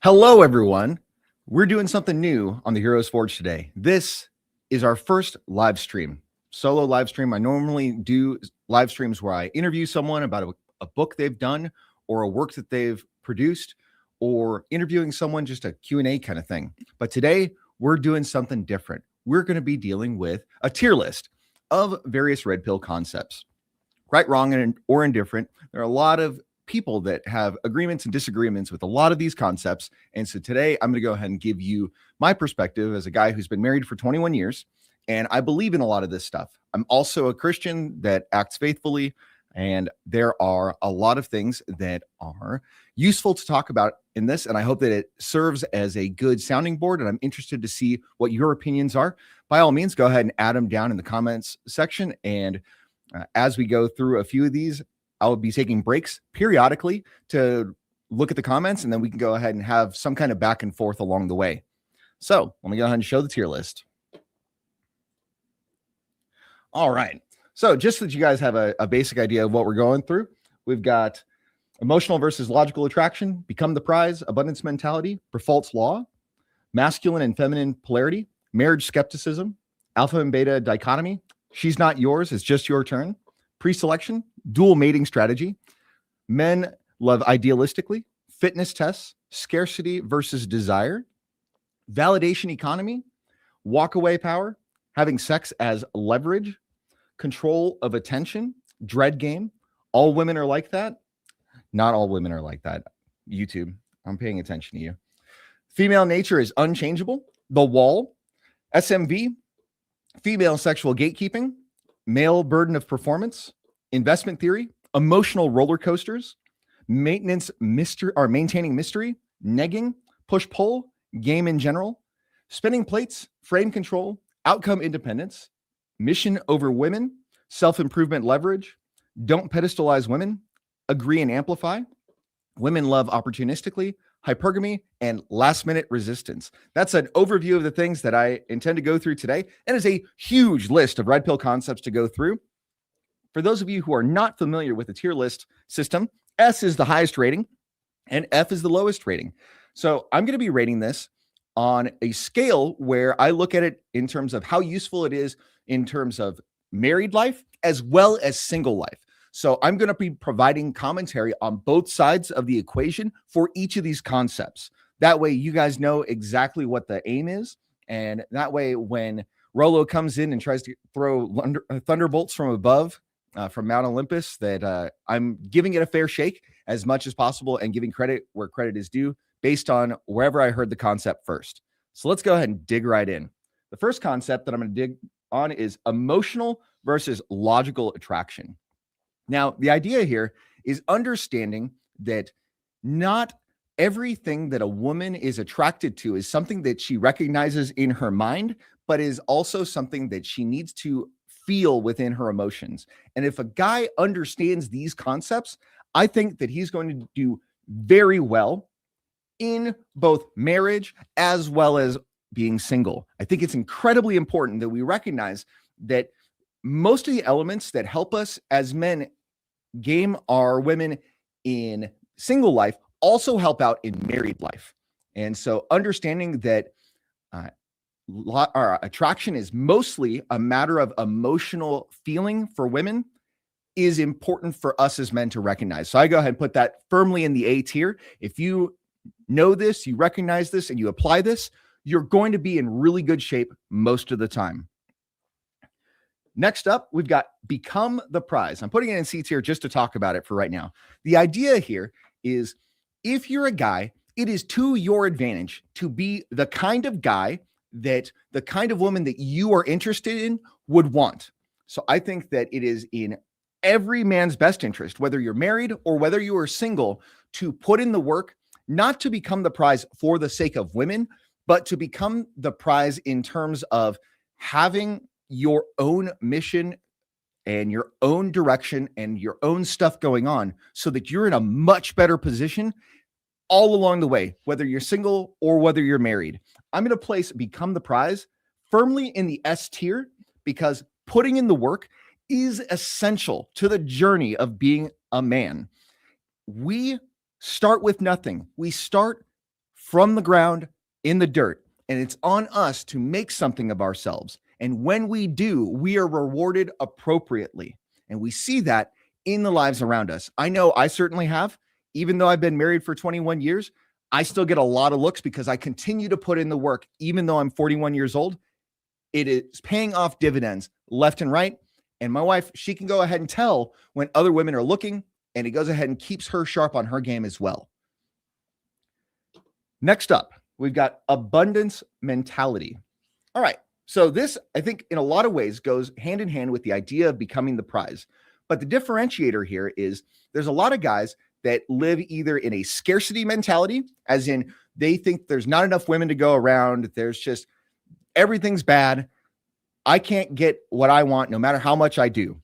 Hello, everyone. We're doing something new on the Heroes Forge today. This is our first live stream, solo live stream. I normally do live streams where I interview someone about a book they've done or a work that they've produced, or interviewing someone, just a Q&A kind of thing. But today we're doing something different. We're going to be dealing with a tier list of various red pill concepts. Right, wrong, or indifferent. There are a lot of people that have agreements and disagreements with a lot of these concepts. And so today I'm going to go ahead and give you my perspective as a guy who's been married for 21 years. And I believe in a lot of this stuff. I'm also a Christian that acts faithfully. And there are a lot of things that are useful to talk about in this. And I hope that it serves as a good sounding board. And I'm interested to see what your opinions are. By all means, go ahead and add them down in the comments section. And as we go through a few of these, I'll be taking breaks periodically to look at the comments, and then we can go ahead and have some kind of back and forth along the way. So let me go ahead and show the tier list. All right. So just so that you guys have a basic idea of what we're going through, we've got emotional versus logical attraction, become the prize, abundance mentality, Perfault's law, masculine and feminine polarity, marriage skepticism, alpha and beta dichotomy, she's not yours, it's just your turn, pre-selection, dual mating strategy, men love idealistically, fitness tests, scarcity versus desire, validation economy, walkaway power, having sex as leverage, control of attention, dread game, all women are like that. Not all women are like that. YouTube, I'm paying attention to you. Female nature is unchangeable, the wall, SMV, female sexual gatekeeping, male burden of performance, investment theory, emotional roller coasters, maintaining mystery, negging, push-pull, game in general, spinning plates, frame control, outcome independence, mission over women, self-improvement leverage, don't pedestalize women, agree and amplify, women love opportunistically, hypergamy, and last-minute resistance. That's an overview of the things that I intend to go through today, and it's a huge list of red pill concepts to go through. For those of you who are not familiar with the tier list system, S is the highest rating, and F is the lowest rating. So I'm going to be rating this on a scale where I look at it in terms of how useful it is in terms of married life as well as single life. So I'm going to be providing commentary on both sides of the equation for each of these concepts. That way you guys know exactly what the aim is. And that way when Rolo comes in and tries to throw thunderbolts from above, from Mount Olympus, that I'm giving it a fair shake as much as possible and giving credit where credit is due based on wherever I heard the concept first. So let's go ahead and dig right in. The first concept that I'm going to dig on is emotional versus logical attraction. Now, the idea here is understanding that not everything that a woman is attracted to is something that she recognizes in her mind, but is also something that she needs to feel within her emotions. And if a guy understands these concepts, I think that he's going to do very well in both marriage as well as being single. I think it's incredibly important that we recognize that most of the elements that help us as men game our women in single life also help out in married life. And so understanding that our attraction is mostly a matter of emotional feeling for women is important for us as men to recognize. So I go ahead and put that firmly in the A tier. If you know this, you recognize this, and you apply this, you're going to be in really good shape most of the time. Next up, we've got become the prize. I'm putting it in C tier just to talk about it for right now. The idea here is if you're a guy, it is to your advantage to be the kind of guy that the kind of woman that you are interested in would want. So I think that it is in every man's best interest, whether you're married or whether you are single, to put in the work, not to become the prize for the sake of women, but to become the prize in terms of having your own mission and your own direction and your own stuff going on so that you're in a much better position all along the way, whether you're single or whether you're married. I'm going to place become the prize firmly in the S tier because putting in the work is essential to the journey of being a man. We start with nothing. We start from the ground in the dirt. And it's on us to make something of ourselves. And when we do, we are rewarded appropriately. And we see that in the lives around us. I know I certainly have. Even though I've been married for 21 years, I still get a lot of looks because I continue to put in the work, even though I'm 41 years old. It is paying off dividends left and right. And my wife, she can go ahead and tell when other women are looking, and it goes ahead and keeps her sharp on her game as well. Next up, we've got abundance mentality. All right. So this, I think, in a lot of ways goes hand in hand with the idea of becoming the prize. But the differentiator here is there's a lot of guys that live either in a scarcity mentality, as in they think there's not enough women to go around. There's just everything's bad. I can't get what I want no matter how much I do.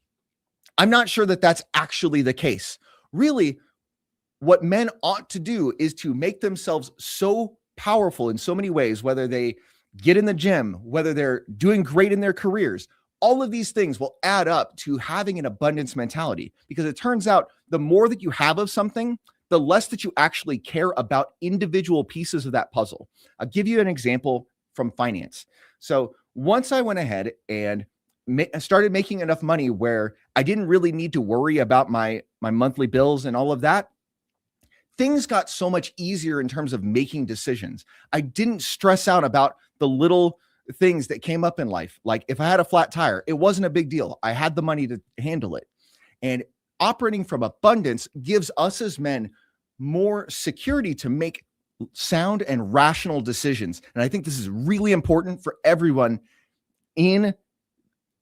I'm not sure that that's actually the case. Really, what men ought to do is to make themselves so powerful in so many ways, whether they get in the gym, whether they're doing great in their careers. All of these things will add up to having an abundance mentality, because it turns out the more that you have of something, the less that you actually care about individual pieces of that puzzle. I'll give you an example from finance. So once I went ahead and started making enough money where I didn't really need to worry about my monthly bills and all of that, things got so much easier in terms of making decisions. I didn't stress out about the little things that came up in life. Like if I had a flat tire, it wasn't a big deal. I had the money to handle it. And operating from abundance gives us as men more security to make sound and rational decisions. And I think this is really important for everyone in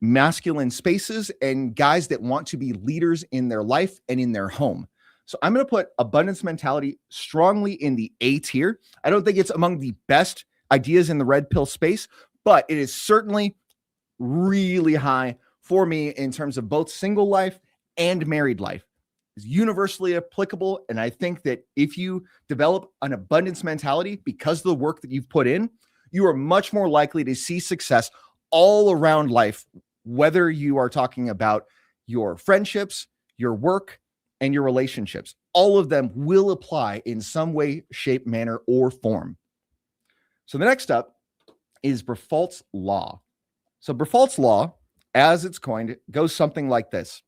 masculine spaces and guys that want to be leaders in their life and in their home. So I'm going to put abundance mentality strongly in the A tier. I don't think it's among the best ideas in the red pill space, but it is certainly really high for me in terms of both single life and married life. It's universally applicable. And I think that if you develop an abundance mentality because of the work that you've put in, you are much more likely to see success all around life, whether you are talking about your friendships, your work, and your relationships. All of them will apply in some way, shape, manner, or form. So the next up is Briffault's law. So Briffault's law, as it's coined, goes something like this.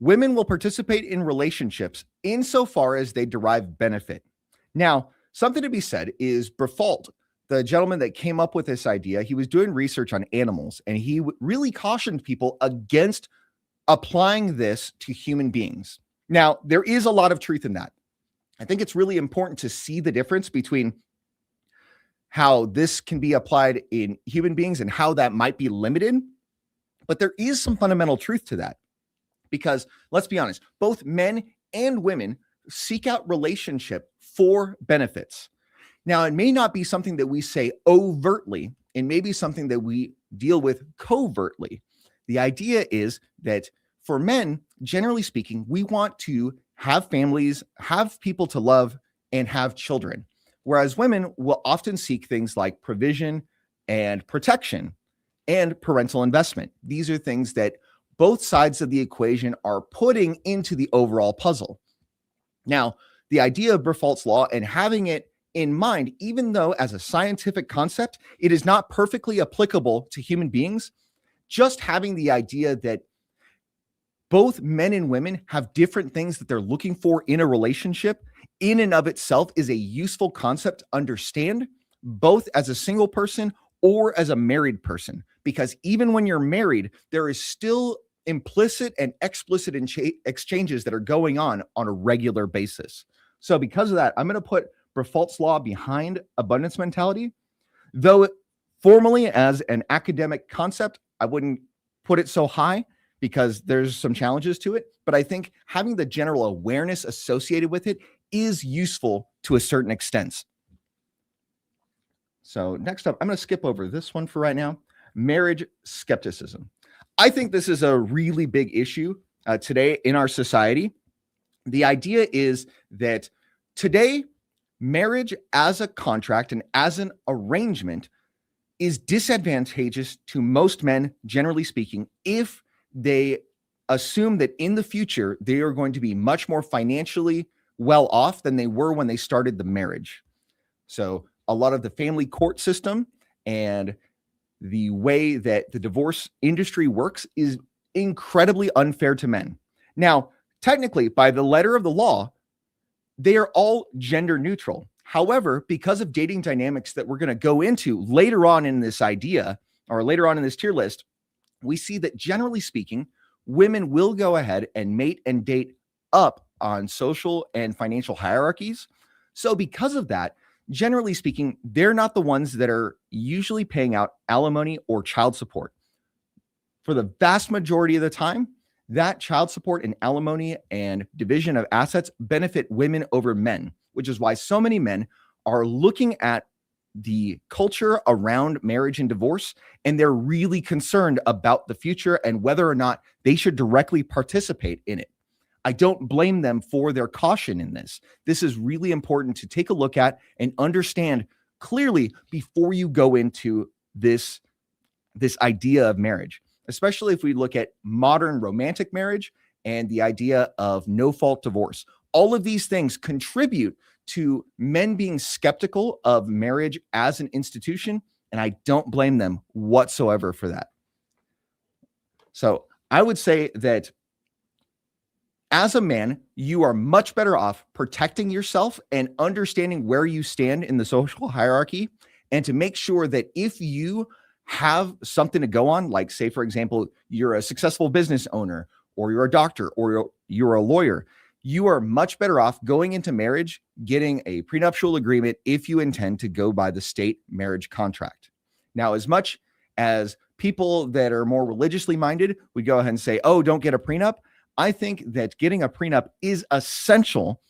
Women will participate in relationships insofar as they derive benefit. Now, something to be said is Briffault, the gentleman that came up with this idea, he was doing research on animals, and he really cautioned people against applying this to human beings. Now, there is a lot of truth in that. I think it's really important to see the difference between how this can be applied in human beings and how that might be limited. But there is some fundamental truth to that, because let's be honest, both men and women seek out relationship for benefits. Now, it may not be something that we say overtly, and maybe something that we deal with covertly. The idea is that for men, generally speaking, we want to have families, have people to love, and have children. Whereas women will often seek things like provision and protection and parental investment. These are things that both sides of the equation are putting into the overall puzzle. Now, the idea of Briffault's law and having it in mind, even though as a scientific concept, it is not perfectly applicable to human beings, just having the idea that both men and women have different things that they're looking for in a relationship in and of itself is a useful concept to understand, both as a single person or as a married person. Because even when you're married, there is still implicit and explicit exchanges that are going on a regular basis. So because of that, I'm going to put Briffault's law behind abundance mentality, though formally as an academic concept, I wouldn't put it so high because there's some challenges to it. But I think having the general awareness associated with it is useful to a certain extent. So next up, I'm going to skip over this one for right now. Marriage skepticism. I think this is a really big issue today in our society. The idea is that today, marriage as a contract and as an arrangement is disadvantageous to most men, generally speaking, if they assume that in the future, they are going to be much more financially well off than they were when they started the marriage. So a lot of the family court system and the way that the divorce industry works is incredibly unfair to men. Now, technically, by the letter of the law, they are all gender neutral. However, because of dating dynamics that we're going to go into later on in this idea or later on in this tier list, we see that generally speaking, women will go ahead and mate and date up on social and financial hierarchies. So because of that, generally speaking, they're not the ones that are usually paying out alimony or child support. For the vast majority of the time, that child support and alimony and division of assets benefit women over men, which is why so many men are looking at the culture around marriage and divorce, and they're really concerned about the future and whether or not they should directly participate in it. I don't blame them for their caution in this. This is really important to take a look at and understand clearly before you go into this idea of marriage, especially if we look at modern romantic marriage and the idea of no-fault divorce. All of these things contribute to men being skeptical of marriage as an institution, and I don't blame them whatsoever for that. So I would say that as a man, you are much better off protecting yourself and understanding where you stand in the social hierarchy, and to make sure that if you have something to go on, like say, for example, you're a successful business owner, or you're a doctor, or you're a lawyer, you are much better off going into marriage, getting a prenuptial agreement if you intend to go by the state marriage contract. Now, as much as people that are more religiously minded would go ahead and say, oh, don't get a prenup, I think that getting a prenup is essential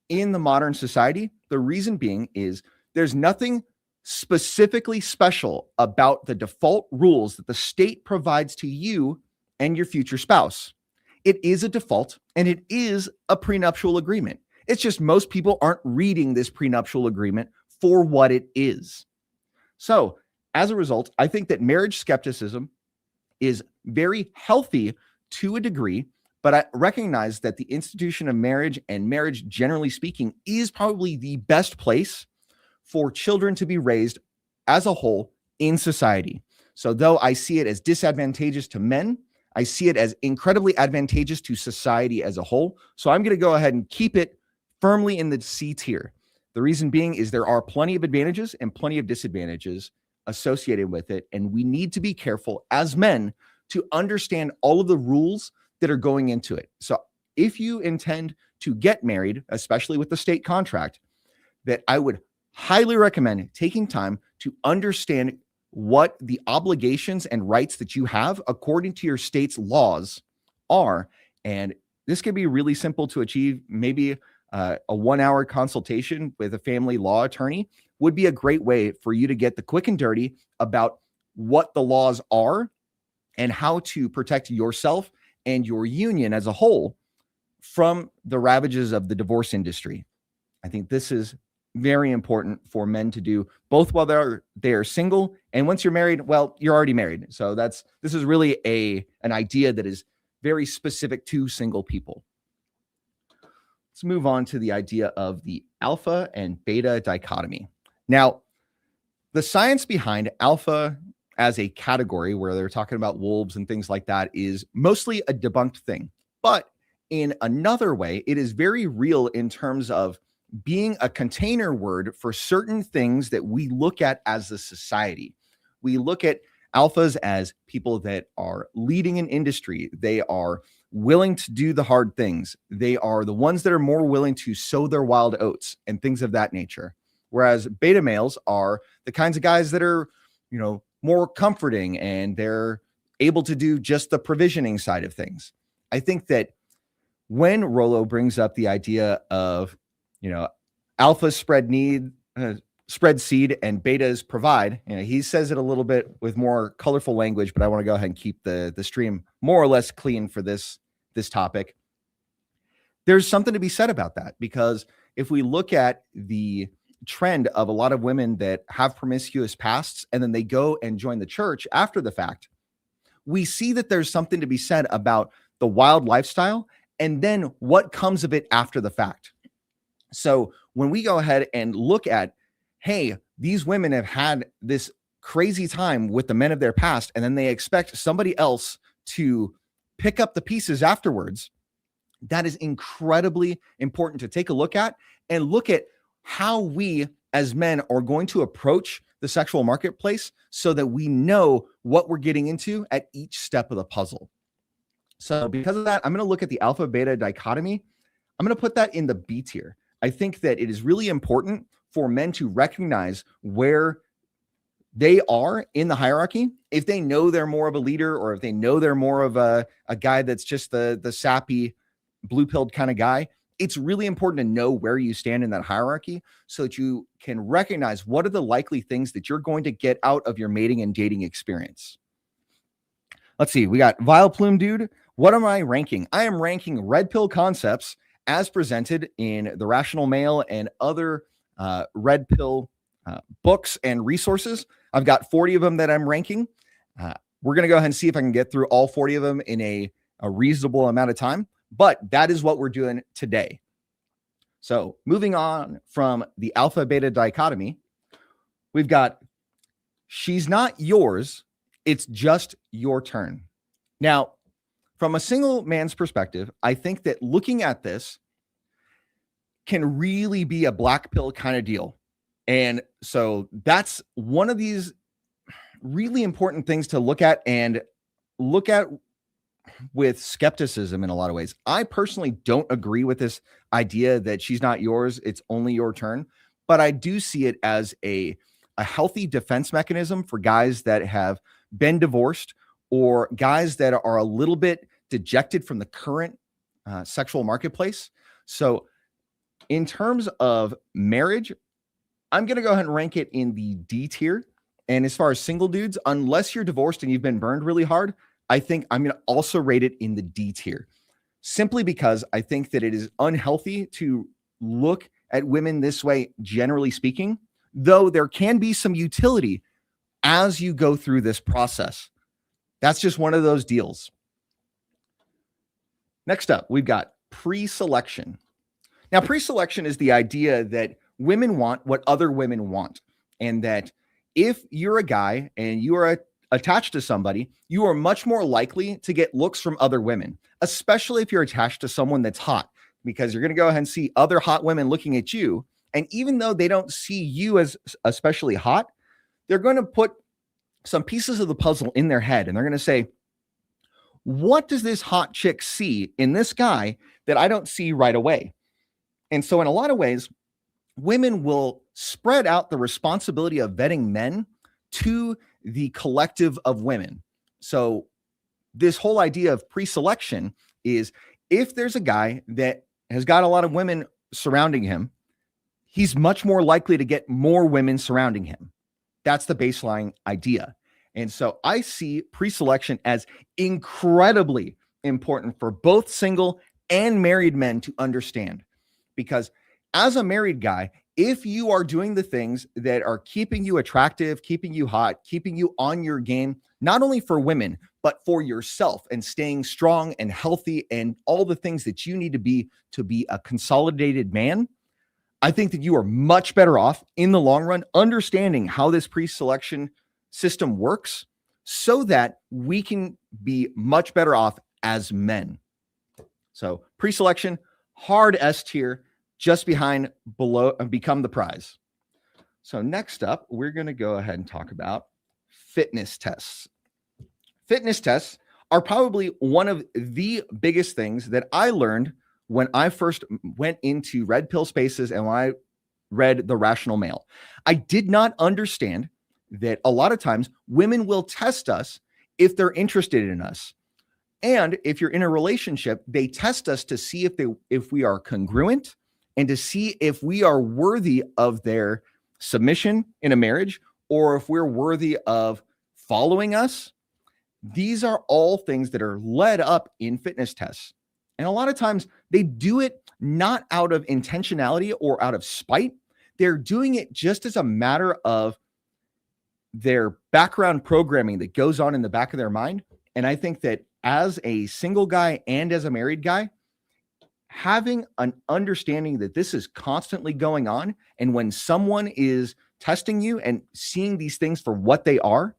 in the modern society. The reason being is there's nothing specifically special about the default rules that the state provides to you and your future spouse. It is a default, and it is a prenuptial agreement. It's just most people aren't reading this prenuptial agreement for what it is. So as a result, I think that marriage skepticism is very healthy to a degree, but I recognize that the institution of marriage and marriage, generally speaking, is probably the best place for children to be raised as a whole in society. So though I see it as disadvantageous to men, I see it as incredibly advantageous to society as a whole. So I'm going to go ahead and keep it firmly in the C tier. The reason being is there are plenty of advantages and plenty of disadvantages associated with it. And we need to be careful as men to understand all of the rules that are going into it. So if you intend to get married, especially with the state contract, that I would highly recommend taking time to understand what the obligations and rights that you have according to your state's laws are. And this can be really simple to achieve. Maybe a 1-hour consultation with a family law attorney would be a great way for you to get the quick and dirty about what the laws are and how to protect yourself and your union as a whole from the ravages of the divorce industry. I think this is very important for men to do, both while they are single, and once you're married, well, you're already married. So this is really an idea that is very specific to single people. Let's move on to the idea of the alpha and beta dichotomy. Now, the science behind alpha as a category, where they're talking about wolves and things like that, is mostly a debunked thing. But in another way, it is very real in terms of being a container word for certain things that we look at as a society. We look at alphas as people that are leading an industry. They are willing to do the hard things. They are the ones that are more willing to sow their wild oats and things of that nature. Whereas beta males are the kinds of guys that are, more comforting, and they're able to do just the provisioning side of things. I think that when Rollo brings up the idea of, alphas spread seed and betas provide, he says it a little bit with more colorful language, but I want to go ahead and keep the stream more or less clean for this topic. There's something to be said about that, because if we look at the trend of a lot of women that have promiscuous pasts and then they go and join the church after the fact, we see that there's something to be said about the wild lifestyle and then what comes of it after the fact. So when we go ahead and look at, hey, these women have had this crazy time with the men of their past, and then they expect somebody else to pick up the pieces afterwards. That is incredibly important to take a look at, and look at how we as men are going to approach the sexual marketplace so that we know what we're getting into at each step of the puzzle. So because of that, I'm going to look at the alpha beta dichotomy. I'm going to put that in the B tier. I think that it is really important for men to recognize where they are in the hierarchy. If they know they're more of a leader, or if they know they're more of a guy that's just the sappy, blue-pilled kind of guy, it's really important to know where you stand in that hierarchy so that you can recognize what are the likely things that you're going to get out of your mating and dating experience. Let's see. We got Vile Plume Dude. What am I ranking? I am ranking red pill concepts as presented in The Rational Male and other red pill books and resources. I've got 40 of them that I'm ranking. We're going to go ahead and see if I can get through all 40 of them in a reasonable amount of time, but that is what we're doing today. So moving on from the alpha beta dichotomy, we've got she's not yours, it's just your turn. Now, from a single man's perspective, I think that looking at this can really be a black pill kind of deal. And so that's one of these really important things to look at, and look at with skepticism in a lot of ways. I personally don't agree with this idea that she's not yours, it's only your turn. But I do see it as a healthy defense mechanism for guys that have been divorced, or guys that are a little bit dejected from the current sexual marketplace. So in terms of marriage, I'm going to go ahead and rank it in the D tier. And as far as single dudes, unless you're divorced and you've been burned really hard, I think I'm going to also rate it in the D tier, simply because I think that it is unhealthy to look at women this way, generally speaking, though there can be some utility as you go through this process. That's just one of those deals. Next up, we've got pre-selection. Now, pre-selection is the idea that women want what other women want, and that if you're a guy and you are attached to somebody, you are much more likely to get looks from other women, especially if you're attached to someone that's hot, because you're going to go ahead and see other hot women looking at you. And even though they don't see you as especially hot, they're going to put some pieces of the puzzle in their head, and they're going to say, what does this hot chick see in this guy that I don't see right away? And so in a lot of ways, women will spread out the responsibility of vetting men to the collective of women. So this whole idea of pre-selection is, if there's a guy that has got a lot of women surrounding him, he's much more likely to get more women surrounding him. That's the baseline idea. And so I see pre-selection as incredibly important for both single and married men to understand. Because as a married guy, if you are doing the things that are keeping you attractive, keeping you hot, keeping you on your game, not only for women, but for yourself, and staying strong and healthy and all the things that you need to be a consolidated man, I think that you are much better off in the long run understanding how this pre-selection system works, so that we can be much better off as men. So pre-selection, hard S tier, just behind below become the prize. So next up, we're going to go ahead and talk about fitness tests. Fitness tests are probably one of the biggest things that I learned when I first went into red pill spaces and when I read The Rational Male. I did not understand that a lot of times women will test us if they're interested in us. And if you're in a relationship, they test us to see if we are congruent, and to see if we are worthy of their submission in a marriage, or if we're worthy of following us. These are all things that are led up in fitness tests. And a lot of times they do it not out of intentionality or out of spite. They're doing it just as a matter of their background programming that goes on in the back of their mind. And I think that as a single guy and as a married guy, having an understanding that this is constantly going on, and when someone is testing you and seeing these things for what they are,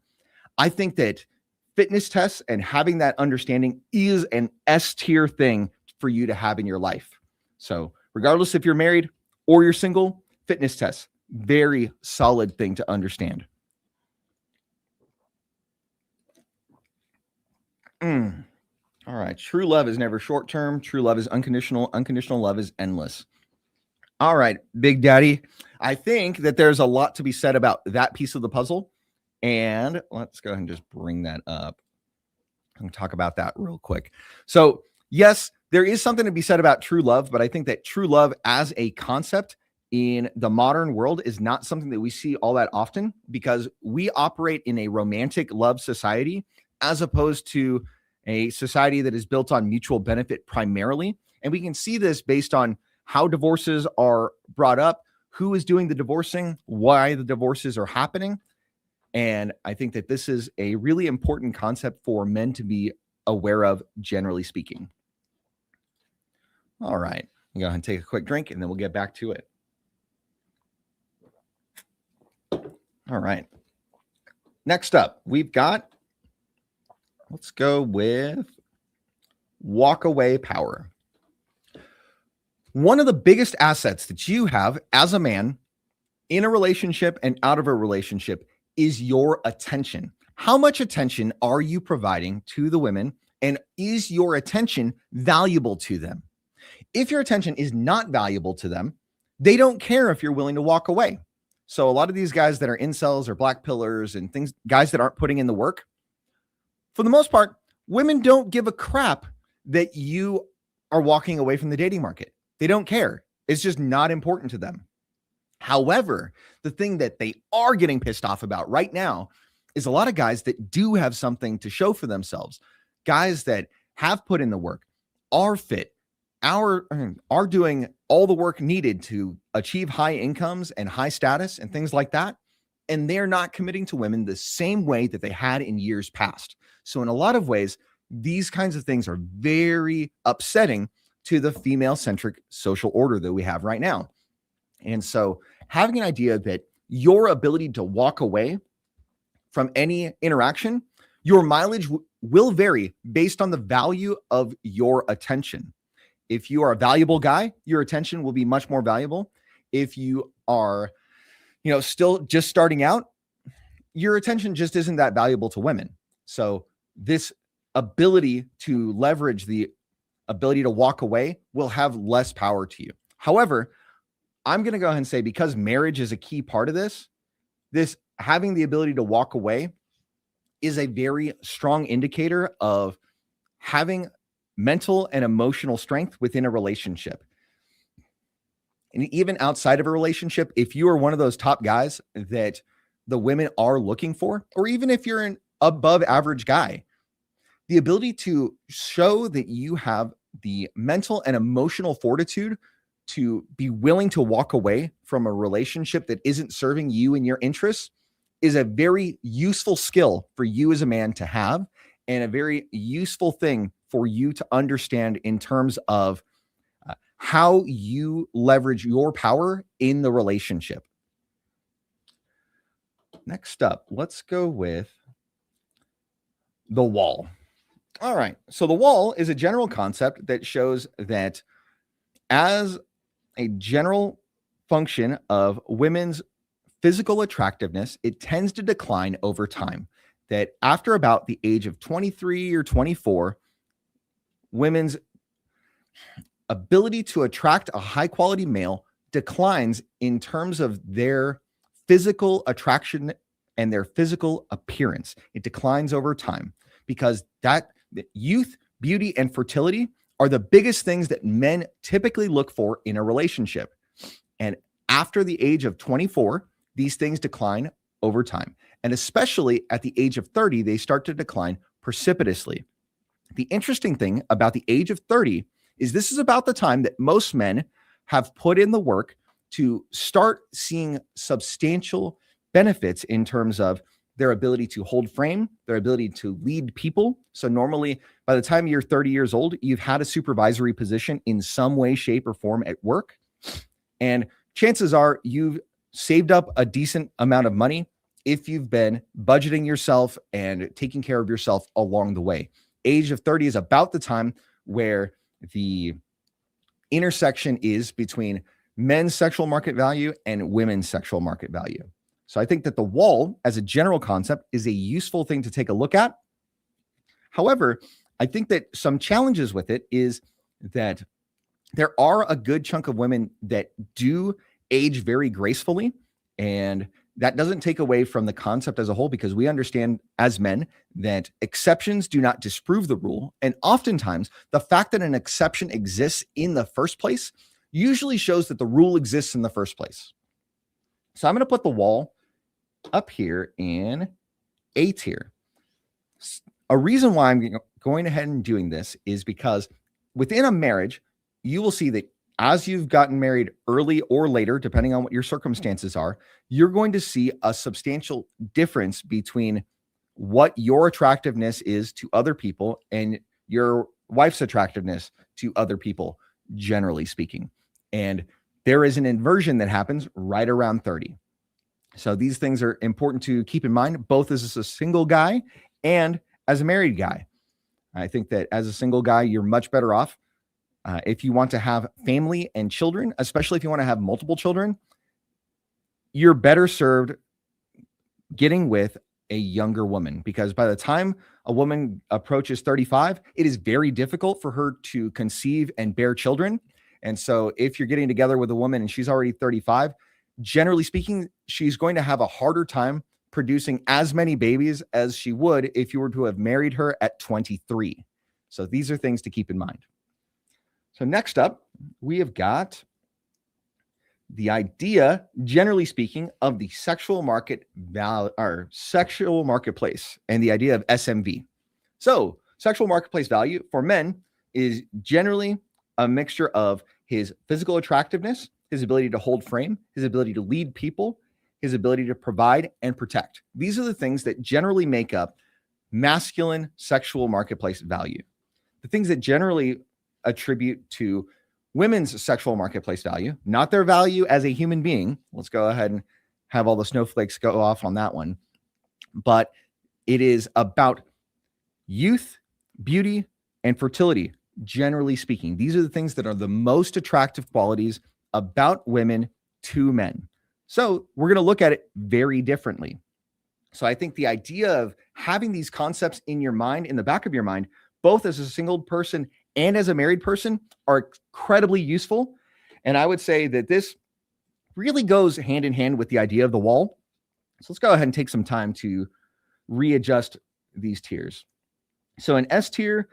I think that fitness tests and having that understanding is an S tier thing for you to have in your life. So regardless if you're married or you're single, fitness tests, very solid thing to understand. All right. True love is never short term. True love is unconditional. Unconditional love is endless. All right, Big Daddy. I think that there's a lot to be said about that piece of the puzzle. And let's go ahead and just bring that up and talk about that real quick. So, yes, there is something to be said about true love, but I think that true love as a concept in the modern world is not something that we see all that often because we operate in a romantic love society as opposed to a society that is built on mutual benefit primarily. And we can see this based on how divorces are brought up, who is doing the divorcing, why the divorces are happening. And I think that this is a really important concept for men to be aware of, generally speaking. All right, I'll go ahead and take a quick drink and then we'll get back to it. All right. Next up, we've got, let's go with walk away power. One of the biggest assets that you have as a man in a relationship and out of a relationship is your attention. How much attention are you providing to the women? And is your attention valuable to them? If your attention is not valuable to them, they don't care if you're willing to walk away. So a lot of these guys that are incels or black pillars and things, guys that aren't putting in the work, for the most part, women don't give a crap that you are walking away from the dating market. They don't care. It's just not important to them. However, the thing that they are getting pissed off about right now is a lot of guys that do have something to show for themselves. Guys that have put in the work, are fit, are doing all the work needed to achieve high incomes and high status and things like that. And they're not committing to women the same way that they had in years past. So in a lot of ways, these kinds of things are very upsetting to the female-centric social order that we have right now. And so having an idea that your ability to walk away from any interaction, your mileage will vary based on the value of your attention. If you are a valuable guy, your attention will be much more valuable. If you are, still just starting out, your attention just isn't that valuable to women. So this ability to leverage the ability to walk away will have less power to you. However, I'm going to go ahead and say, because marriage is a key part of this having the ability to walk away is a very strong indicator of having mental and emotional strength within a relationship. And even outside of a relationship, if you are one of those top guys that the women are looking for, or even if you're an above average guy, the ability to show that you have the mental and emotional fortitude to be willing to walk away from a relationship that isn't serving you and your interests is a very useful skill for you as a man to have, and a very useful thing for you to understand in terms of how you leverage your power in the relationship. Next up, let's go with the wall. All right. So the wall is a general concept that shows that as a general function of women's physical attractiveness, it tends to decline over time. That after about the age of 23 or 24, women's ability to attract a high quality male declines in terms of their physical attraction and their physical appearance. It declines over time because that youth, beauty, and fertility are the biggest things that men typically look for in a relationship. And after the age of 24, these things decline over time. And especially at the age of 30, they start to decline precipitously. The interesting thing about the age of 30 is this is about the time that most men have put in the work to start seeing substantial benefits in terms of their ability to hold frame, their ability to lead people. So normally by the time you're 30 years old, you've had a supervisory position in some way, shape, or form at work. And chances are you've saved up a decent amount of money if you've been budgeting yourself and taking care of yourself along the way. Age of 30 is about the time where the intersection is between men's sexual market value and women's sexual market value. So I think that the wall as a general concept is a useful thing to take a look at. However, I think that some challenges with it is that there are a good chunk of women that do age very gracefully, and that doesn't take away from the concept as a whole, because we understand as men that exceptions do not disprove the rule. And oftentimes the fact that an exception exists in the first place usually shows that the rule exists in the first place. So I'm going to put the wall up here in A tier. A reason why I'm going ahead and doing this is because within a marriage, you will see that as you've gotten married early or later, depending on what your circumstances are, you're going to see a substantial difference between what your attractiveness is to other people and your wife's attractiveness to other people, generally speaking. And there is an inversion that happens right around 30. So these things are important to keep in mind, both as a single guy and as a married guy. I think that as a single guy, you're much better off. If you want to have family and children, especially if you want to have multiple children, you're better served getting with a younger woman, because by the time a woman approaches 35, it is very difficult for her to conceive and bear children. And so if you're getting together with a woman and she's already 35, generally speaking, she's going to have a harder time producing as many babies as she would if you were to have married her at 23. So these are things to keep in mind. So next up, we have got the idea, generally speaking, of the sexual market value or sexual marketplace, and the idea of SMV. So sexual marketplace value for men is generally a mixture of his physical attractiveness, his ability to hold frame, his ability to lead people, his ability to provide and protect. These are the things that generally make up masculine sexual marketplace value. The things that generally attribute to women's sexual marketplace value, not their value as a human being. Let's go ahead and have all the snowflakes go off on that one. But it is about youth, beauty, and fertility, generally speaking. These are the things that are the most attractive qualities about women to men. So we're going to look at it very differently. So I think the idea of having these concepts in your mind, in the back of your mind, both as a single person and as a married person, are incredibly useful. And I would say that this really goes hand in hand with the idea of the wall. So let's go ahead and take some time to readjust these tiers. So in S tier,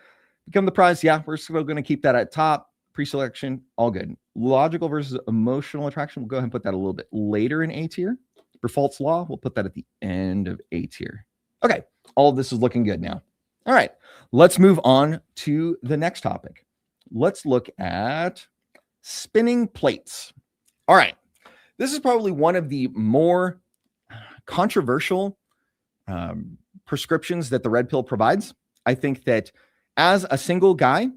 become the prize. Yeah, we're still going to keep that at top. Pre-selection, all good. Logical versus emotional attraction, we'll go ahead and put that a little bit later in A tier. For false law, we'll put that at the end of A tier. Okay, all of this is looking good now. All right, let's move on to the next topic. Let's look at spinning plates. All right, this is probably one of the more controversial prescriptions that the red pill provides. I think that as a single guy,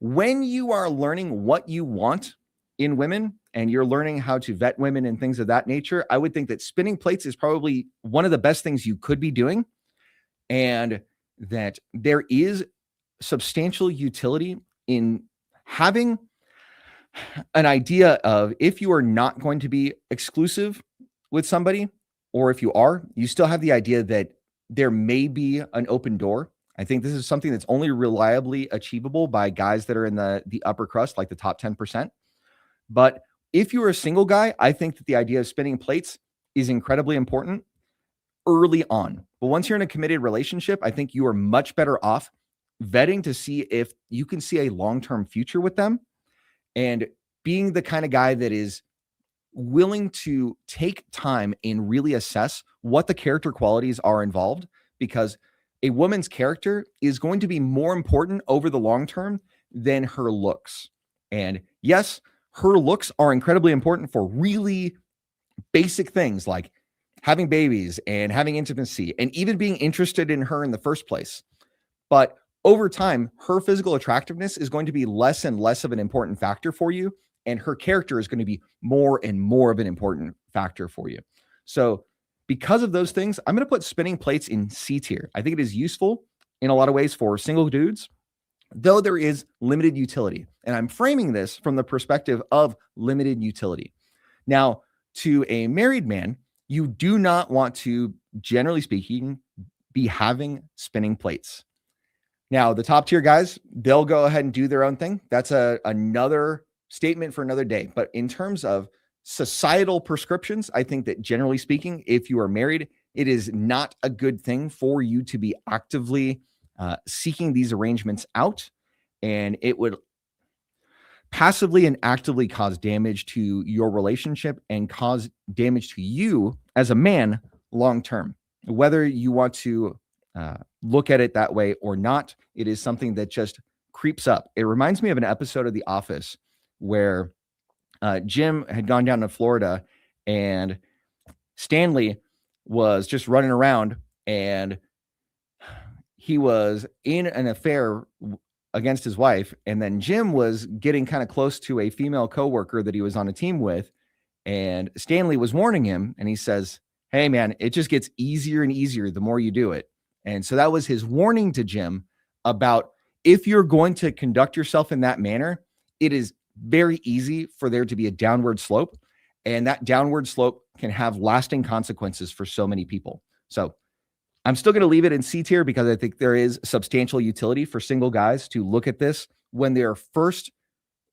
when you are learning what you want in women and you're learning how to vet women and things of that nature, I would think that spinning plates is probably one of the best things you could be doing. And that there is substantial utility in having an idea of, if you are not going to be exclusive with somebody, or if you are, you still have the idea that there may be an open door. I think this is something that's only reliably achievable by guys that are in the upper crust, like the top 10%. But if you're a single guy, I think that the idea of spinning plates is incredibly important early on. But once you're in a committed relationship, I think you are much better off vetting to see if you can see a long-term future with them, and being the kind of guy that is willing to take time and really assess what the character qualities are involved, because a woman's character is going to be more important over the long term than her looks. And yes, her looks are incredibly important for really basic things like having babies and having intimacy and even being interested in her in the first place. But over time, her physical attractiveness is going to be less and less of an important factor for you, and her character is going to be more and more of an important factor for you. So because of those things, I'm going to put spinning plates in C tier. I think it is useful in a lot of ways for single dudes, though there is limited utility. And I'm framing this from the perspective of limited utility. Now, to a married man, you do not want to, generally speaking, be having spinning plates. Now, the top tier guys, they'll go ahead and do their own thing. That's another statement for another day. But in terms of societal prescriptions, I think that generally speaking, if you are married, it is not a good thing for you to be actively seeking these arrangements out. And it would passively and actively cause damage to your relationship and cause damage to you as a man long term. Whether you want to look at it that way or not, it is something that just creeps up. It reminds me of an episode of The Office where Jim had gone down to Florida and Stanley was just running around and he was in an affair against his wife. And then Jim was getting kind of close to a female coworker that he was on a team with. And Stanley was warning him and he says, "Hey man, it just gets easier and easier the more you do it." And so that was his warning to Jim about if you're going to conduct yourself in that manner, it is very easy for there to be a downward slope. And that downward slope can have lasting consequences for so many people. So I'm still going to leave it in C tier because I think there is substantial utility for single guys to look at this when they are first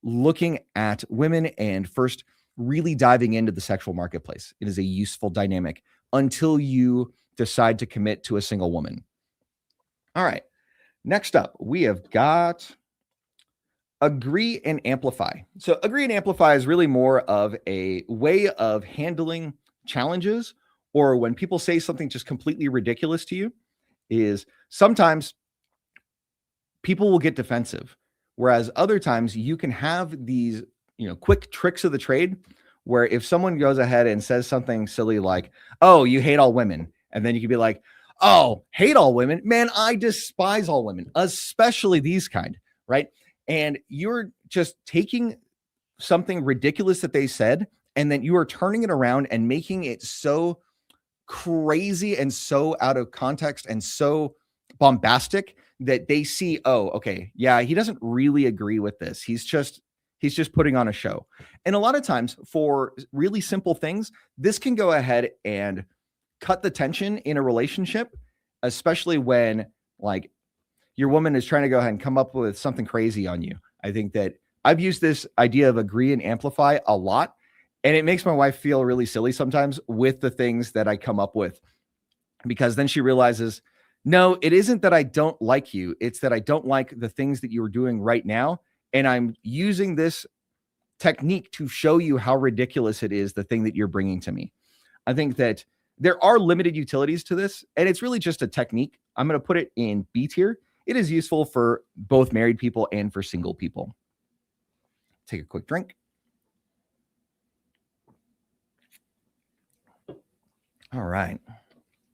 looking at women and first really diving into the sexual marketplace. It is a useful dynamic until you decide to commit to a single woman. All right. Next up, we have got agree and amplify. So agree and amplify is really more of a way of handling challenges, or when people say something just completely ridiculous to you, is sometimes people will get defensive. Whereas other times you can have these, quick tricks of the trade where if someone goes ahead and says something silly like, "Oh, you hate all women." And then you can be like, "Oh, hate all women? Man, I despise all women, especially these kind," right? And you're just taking something ridiculous that they said, and then you are turning it around and making it so crazy and so out of context and so bombastic that they see, "Oh, okay, yeah, he doesn't really agree with this. He's just putting on a show." And a lot of times for really simple things, this can go ahead and cut the tension in a relationship, especially when like your woman is trying to go ahead and come up with something crazy on you. I think that I've used this idea of agree and amplify a lot, and it makes my wife feel really silly sometimes with the things that I come up with, because then she realizes, no, it isn't that I don't like you. It's that I don't like the things that you are doing right now. And I'm using this technique to show you how ridiculous it is, the thing that you're bringing to me. I think that there are limited utilities to this, and it's really just a technique. I'm going to put it in B tier. It is useful for both married people and for single people. Take a quick drink. All right.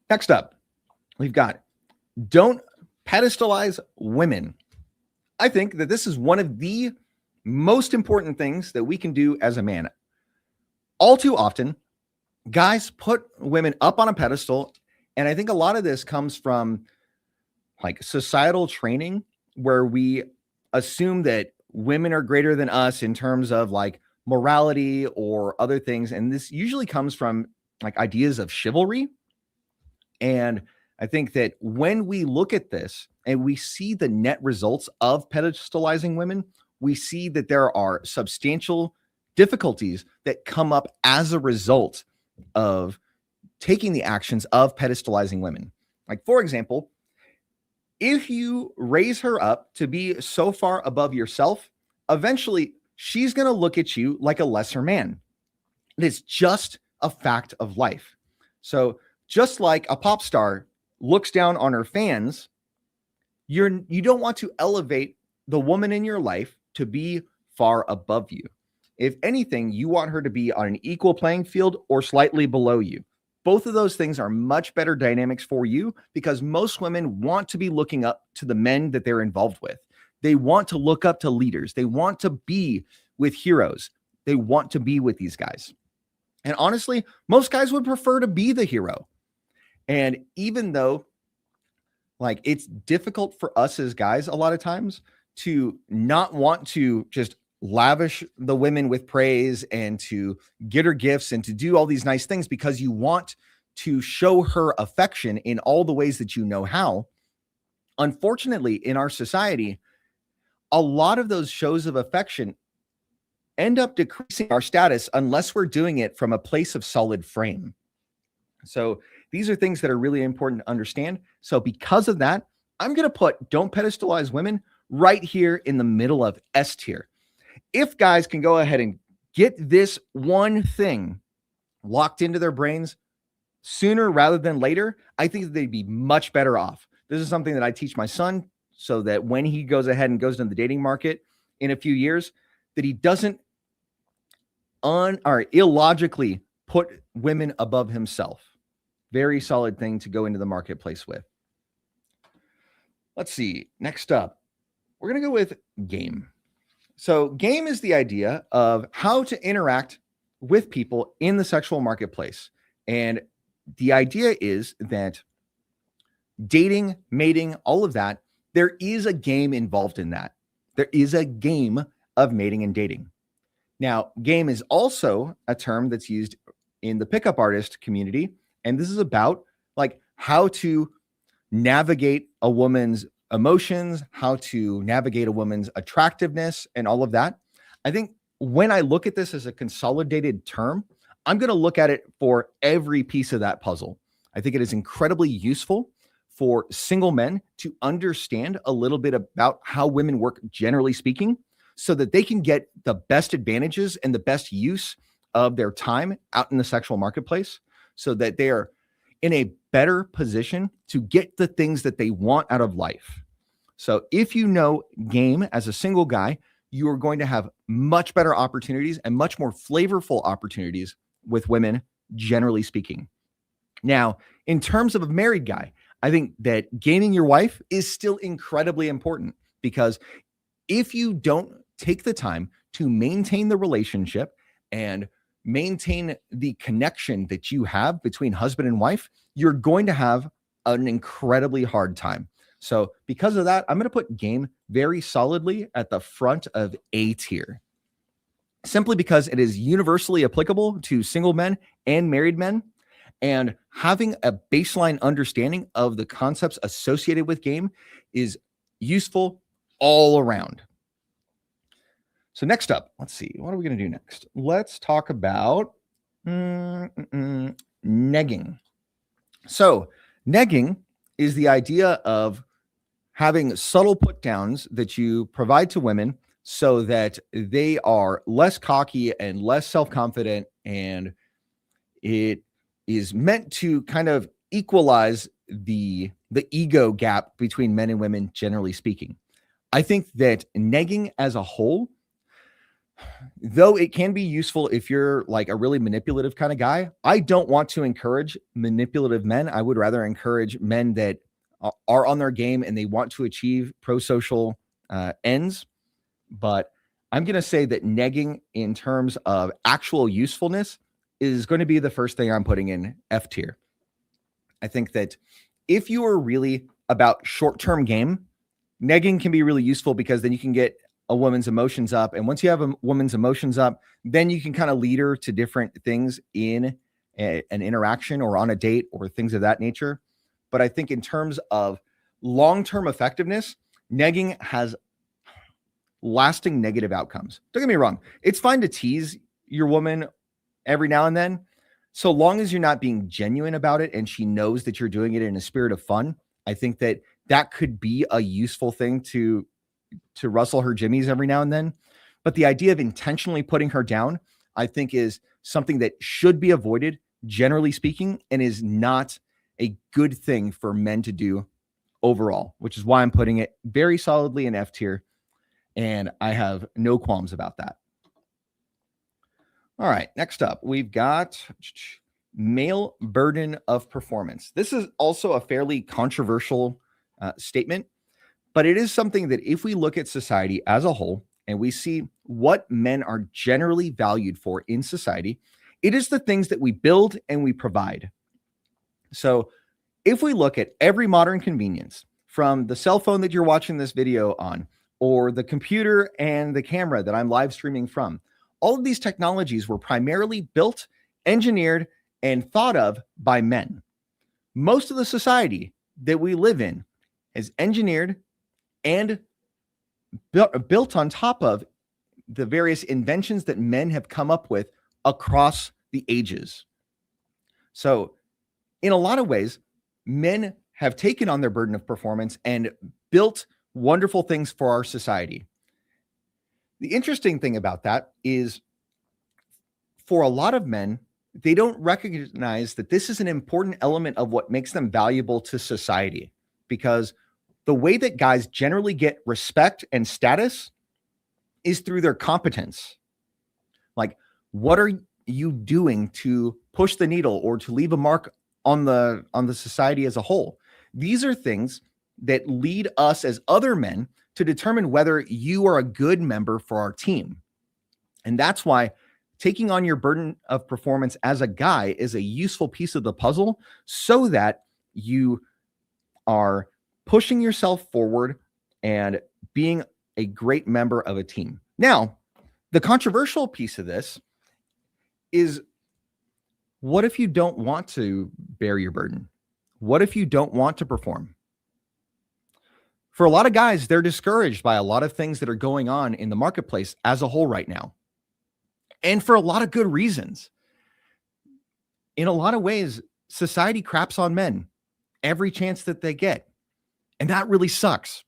Next up, we've got don't pedestalize women. I think that this is one of the most important things that we can do as a man. All too often, guys put women up on a pedestal. And I think a lot of this comes from like societal training where we assume that women are greater than us in terms of like morality or other things. And this usually comes from like ideas of chivalry. And I think that when we look at this and we see the net results of pedestalizing women, we see that there are substantial difficulties that come up as a result of taking the actions of pedestalizing women. Like, for example, if you raise her up to be so far above yourself, eventually she's going to look at you like a lesser man. It's just a fact of life. So just like a pop star looks down on her fans, you don't want to elevate the woman in your life to be far above you. If anything, you want her to be on an equal playing field or slightly below you. Both of those things are much better dynamics for you because most women want to be looking up to the men that they're involved with. They want to look up to leaders. They want to be with heroes. They want to be with these guys. And honestly, most guys would prefer to be the hero. And even though like it's difficult for us as guys a lot of times to not want to just lavish the women with praise and to get her gifts and to do all these nice things because you want to show her affection in all the ways that you know how. Unfortunately, in our society, a lot of those shows of affection end up decreasing our status unless we're doing it from a place of solid frame. So these are things that are really important to understand. So because of that, I'm going to put don't pedestalize women right here in the middle of S tier. If guys can go ahead and get this one thing locked into their brains sooner rather than later, I think that they'd be much better off. This is something that I teach my son so that when he goes ahead and goes into the dating market in a few years, that he doesn't illogically put women above himself. Very solid thing to go into the marketplace with. Let's see. Next up, we're going to go with game. So game is the idea of how to interact with people in the sexual marketplace. And the idea is that dating, mating, all of that, there is a game involved in that. There is a game of mating and dating. Now, game is also a term that's used in the pickup artist community. And this is about like how to navigate a woman's emotions, how to navigate a woman's attractiveness and all of that. I think when I look at this as a consolidated term, I'm going to look at it for every piece of that puzzle. I think it is incredibly useful for single men to understand a little bit about how women work, generally speaking, so that they can get the best advantages and the best use of their time out in the sexual marketplace so that they are in a better position to get the things that they want out of life. So if you know game as a single guy, you are going to have much better opportunities and much more flavorful opportunities with women, generally speaking. Now, in terms of a married guy, I think that gaining your wife is still incredibly important because if you don't take the time to maintain the relationship and maintain the connection that you have between husband and wife, you're going to have an incredibly hard time. So because of that, I'm going to put game very solidly at the front of A tier, simply because it is universally applicable to single men and married men. And having a baseline understanding of the concepts associated with game is useful all around. So next up, let's see. What are we going to do next? Let's talk about negging. So negging is the idea of having subtle put downs that you provide to women so that they are less cocky and less self-confident. And it is meant to kind of equalize the ego gap between men and women, generally speaking. I think that negging as a whole, though it can be useful if you're like a really manipulative kind of guy, I don't want to encourage manipulative men. I would rather encourage men that are on their game and they want to achieve pro-social ends. But I'm going to say that negging in terms of actual usefulness is going to be the first thing I'm putting in F tier. I think that if you are really about short-term game, negging can be really useful because then you can get a woman's emotions up. And once you have a woman's emotions up, then you can kind of lead her to different things in an interaction or on a date or things of that nature. But I think in terms of long-term effectiveness, negging has lasting negative outcomes. Don't get me wrong. It's fine to tease your woman every now and then, so long as you're not being genuine about it and she knows that you're doing it in a spirit of fun. I think that that could be a useful thing to rustle her jimmies every now and then. But the idea of intentionally putting her down, I think, is something that should be avoided, generally speaking, and is not a good thing for men to do overall, which is why I'm putting it very solidly in F tier. And I have no qualms about that. All right, next up, we've got male burden of performance. This is also a fairly controversial statement, but it is something that if we look at society as a whole and we see what men are generally valued for in society, It is the things that we build and we provide. So if we look at every modern convenience, from the cell phone that you're watching this video on, or the computer and the camera that I'm live streaming from, all of these technologies were primarily built, engineered, and thought of by men. Most of the society that we live in is engineered and built on top of the various inventions that men have come up with across the ages. So in a lot of ways, men have taken on their burden of performance and built wonderful things for our society. The interesting thing about that is, for a lot of men, they don't recognize that this is an important element of what makes them valuable to society, because the way that guys generally get respect and status is through their competence. Like, what are you doing to push the needle or to leave a mark on the society as a whole? These are things that lead us as other men to determine whether you are a good member for our team. And that's why taking on your burden of performance as a guy is a useful piece of the puzzle, so that you are pushing yourself forward and being a great member of a team. Now, the controversial piece of this is, what if you don't want to bear your burden? What if you don't want to perform? For a lot of guys, they're discouraged by a lot of things that are going on in the marketplace as a whole right now. And for a lot of good reasons. In a lot of ways, society craps on men every chance that they get. And that really sucks.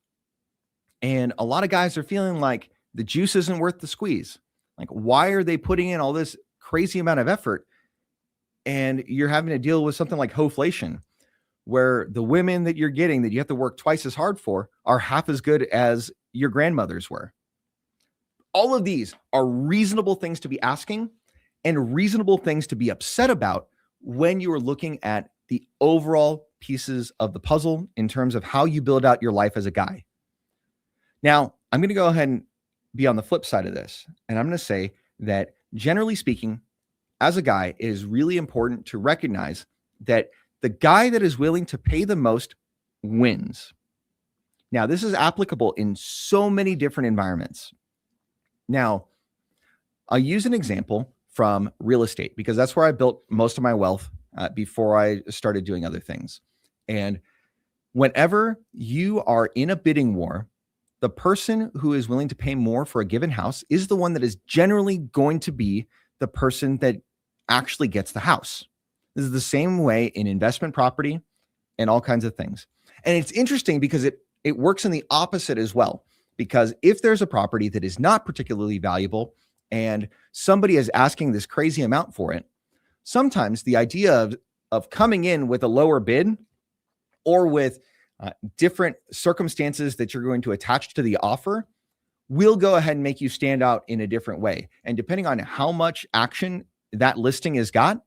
And a lot of guys are feeling like the juice isn't worth the squeeze. Like, why are they putting in all this crazy amount of effort? And you're having to deal with something like hoflation, where the women that you're getting that you have to work twice as hard for are half as good as your grandmothers were. All of these are reasonable things to be asking and reasonable things to be upset about when you are looking at the overall pieces of the puzzle in terms of how you build out your life as a guy. Now, I'm going to go ahead and be on the flip side of this. And I'm going to say that, generally speaking, as a guy, it is really important to recognize that the guy that is willing to pay the most wins. Now, this is applicable in so many different environments. Now, I'll use an example from real estate, because that's where I built most of my wealth before I started doing other things. And whenever you are in a bidding war, the person who is willing to pay more for a given house is the one that is generally going to be the person that actually gets the house. This is the same way in investment property and all kinds of things. And it's interesting because it works in the opposite as well. Because if there's a property that is not particularly valuable and somebody is asking this crazy amount for it, sometimes the idea of coming in with a lower bid, or with different circumstances that you're going to attach to the offer, will go ahead and make you stand out in a different way. And depending on how much action that listing has got,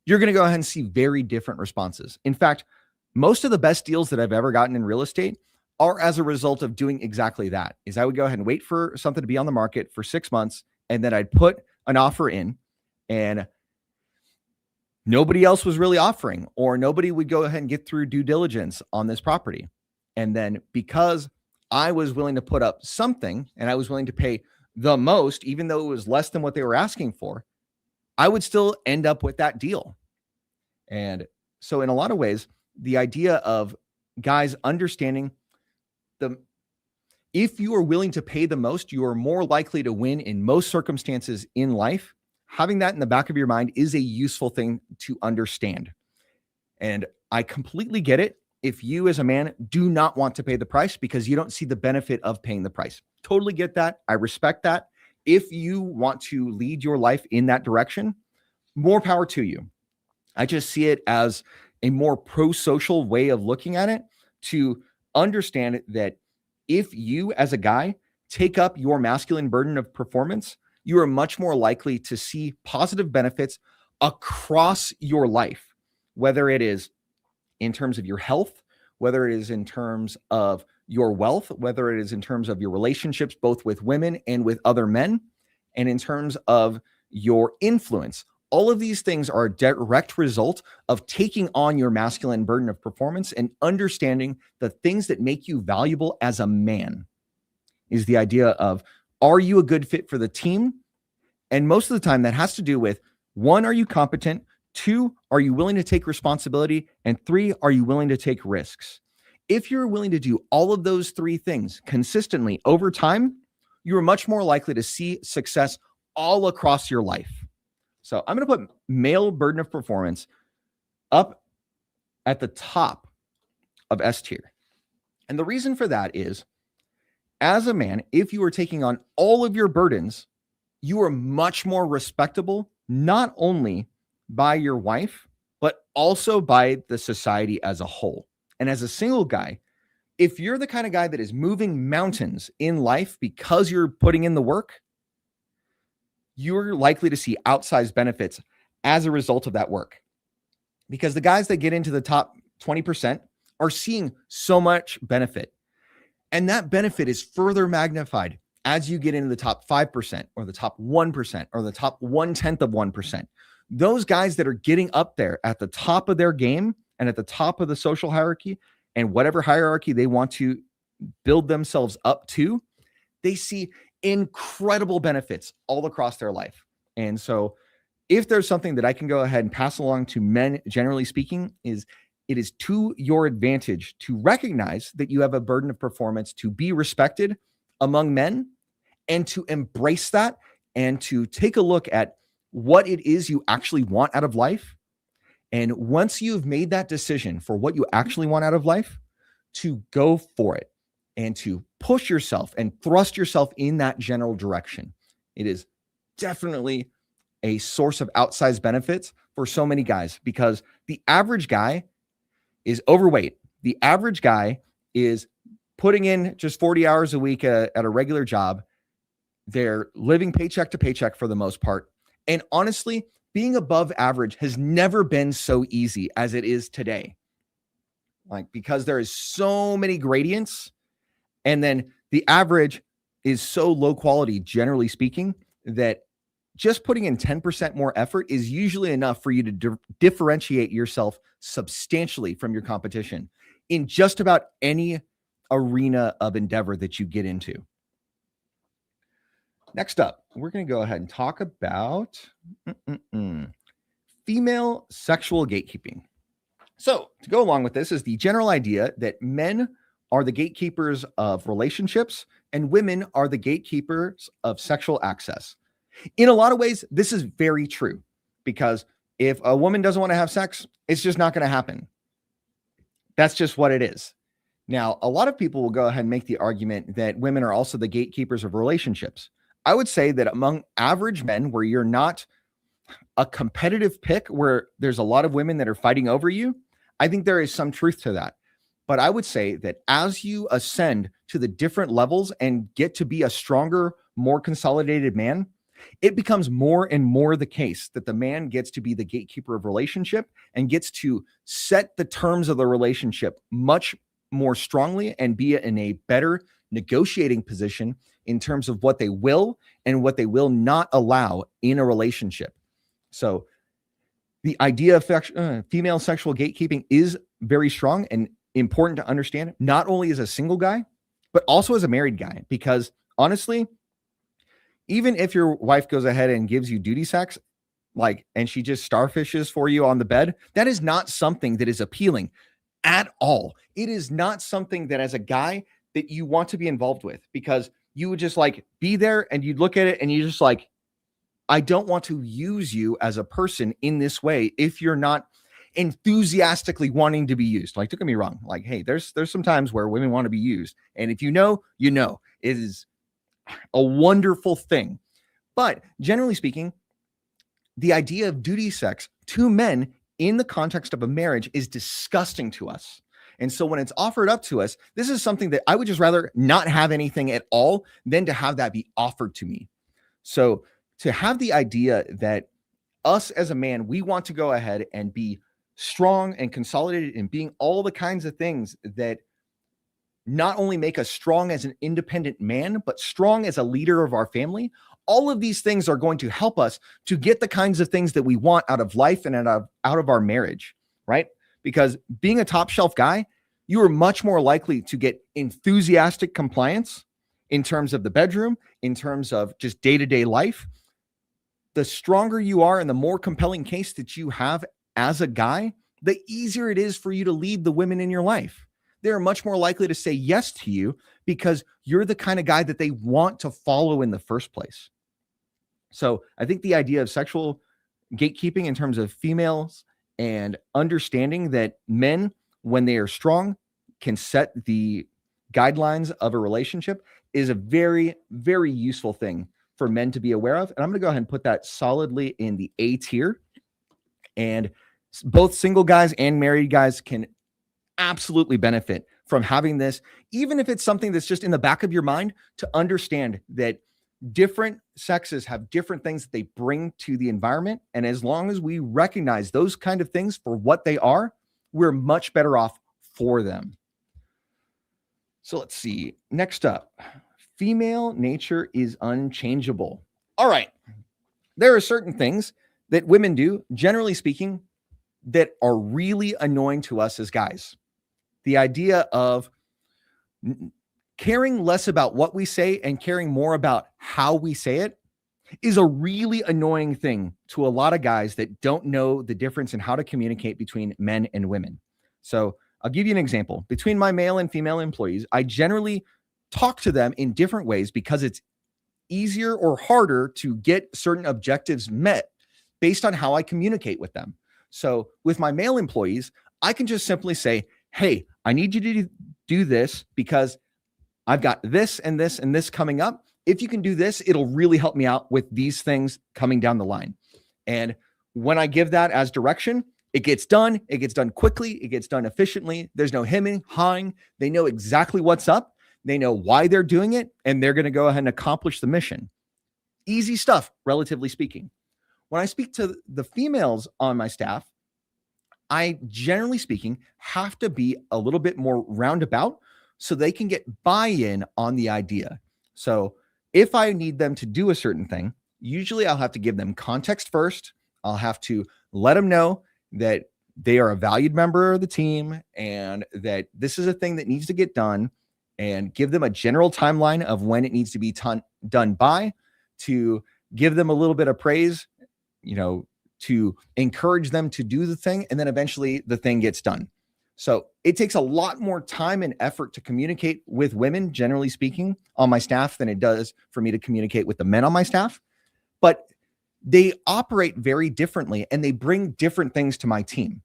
you're going to go ahead and see very different responses. In fact, most of the best deals that I've ever gotten in real estate are as a result of doing exactly that. Is I would go ahead and wait for something to be on the market for 6 months, and then I'd put an offer in, and nobody else was really offering, or nobody would go ahead and get through due diligence on this property. And then because I was willing to put up something and I was willing to pay the most, even though it was less than what they were asking for, I would still end up with that deal. And so in a lot of ways, the idea of guys understanding if you are willing to pay the most, you are more likely to win in most circumstances in life. Having that in the back of your mind is a useful thing to understand. And I completely get it if you as a man do not want to pay the price because you don't see the benefit of paying the price. Totally get that. I respect that. If you want to lead your life in that direction, more power to you. I just see it as a more pro-social way of looking at it, to understand that if you as a guy take up your masculine burden of performance, you are much more likely to see positive benefits across your life, whether it is in terms of your health, whether it is in terms of your wealth, whether it is in terms of your relationships, both with women and with other men, and in terms of your influence. All of these things are a direct result of taking on your masculine burden of performance and understanding the things that make you valuable as a man. Is the idea of, are you a good fit for the team? And most of the time that has to do with, one, are you competent? Two, are you willing to take responsibility? And three, are you willing to take risks? If you're willing to do all of those three things consistently over time, you're much more likely to see success all across your life. So I'm going to put male burden of performance up at the top of S tier. And the reason for that is, as a man, if you are taking on all of your burdens, you are much more respectable, not only by your wife, but also by the society as a whole. And as a single guy, if you're the kind of guy that is moving mountains in life because you're putting in the work, you're likely to see outsized benefits as a result of that work. Because the guys that get into the top 20% are seeing so much benefit. And that benefit is further magnified as you get into the top 5% or the top 1% or the top 1/10 of 1%. Those guys that are getting up there at the top of their game and at the top of the social hierarchy and whatever hierarchy they want to build themselves up to, they see incredible benefits all across their life. And so if there's something that I can go ahead and pass along to men, generally speaking, is it is to your advantage to recognize that you have a burden of performance, to be respected among men, and to embrace that and to take a look at what it is you actually want out of life. And once you've made that decision for what you actually want out of life, to go for it and to push yourself and thrust yourself in that general direction. It is definitely a source of outsized benefits for so many guys, because the average guy is overweight. The average guy is putting in just 40 hours a week at a regular job. They're living paycheck to paycheck for the most part. And honestly, being above average has never been so easy as it is today. Like, because there is so many gradients, and then the average is so low quality, generally speaking, that just putting in 10% more effort is usually enough for you to differentiate yourself substantially from your competition in just about any arena of endeavor that you get into. Next up, we're going to go ahead and talk about female sexual gatekeeping. So to go along with this is the general idea that men are the gatekeepers of relationships and women are the gatekeepers of sexual access. In a lot of ways, this is very true, because if a woman doesn't want to have sex, it's just not going to happen. That's just what it is. Now, a lot of people will go ahead and make the argument that women are also the gatekeepers of relationships. I would say that among average men, where you're not a competitive pick, where there's a lot of women that are fighting over you, I think there is some truth to that. But I would say that as you ascend to the different levels and get to be a stronger, more consolidated man, it becomes more and more the case that the man gets to be the gatekeeper of relationship and gets to set the terms of the relationship much more strongly and be in a better negotiating position in terms of what they will and what they will not allow in a relationship. So the idea of female sexual gatekeeping is very strong and important to understand, not only as a single guy, but also as a married guy, because honestly, even if your wife goes ahead and gives you duty sex, and she just starfishes for you on the bed, that is not something that is appealing at all. It is not something that as a guy that you want to be involved with, because you would just be there and you'd look at it and you just I don't want to use you as a person in this way if you're not enthusiastically wanting to be used. Don't get me wrong. Hey, there's some times where women want to be used. And if you know, it is a wonderful thing. But generally speaking, the idea of duty sex to men in the context of a marriage is disgusting to us. And so when it's offered up to us, this is something that I would just rather not have anything at all than to have that be offered to me. So to have the idea that us as a man, we want to go ahead and be strong and consolidated in being all the kinds of things that not only make us strong as an independent man, but strong as a leader of our family, all of these things are going to help us to get the kinds of things that we want out of life and out of our marriage, right? Because being a top shelf guy, you are much more likely to get enthusiastic compliance in terms of the bedroom, in terms of just day-to-day life. The stronger you are and the more compelling case that you have as a guy, the easier it is for you to lead the women in your life. They're much more likely to say yes to you because you're the kind of guy that they want to follow in the first place. So I think the idea of sexual gatekeeping in terms of females and understanding that men, when they are strong, can set the guidelines of a relationship is a very, very useful thing for men to be aware of. And I'm going to go ahead and put that solidly in the A tier. And both single guys and married guys can absolutely benefit from having this, even if it's something that's just in the back of your mind, to understand that different sexes have different things that they bring to the environment. And as long as we recognize those kind of things for what they are, we're much better off for them. So let's see. Next up, female nature is unchangeable. All right. There are certain things that women do, generally speaking, that are really annoying to us as guys. The idea of caring less about what we say and caring more about how we say it is a really annoying thing to a lot of guys that don't know the difference in how to communicate between men and women. So I'll give you an example. Between my male and female employees, I generally talk to them in different ways because it's easier or harder to get certain objectives met based on how I communicate with them. So with my male employees, I can just simply say, hey, I need you to do this because I've got this and this and this coming up. If you can do this, it'll really help me out with these things coming down the line. And when I give that as direction, it gets done. It gets done quickly. It gets done efficiently. There's no hemming, hawing. They know exactly what's up. They know why they're doing it, and they're going to go ahead and accomplish the mission. Easy stuff, relatively speaking. When I speak to the females on my staff, I, generally speaking, have to be a little bit more roundabout so they can get buy-in on the idea. So if I need them to do a certain thing, usually I'll have to give them context first. I'll have to let them know that they are a valued member of the team and that this is a thing that needs to get done, and give them a general timeline of when it needs to be done by, to give them a little bit of praise, to encourage them to do the thing, and then eventually the thing gets done. So it takes a lot more time and effort to communicate with women, generally speaking, on my staff than it does for me to communicate with the men on my staff. But they operate very differently and they bring different things to my team.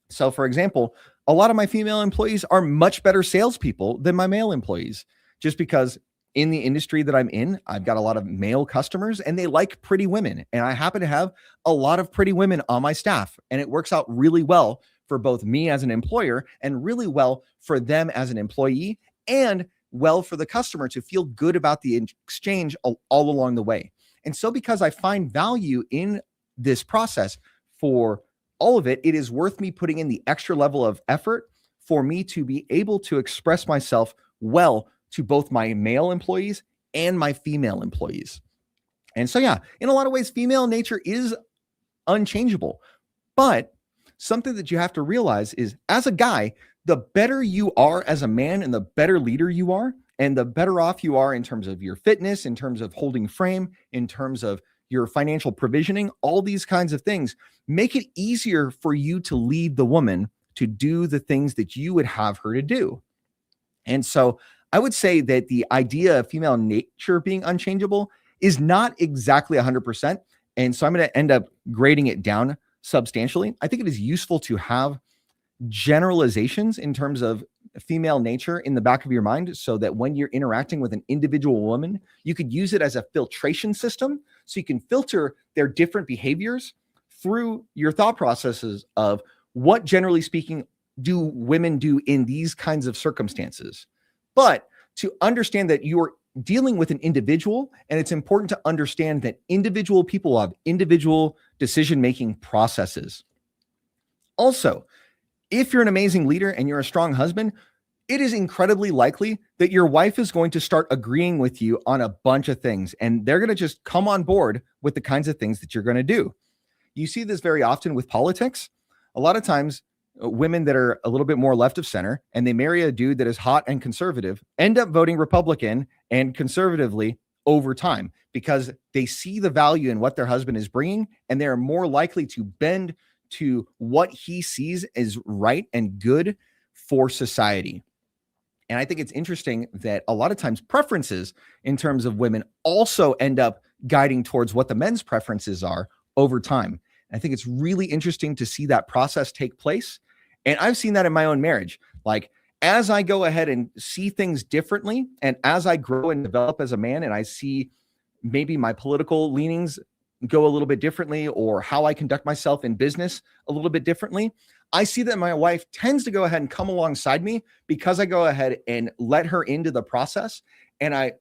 So for example, a lot of my female employees are much better salespeople than my male employees, just because in the industry that I'm in, I've got a lot of male customers and they like pretty women. And I happen to have a lot of pretty women on my staff, and it works out really well for both me as an employer and really well for them as an employee, and well for the customer to feel good about the exchange all along the way. And so because I find value in this process for all of it, it is worth me putting in the extra level of effort for me to be able to express myself well to both my male employees and my female employees. And so, yeah, in a lot of ways, female nature is unchangeable. But something that you have to realize is, as a guy, the better you are as a man and the better leader you are, and the better off you are in terms of your fitness, in terms of holding frame, in terms of your financial provisioning, all these kinds of things make it easier for you to lead the woman to do the things that you would have her to do. And so I would say that the idea of female nature being unchangeable is not exactly 100%. And so I'm going to end up grading it down substantially. I think it is useful to have generalizations in terms of female nature in the back of your mind, so that when you're interacting with an individual woman, you could use it as a filtration system. So you can filter their different behaviors through your thought processes of what, generally speaking, do women do in these kinds of circumstances. But to understand that you're dealing with an individual, and it's important to understand that individual people have individual decision-making processes. Also, if you're an amazing leader and you're a strong husband, it is incredibly likely that your wife is going to start agreeing with you on a bunch of things, and they're going to just come on board with the kinds of things that you're going to do. You see this very often with politics. A lot of times, women that are a little bit more left of center and they marry a dude that is hot and conservative end up voting Republican and conservatively over time because they see the value in what their husband is bringing, and they're more likely to bend to what he sees as right and good for society. And I think it's interesting that a lot of times preferences in terms of women also end up guiding towards what the men's preferences are over time. And I think it's really interesting to see that process take place. And I've seen that in my own marriage. Like, as I go ahead and see things differently, and as I grow and develop as a man, and I see maybe my political leanings go a little bit differently, or how I conduct myself in business a little bit differently, I see that my wife tends to go ahead and come alongside me because I go ahead and let her into the process, and I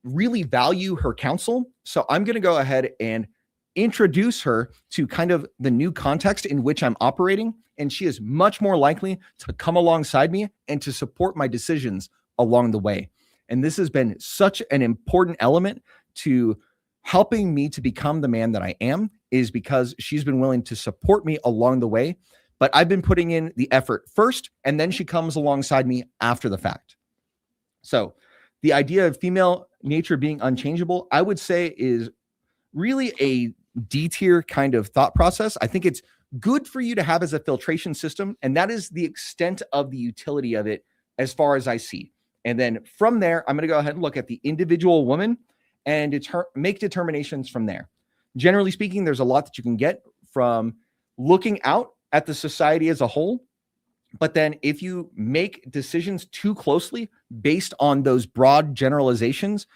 really value her counsel. So I'm going to go ahead and introduce her to kind of the new context in which I'm operating. And she is much more likely to come alongside me and to support my decisions along the way. And this has been such an important element to helping me to become the man that I am, is because she's been willing to support me along the way. But I've been putting in the effort first, and then she comes alongside me after the fact. So the idea of female nature being unchangeable, I would say, is really a D tier kind of thought process. I think it's good for you to have as a filtration system, and that is the extent of the utility of it as far as I see. And then from there, I'm going to go ahead and look at the individual woman and make determinations from there. Generally speaking, there's a lot that you can get from looking out at the society as a whole. But then if you make decisions too closely based on those broad generalizations,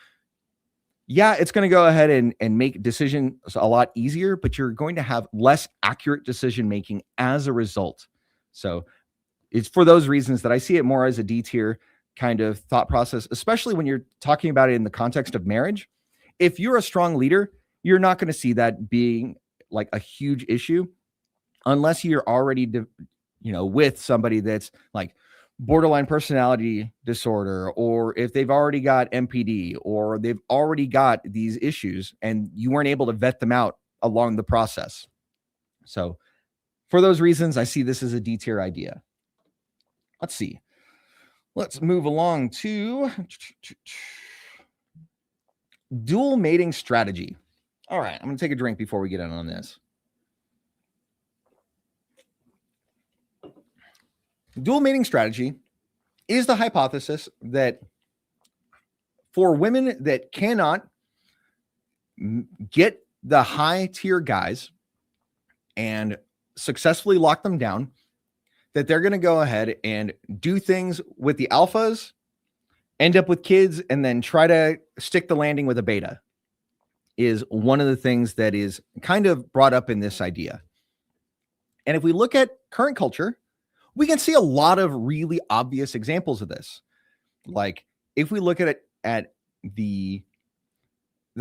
yeah, it's going to go ahead and make decisions a lot easier, but you're going to have less accurate decision making as a result. So it's for those reasons that I see it more as a D tier kind of thought process, especially when you're talking about it in the context of marriage. If you're a strong leader, you're not going to see that being like a huge issue unless you're already, with somebody that's like borderline personality disorder, or if they've already got MPD, or they've already got these issues and you weren't able to vet them out along the process. So for those reasons, I see this as a D tier idea. Let's see. Let's move along to dual mating strategy. All right, I'm going to take a drink before we get in on this. Dual mating strategy is the hypothesis that for women that cannot get the high tier guys and successfully lock them down, that they're going to go ahead and do things with the alphas, end up with kids, and then try to stick the landing with a beta, is one of the things that is kind of brought up in this idea. And if we look at current culture, we can see a lot of really obvious examples of this. Like if we look at the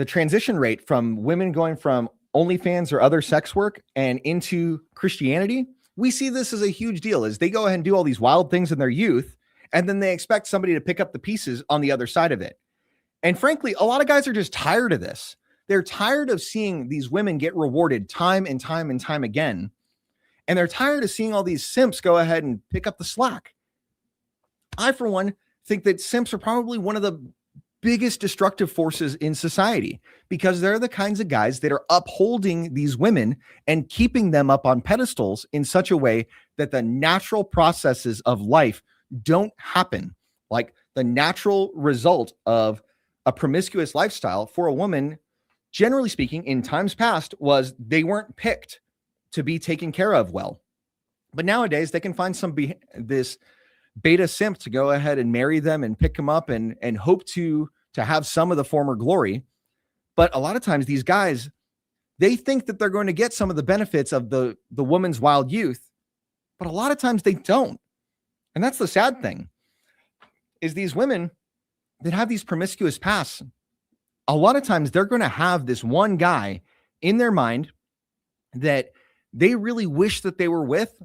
transition rate from women going from OnlyFans or other sex work and into Christianity, we see this as a huge deal as they go ahead and do all these wild things in their youth, and then they expect somebody to pick up the pieces on the other side of it. And frankly, a lot of guys are just tired of this. They're tired of seeing these women get rewarded time and time and time again. And they're tired of seeing all these simps go ahead and pick up the slack. I, for one, think that simps are probably one of the biggest destructive forces in society, because they're the kinds of guys that are upholding these women and keeping them up on pedestals in such a way that the natural processes of life don't happen. Like the natural result of a promiscuous lifestyle for a woman, generally speaking, in times past, was they weren't picked to be taken care of well. But nowadays they can find this beta simp to go ahead and marry them and pick them up and hope to have some of the former glory. But a lot of times these guys, they think that they're going to get some of the benefits of the woman's wild youth, but a lot of times they don't. And that's the sad thing, is these women that have these promiscuous pasts, a lot of times they're going to have this one guy in their mind that they really wish that they were with.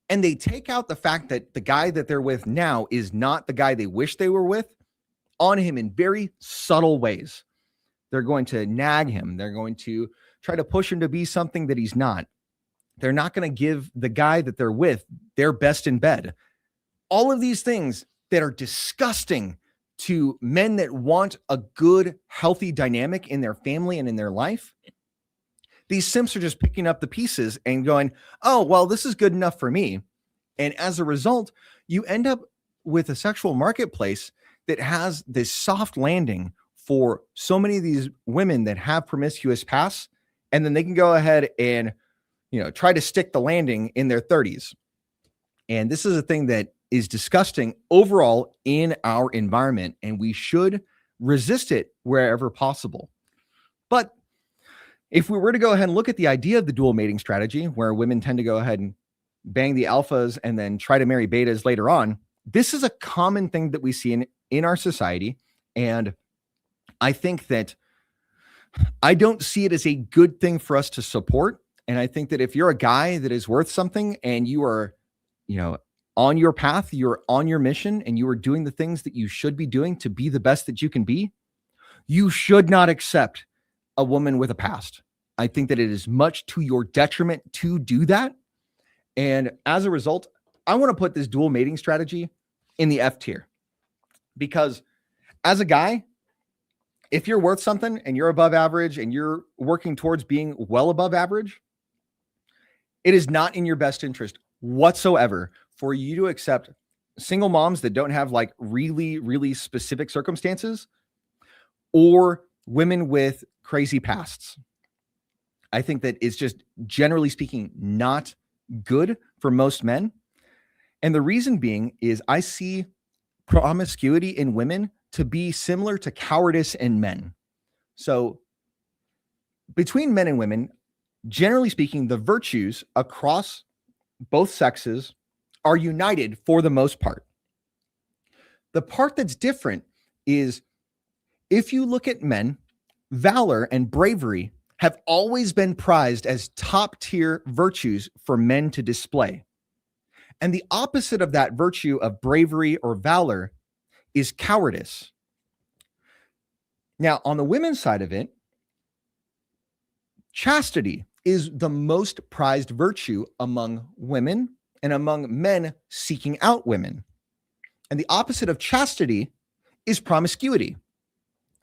and they take out the fact that the guy that they're with now is not the guy they wish they were with on him in very subtle ways. They're going to nag him. They're going to try to push him to be something that he's not. They're not going to give the guy that they're with their best in bed. All of these things that are disgusting to men that want a good, healthy dynamic in their family and in their life. These simps are just picking up the pieces and going, oh, well, this is good enough for me. And as a result, you end up with a sexual marketplace that has this soft landing for so many of these women that have promiscuous pasts, and then they can go ahead and, try to stick the landing in their 30s. And this is a thing that is disgusting overall in our environment, and we should resist it wherever possible. But if we were to go ahead and look at the idea of the dual mating strategy, where women tend to go ahead and bang the alphas and then try to marry betas later on, this is a common thing that we see in our society. And I think that I don't see it as a good thing for us to support. And I think that if you're a guy that is worth something and you are, on your path, you're on your mission, and you are doing the things that you should be doing to be the best that you can be, you should not accept a woman with a past. I think that it is much to your detriment to do that. And as a result, I want to put this dual mating strategy in the F tier, because as a guy, if you're worth something and you're above average and you're working towards being well above average, it is not in your best interest whatsoever for you to accept single moms that don't have like really, really specific circumstances or women with crazy pasts. I think that it's just, generally speaking, not good for most men. And the reason being is I see promiscuity in women to be similar to cowardice in men. So between men and women, generally speaking, the virtues across both sexes are united for the most part. The part that's different is if you look at men, valor and bravery have always been prized as top tier virtues for men to display. And the opposite of that virtue of bravery or valor is cowardice. Now, on the women's side of it, chastity is the most prized virtue among women and among men seeking out women. And the opposite of chastity is promiscuity.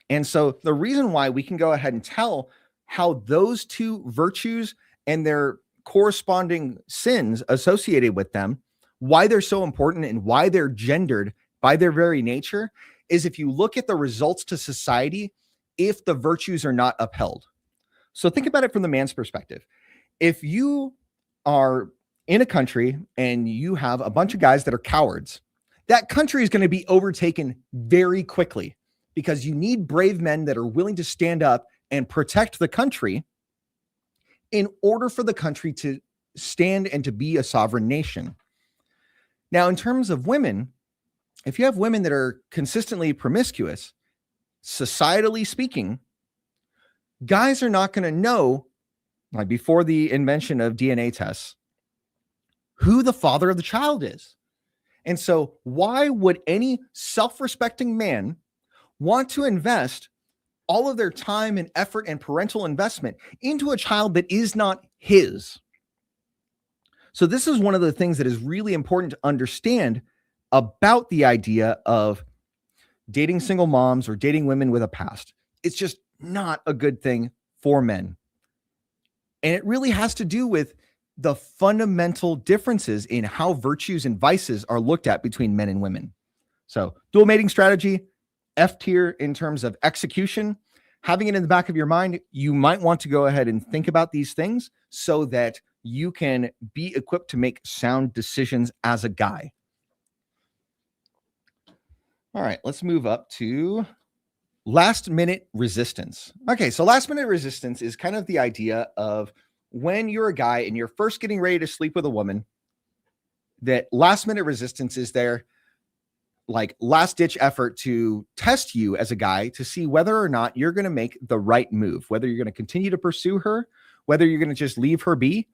And so the reason why we can go ahead and tell how those two virtues and their corresponding sins associated with them, why they're so important and why they're gendered by their very nature, is if you look at the results to society, if the virtues are not upheld. So think about it from the man's perspective. If you are in a country and you have a bunch of guys that are cowards, that country is going to be overtaken very quickly, because you need brave men that are willing to stand up and protect the country in order for the country to stand and to be a sovereign nation. Now, in terms of women, if you have women that are consistently promiscuous, societally speaking, guys are not going to know, like before the invention of DNA tests, who the father of the child is. And so why would any self-respecting man want to invest all of their time and effort and parental investment into a child that is not his? So this is one of the things that is really important to understand about the idea of dating single moms or dating women with a past. It's just not a good thing for men. And it really has to do with the fundamental differences in how virtues and vices are looked at between men and women. So dual mating strategy, F tier in terms of execution. Having it in the back of your mind, you might want to go ahead and think about these things so that you can be equipped to make sound decisions as a guy. All right, let's move up to last minute resistance. Okay, so last minute resistance is kind of the idea of when you're a guy and you're first getting ready to sleep with a woman, that last minute resistance is their like last ditch effort to test you as a guy to see whether or not you're going to make the right move, whether you're going to continue to pursue her, whether you're going to just leave her be,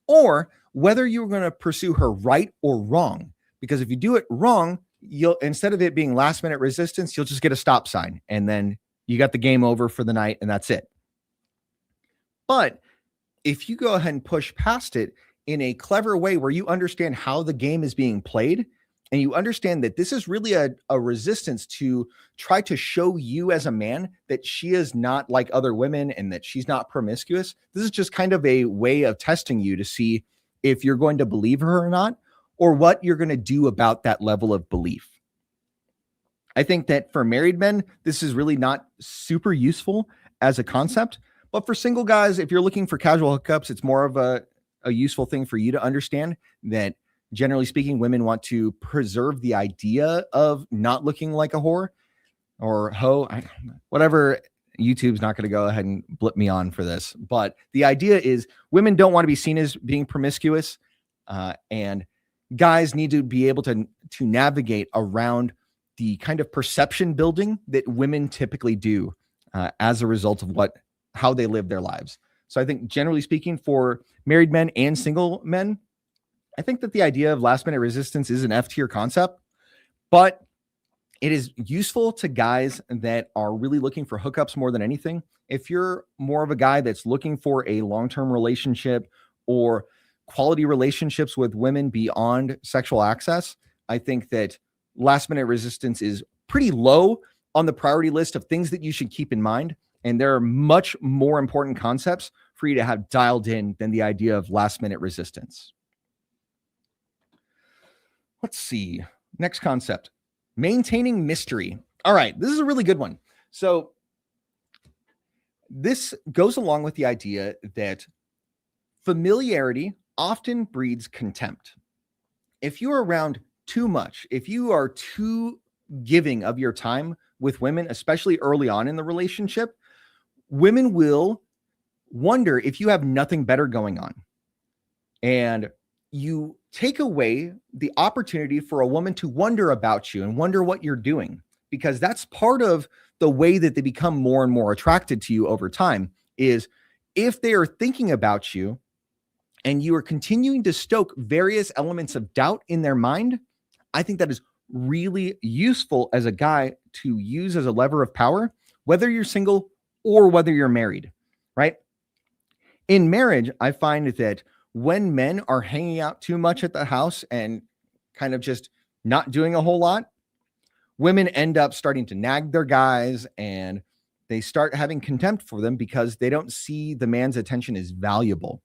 or whether you're going to pursue her right or wrong. Because if you do it wrong, you'll, instead of it being last minute resistance, you'll just get a stop sign and then you got the game over for the night and that's it. But if you go ahead and push past it in a clever way where you understand how the game is being played and you understand that this is really a resistance to try to show you as a man that she is not like other women and that she's not promiscuous. This is just kind of a way of testing you to see if you're going to believe her or not, or what you're going to do about that level of belief. I think that for married men, this is really not super useful as a concept. But for single guys, if you're looking for casual hookups, it's more of a useful thing for you to understand that, generally speaking, women want to preserve the idea of not looking like a whore or hoe, whatever. YouTube's not going to go ahead and blip me on for this. But the idea is women don't want to be seen as being promiscuous, and guys need to be able to navigate around the kind of perception building that women typically do as a result of how they live their lives. So I think, generally speaking, for married men and single men, I think that the idea of last minute resistance is an F tier concept, but it is useful to guys that are really looking for hookups more than anything. If you're more of a guy that's looking for a long-term relationship or quality relationships with women beyond sexual access, I think that last minute resistance is pretty low on the priority list of things that you should keep in mind. And there are much more important concepts for you to have dialed in than the idea of last minute resistance. Let's see. Next concept, maintaining mystery. All right, this is a really good one. So this goes along with the idea that familiarity often breeds contempt. If you're around too much, if you are too giving of your time with women, especially early on in the relationship, women will wonder if you have nothing better going on. And you take away the opportunity for a woman to wonder about you and wonder what you're doing, because that's part of the way that they become more and more attracted to you over time. Is if they are thinking about you and you are continuing to stoke various elements of doubt in their mind, I think that is really useful as a guy to use as a lever of power, whether you're single or whether you're married, right? In marriage, I find that when men are hanging out too much at the house and kind of just not doing a whole lot, women end up starting to nag their guys and they start having contempt for them because they don't see the man's attention as valuable.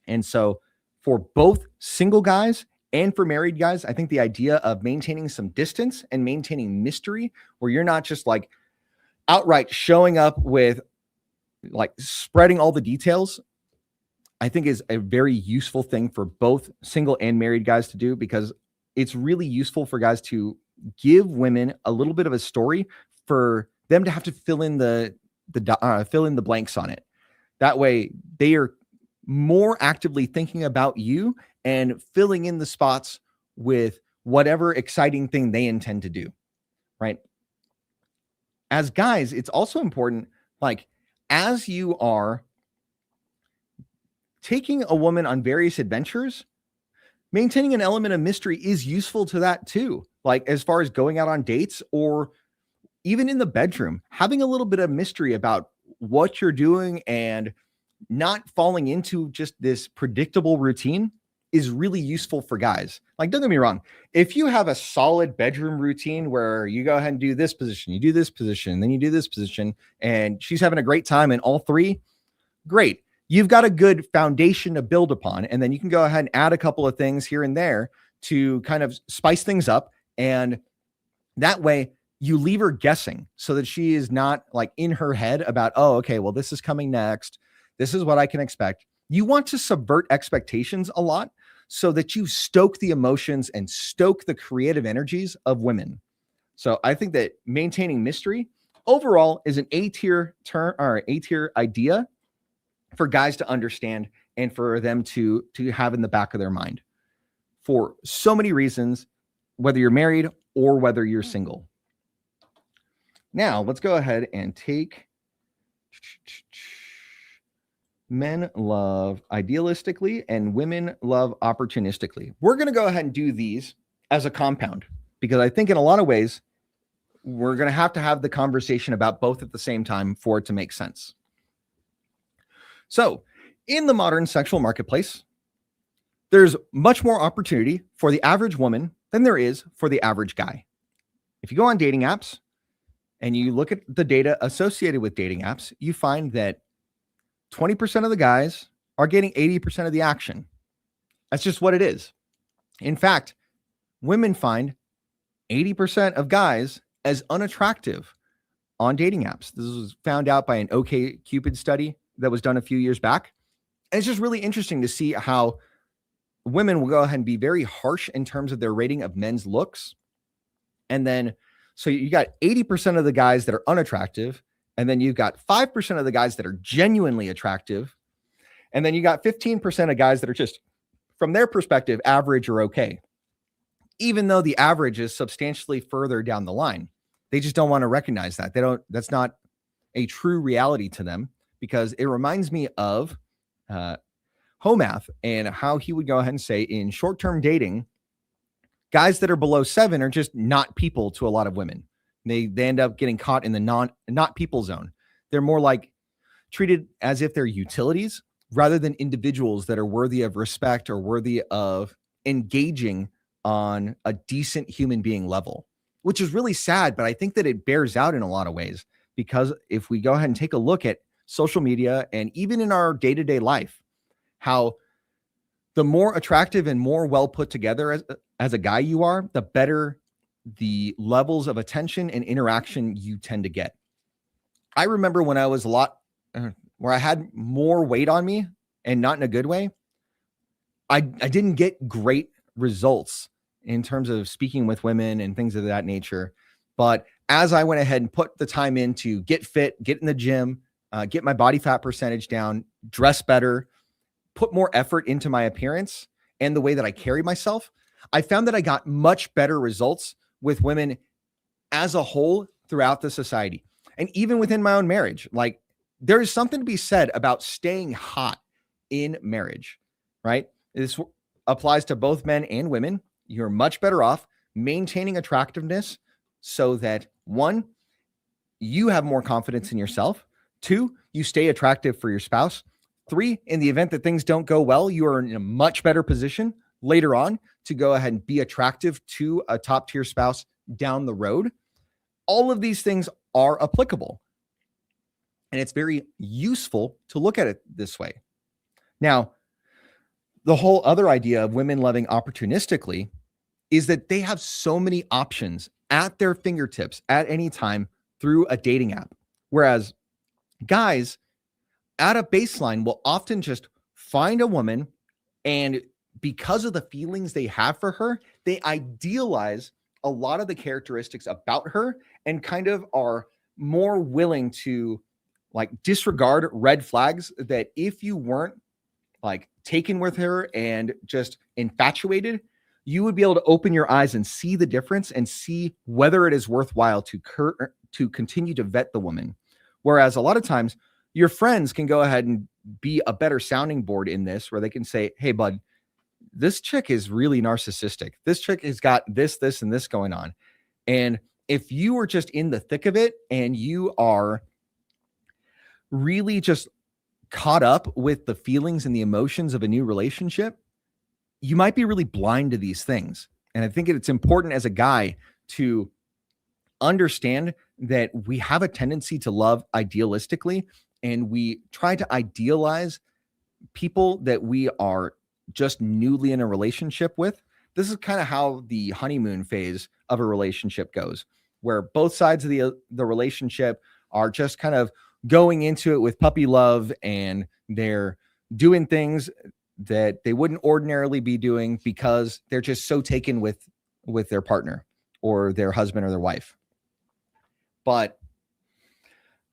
And so for both single guys and for married guys, I think the idea of maintaining some distance and maintaining mystery, where you're not just like outright showing up with like spreading all the details, I think is a very useful thing for both single and married guys to do, because it's really useful for guys to give women a little bit of a story for them to have to fill in the blanks on it. That way they are more actively thinking about you and filling in the spots with whatever exciting thing they intend to do, right? As guys, it's also important, like, as you are taking a woman on various adventures, maintaining an element of mystery is useful to that too. Like, as far as going out on dates or even in the bedroom, having a little bit of mystery about what you're doing and not falling into just this predictable routine is really useful for guys. Like, don't get me wrong. If you have a solid bedroom routine where you go ahead and do this position, you do this position, then you do this position, and she's having a great time in all three, great. You've got a good foundation to build upon. And then you can go ahead and add a couple of things here and there to kind of spice things up. And that way you leave her guessing so that she is not like in her head about, oh, okay, well, this is coming next. This is what I can expect. You want to subvert expectations a lot so that you stoke the emotions and stoke the creative energies of women. So I think that maintaining mystery overall is an A-tier term or A-tier idea for guys to understand and for them to have in the back of their mind for so many reasons, whether you're married or whether you're single. Now let's go ahead and take Men love idealistically and women love opportunistically. We're going to go ahead and do these as a compound because I think in a lot of ways, we're going to have the conversation about both at the same time for it to make sense. So in the modern sexual marketplace, there's much more opportunity for the average woman than there is for the average guy. If you go on dating apps and you look at the data associated with dating apps, you find that 20% of the guys are getting 80% of the action. That's just what it is. In fact, women find 80% of guys as unattractive on dating apps. This was found out by an OkCupid study that was done a few years back. And it's just really interesting to see how women will go ahead and be very harsh in terms of their rating of men's looks. And then, so you got 80% of the guys that are unattractive. And then you've got 5% of the guys that are genuinely attractive. And then you got 15% of guys that are just, from their perspective, average or okay. Even though the average is substantially further down the line, they just don't want to recognize that. That's not a true reality to them, because it reminds me of Homath and how he would go ahead and say in short-term dating, guys that are below 7 are just not people to a lot of women. They end up getting caught in the not people zone. They're more like treated as if they're utilities rather than individuals that are worthy of respect or worthy of engaging on a decent human being level, which is really sad. But I think that it bears out in a lot of ways, because if we go ahead and take a look at social media and even in our day-to-day life, how the more attractive and more well put together as a guy you are, the better the levels of attention and interaction you tend to get. I remember when I was where I had more weight on me, and not in a good way, I didn't get great results in terms of speaking with women and things of that nature. But as I went ahead and put the time in to get fit, get in the gym, get my body fat percentage down, dress better, put more effort into my appearance and the way that I carry myself, I found that I got much better results with women as a whole throughout the society. And even within my own marriage, like, there is something to be said about staying hot in marriage, right? This applies to both men and women. You're much better off maintaining attractiveness so that, 1, you have more confidence in yourself. 2, you stay attractive for your spouse. 3, in the event that things don't go well, you are in a much better position later on to go ahead and be attractive to a top tier spouse down the road. All of these things are applicable. And it's very useful to look at it this way. Now, the whole other idea of women loving opportunistically is that they have so many options at their fingertips at any time through a dating app. Whereas guys at a baseline will often just find a woman, and because of the feelings they have for her, they idealize a lot of the characteristics about her and kind of are more willing to like disregard red flags that if you weren't like taken with her and just infatuated, you would be able to open your eyes and see the difference and see whether it is worthwhile to continue to vet the woman. Whereas a lot of times your friends can go ahead and be a better sounding board in this, where they can say, hey, bud, this chick is really narcissistic. This chick has got this, and this going on. And if you are just in the thick of it and you are really just caught up with the feelings and the emotions of a new relationship, you might be really blind to these things. And I think it's important as a guy to understand that we have a tendency to love idealistically, and we try to idealize people that we are just newly in a relationship with. This is kind of how the honeymoon phase of a relationship goes, where both sides of the relationship are just kind of going into it with puppy love, and they're doing things that they wouldn't ordinarily be doing because they're just so taken with their partner or their husband or their wife. But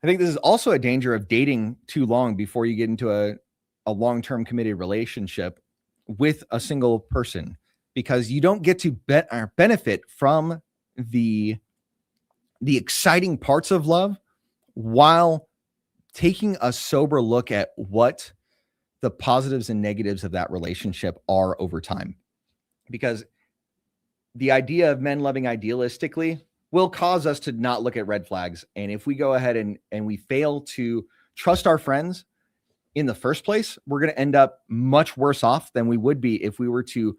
I think this is also a danger of dating too long before you get into a long-term committed relationship with a single person, because you don't get to benefit from the exciting parts of love while taking a sober look at what the positives and negatives of that relationship are over time. Because the idea of men loving idealistically will cause us to not look at red flags. And if we go ahead and we fail to trust our friends in the first place, we're going to end up much worse off than we would be if we were to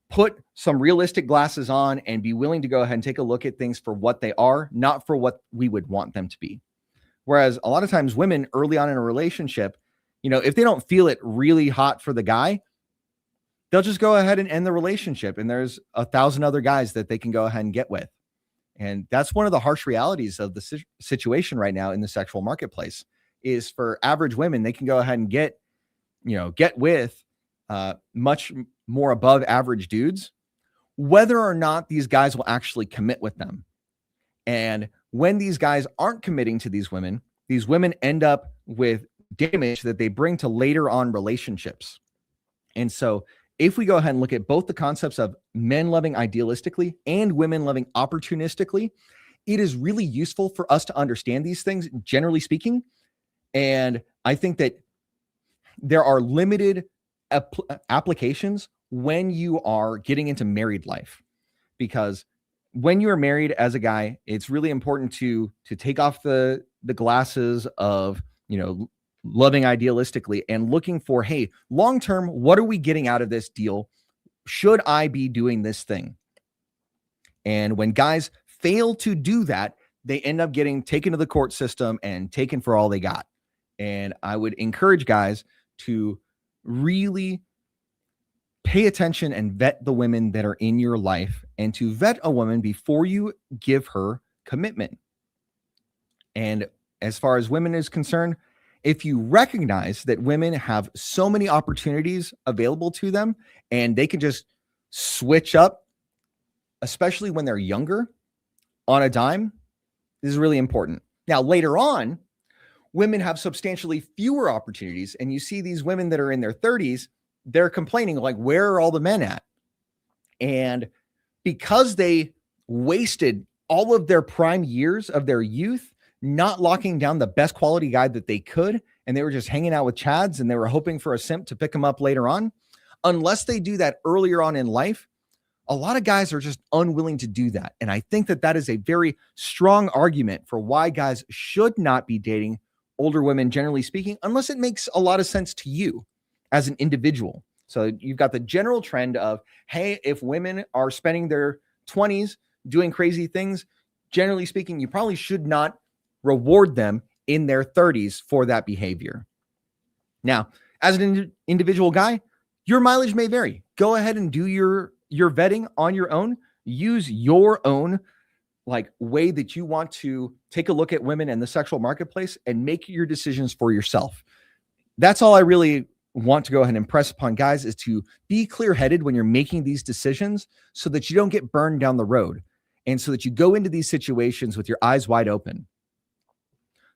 put some realistic glasses on and be willing to go ahead and take a look at things for what they are, not for what we would want them to be. Whereas a lot of times women early on in a relationship, if they don't feel it really hot for the guy, they'll just go ahead and end the relationship. And there's 1,000 other guys that they can go ahead and get with. And that's one of the harsh realities of the situation right now in the sexual marketplace is for average women, they can go ahead and get with much more above average dudes, whether or not these guys will actually commit with them. And when these guys aren't committing to these women end up with damage that they bring to later on relationships. And so if we go ahead and look at both the concepts of men loving idealistically and women loving opportunistically, it is really useful for us to understand these things, generally speaking. And I think that there are limited applications when you are getting into married life, because when you are married as a guy, it's really important to take off the glasses of, loving idealistically and looking for, hey, long-term, what are we getting out of this deal? Should I be doing this thing? And when guys fail to do that, they end up getting taken to the court system and taken for all they got. And I would encourage guys to really pay attention and vet the women that are in your life, and to vet a woman before you give her commitment. And as far as women is concerned, if you recognize that women have so many opportunities available to them and they can just switch up, especially when they're younger, on a dime, this is really important. Now, later on, women have substantially fewer opportunities, and you see these women that are in their 30s, they're complaining like, where are all the men at? And because they wasted all of their prime years of their youth not locking down the best quality guy that they could, and they were just hanging out with chads and they were hoping for a simp to pick them up later on, unless they do that earlier on in life, a lot of guys are just unwilling to do that. And I think that that is a very strong argument for why guys should not be dating older women, generally speaking, unless it makes a lot of sense to you as an individual. So you've got the general trend of, hey, if women are spending their 20s doing crazy things, generally speaking, you probably should not reward them in their 30s for that behavior. Now, as an individual guy, your mileage may vary. Go ahead and do your vetting on your own. Use your own way that you want to take a look at women and the sexual marketplace and make your decisions for yourself. That's all I really want to go ahead and impress upon guys, is to be clear-headed when you're making these decisions so that you don't get burned down the road, and so that you go into these situations with your eyes wide open.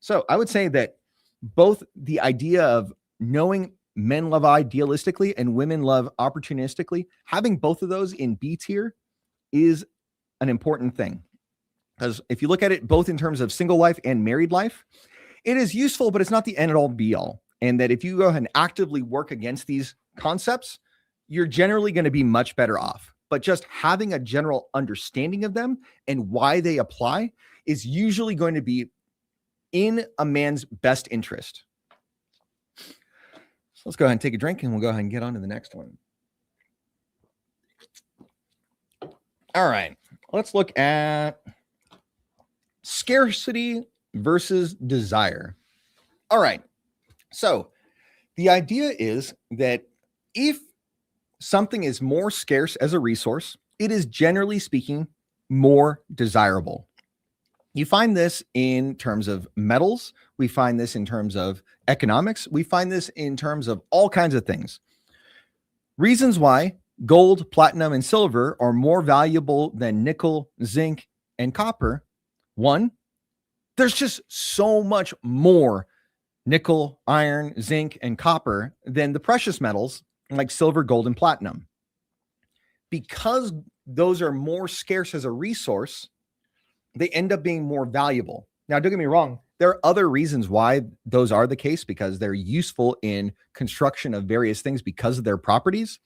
So I would say that both the idea of knowing men love idealistically and women love opportunistically, having both of those in B tier is an important thing. Because if you look at it both in terms of single life and married life, it is useful, but it's not the end all be all. And that if you go ahead and actively work against these concepts, you're generally going to be much better off. But just having a general understanding of them and why they apply is usually going to be in a man's best interest. So let's go ahead and take a drink and we'll go ahead and get on to the next one. All right, let's look at scarcity versus desire. All right, so the idea is that if something is more scarce as a resource, it is generally speaking more desirable. You find this in terms of metals. We find this in terms of economics. We find this in terms of all kinds of things. Reasons why gold, platinum, and silver are more valuable than nickel, zinc, and copper. One, there's just so much more nickel, iron, zinc, and copper than the precious metals like silver, gold, and platinum. Because those are more scarce as a resource, they end up being more valuable. Now, don't get me wrong, There are other reasons why those are the case, because they're useful in construction of various things because of their properties.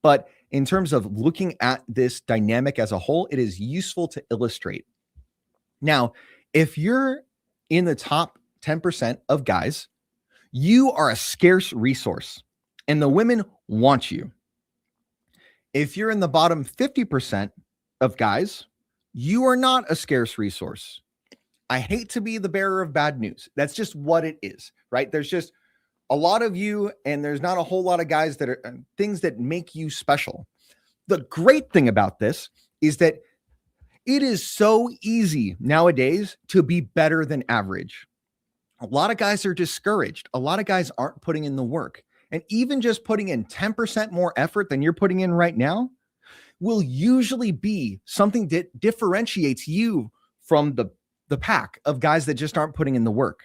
But in terms of looking at this dynamic as a whole, it is useful to illustrate. Now, if you're in the top 10% of guys, you are a scarce resource and the women want you. If you're in the bottom 50% of guys, you are not a scarce resource. I hate to be the bearer of bad news. That's just what it is, right? There's just a lot of you, and there's not a whole lot of guys that are things that make you special. The great thing about this is that it is so easy nowadays to be better than average. A lot of guys are discouraged. A lot of guys aren't putting in the work. And even just putting in 10% more effort than you're putting in right now will usually be something that differentiates you from the pack of guys that just aren't putting in the work.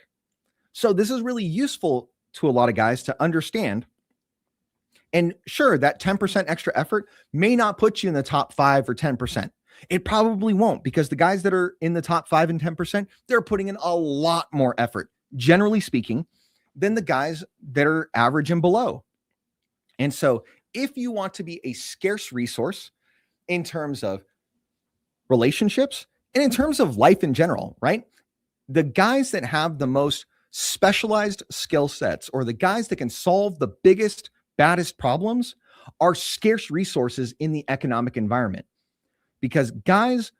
So this is really useful to a lot of guys to understand. And sure, that 10% extra effort may not put you in the top 5 or 10%. It probably won't, because the guys that are in the top 5 and 10%, they're putting in a lot more effort, generally speaking, than the guys that are average and below. And so if you want to be a scarce resource in terms of relationships and in terms of life in general, right? The guys that have the most specialized skill sets, or the guys that can solve the biggest, baddest problems, are scarce resources in the economic environment. Because guys,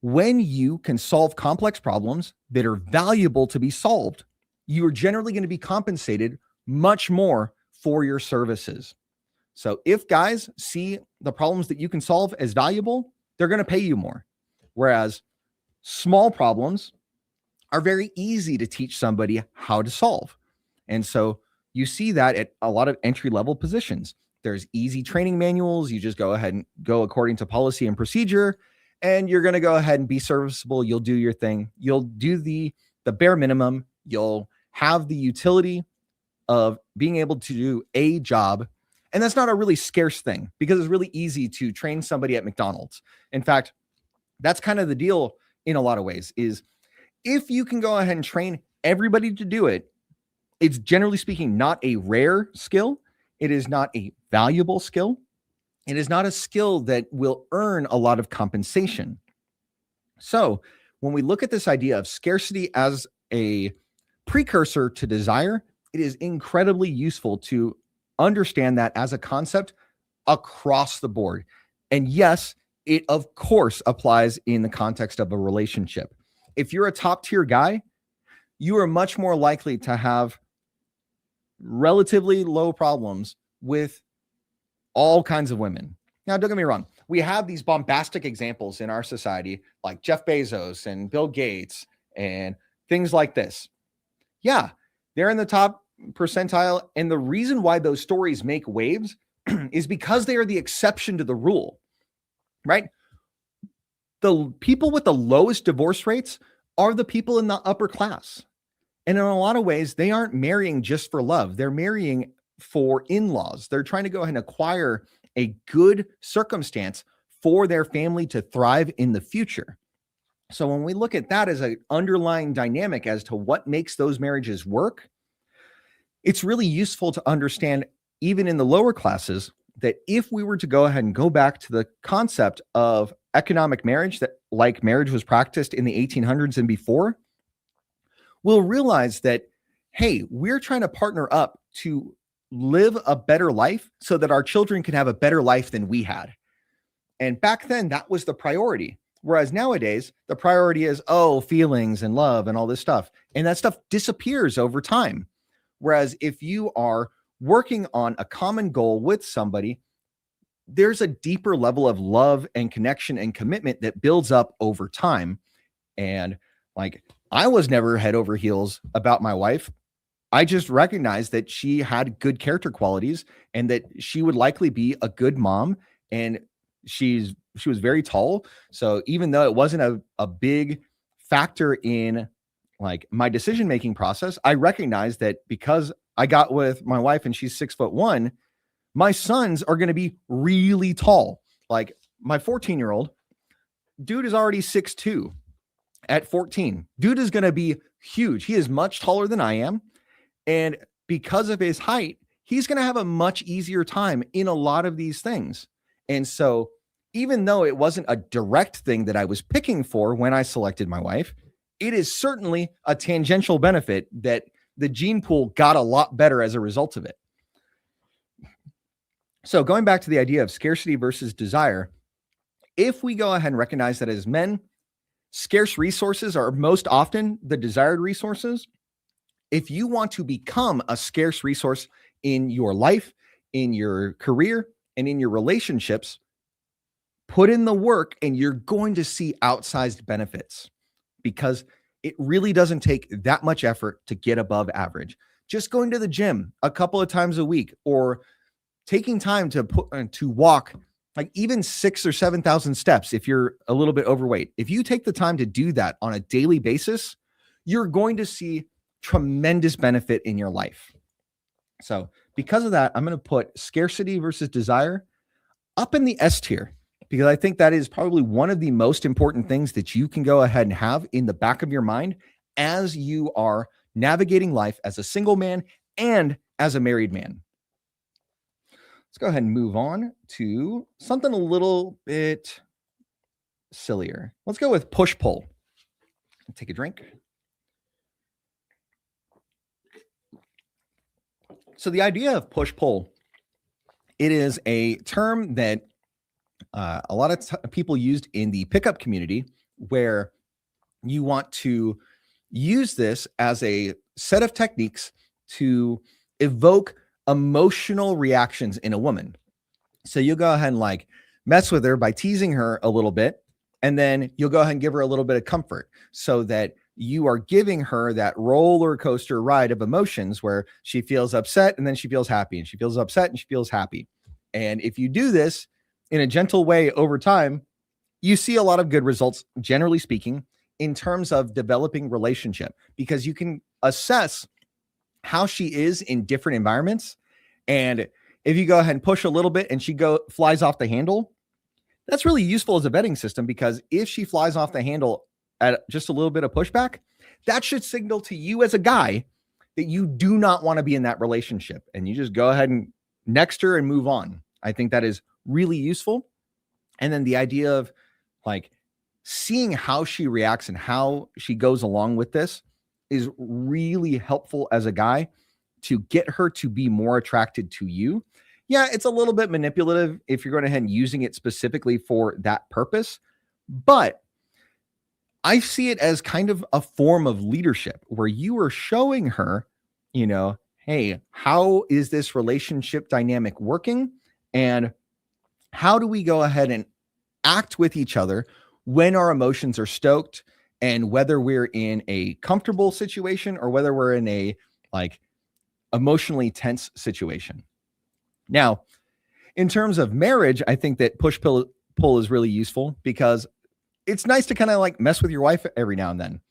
when you can solve complex problems that are valuable to be solved, you are generally going to be compensated much more for your services. So if guys see the problems that you can solve as valuable, they're going to pay you more. Whereas small problems are very easy to teach somebody how to solve. And so you see that at a lot of entry-level positions. There's easy training manuals. You just go ahead and go according to policy and procedure, and you're going to go ahead and be serviceable. You'll do your thing. You'll do the bare minimum. You'll have the utility of being able to do a job. And that's not a really scarce thing, because it's really easy to train somebody at McDonald's. In fact, that's kind of the deal in a lot of ways, is if you can go ahead and train everybody to do it, it's generally speaking not a rare skill. It is not a valuable skill. It is not a skill that will earn a lot of compensation. So when we look at this idea of scarcity as a precursor to desire, it is incredibly useful to understand that as a concept across the board. And yes, it of course applies in the context of a relationship. If you're a top tier guy, you are much more likely to have relatively low problems with all kinds of women. Now, don't get me wrong. We have these bombastic examples in our society, like Jeff Bezos and Bill Gates and things like this. Yeah, they're in the top percentile. And the reason why those stories make waves is because they are the exception to the rule, right? The people with the lowest divorce rates are the people in the upper class. And in a lot of ways, they aren't marrying just for love. They're marrying for in-laws. They're trying to go ahead and acquire a good circumstance for their family to thrive in the future. So when we look at that as an underlying dynamic as to what makes those marriages work, it's really useful to understand, even in the lower classes, that if we were to go ahead and go back to the concept of economic marriage, that like marriage was practiced in the 1800s and before, we'll realize that, hey, we're trying to partner up to live a better life so that our children can have a better life than we had. And back then, that was the priority. Whereas nowadays, the priority is, feelings and love and all this stuff. And that stuff disappears over time. Whereas if you are working on a common goal with somebody, there's a deeper level of love and connection and commitment that builds up over time. And like, I was never head over heels about my wife. I just recognized that she had good character qualities and that she would likely be a good mom. And she was very tall. So even though it wasn't a big factor in like my decision-making process, I recognized that because I got with my wife and she's 6'1", my sons are going to be really tall. Like my 14-year-old dude is already 6'2". at 14. Dude is going to be huge. He is much taller than I am. And because of his height, he's going to have a much easier time in a lot of these things. And so, even though it wasn't a direct thing that I was picking for when I selected my wife, it is certainly a tangential benefit that the gene pool got a lot better as a result of it. So, going back to the idea of scarcity versus desire, if we go ahead and recognize that as men, scarce resources are most often the desired resources. If you want to become a scarce resource in your life, in your career, and in your relationships, put in the work and you're going to see outsized benefits, because it really doesn't take that much effort to get above average. Just going to the gym a couple of times a week, or taking time to walk like even 6,000 or 7,000 steps if you're a little bit overweight. If you take the time to do that on a daily basis, you're going to see tremendous benefit in your life. So because of that, I'm going to put scarcity versus desire up in the S tier, because I think that is probably one of the most important things that you can go ahead and have in the back of your mind as you are navigating life as a single man and as a married man. Let's go ahead and move on to something a little bit sillier. Let's go with push-pull. Take a drink. So the idea of push-pull, it is a term that a lot of people used in the pickup community, where you want to use this as a set of techniques to evoke emotional reactions in a woman. So you'll go ahead and like mess with her by teasing her a little bit, and then you'll go ahead and give her a little bit of comfort, so that you are giving her that roller coaster ride of emotions where she feels upset and then she feels happy, and she feels upset and she feels happy. And if you do this in a gentle way over time, you see a lot of good results, generally speaking, in terms of developing relationship, because you can assess how she is in different environments. And if you go ahead and push a little bit and she flies off the handle, that's really useful as a vetting system, because if she flies off the handle at just a little bit of pushback, that should signal to you as a guy that you do not want to be in that relationship, and you just go ahead and next her and move on. I think that is really useful. And then the idea of like seeing how she reacts and how she goes along with this is really helpful as a guy to get her to be more attracted to you. Yeah, it's a little bit manipulative if you're going ahead and using it specifically for that purpose, but I see it as kind of a form of leadership where you are showing her, hey, how is this relationship dynamic working? And how do we go ahead and act with each other when our emotions are stoked, and whether we're in a comfortable situation or whether we're in a like emotionally tense situation. Now, in terms of marriage, I think that pull is really useful, because it's nice to kind of like mess with your wife every now and then.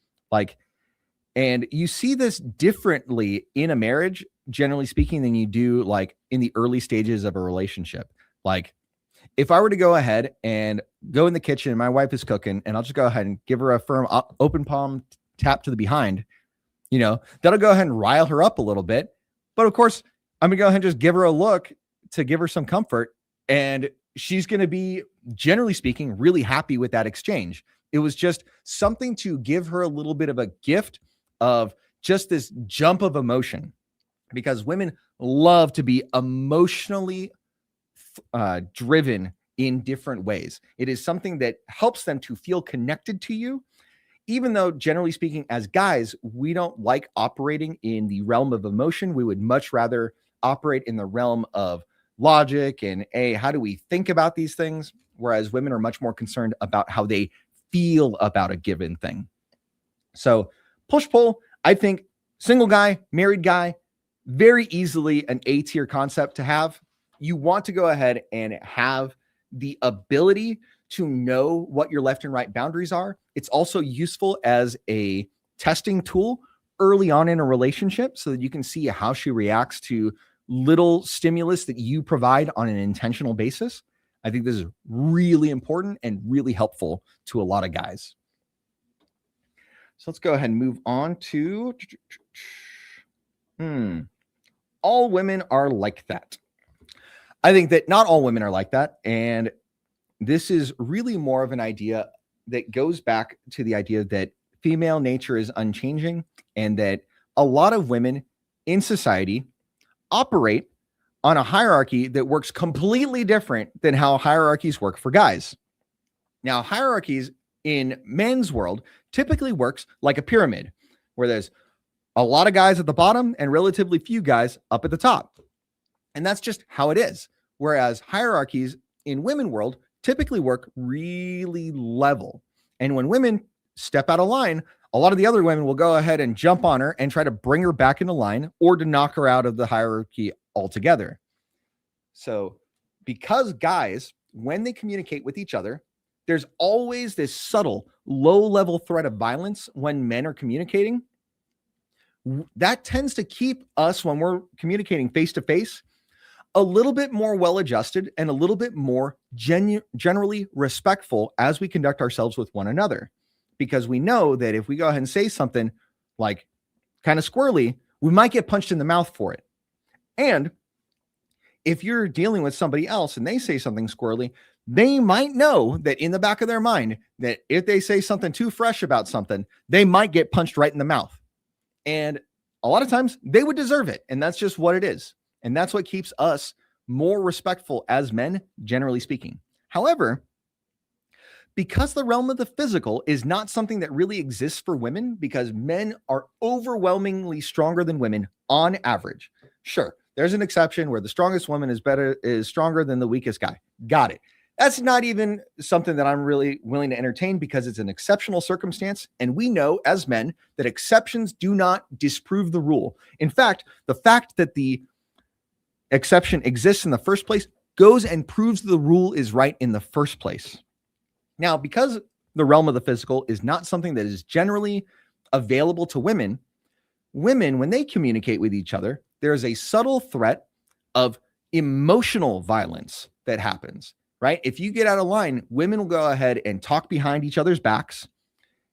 And you see this differently in a marriage, generally speaking, than you do like in the early stages of a relationship. Like, if I were to go ahead and go in the kitchen and my wife is cooking, and I'll just go ahead and give her a firm open palm tap to the behind, that'll go ahead and rile her up a little bit. But of course, I'm going to go ahead and just give her a look to give her some comfort. And she's going to be, generally speaking, really happy with that exchange. It was just something to give her a little bit of a gift of just this jump of emotion, because women love to be emotionally driven in different ways. It is something that helps them to feel connected to you, even though, generally speaking, as guys, we don't like operating in the realm of emotion. We would much rather operate in the realm of logic and how do we think about these things? Whereas women are much more concerned about how they feel about a given thing. So push-pull, I think single guy, married guy, very easily an A-tier concept to have. You want to go ahead and have the ability to know what your left and right boundaries are. It's also useful as a testing tool early on in a relationship, so that you can see how she reacts to little stimulus that you provide on an intentional basis. I think this is really important and really helpful to a lot of guys. So let's go ahead and move on to all women are like that. I think that not all women are like that. And this is really more of an idea that goes back to the idea that female nature is unchanging and that a lot of women in society operate on a hierarchy that works completely different than how hierarchies work for guys. Now, hierarchies in men's world typically works like a pyramid, where there's a lot of guys at the bottom and relatively few guys up at the top. And that's just how it is. Whereas hierarchies in women world typically work really level. And when women step out of line, a lot of the other women will go ahead and jump on her and try to bring her back into line or to knock her out of the hierarchy altogether. So because guys, when they communicate with each other, there's always this subtle low-level threat of violence when men are communicating. That tends to keep us, when we're communicating face-to-face, a little bit more well-adjusted and a little bit more generally respectful as we conduct ourselves with one another. Because we know that if we go ahead and say something like kind of squirrely, we might get punched in the mouth for it. And if you're dealing with somebody else and they say something squirrely, they might know that in the back of their mind that if they say something too fresh about something, they might get punched right in the mouth. And a lot of times they would deserve it. And that's just what it is. And that's what keeps us more respectful as men, generally speaking. However, because the realm of the physical is not something that really exists for women, because men are overwhelmingly stronger than women on average. Sure, there's an exception where the strongest woman is stronger than the weakest guy. Got it. That's not even something that I'm really willing to entertain because it's an exceptional circumstance. And we know as men that exceptions do not disprove the rule. In fact, the fact that the exception exists in the first place goes and proves the rule is right in the first place. Now, because the realm of the physical is not something that is generally available to women, when they communicate with each other, there's a subtle threat of emotional violence that happens, right? If you get out of line, women will go ahead and talk behind each other's backs,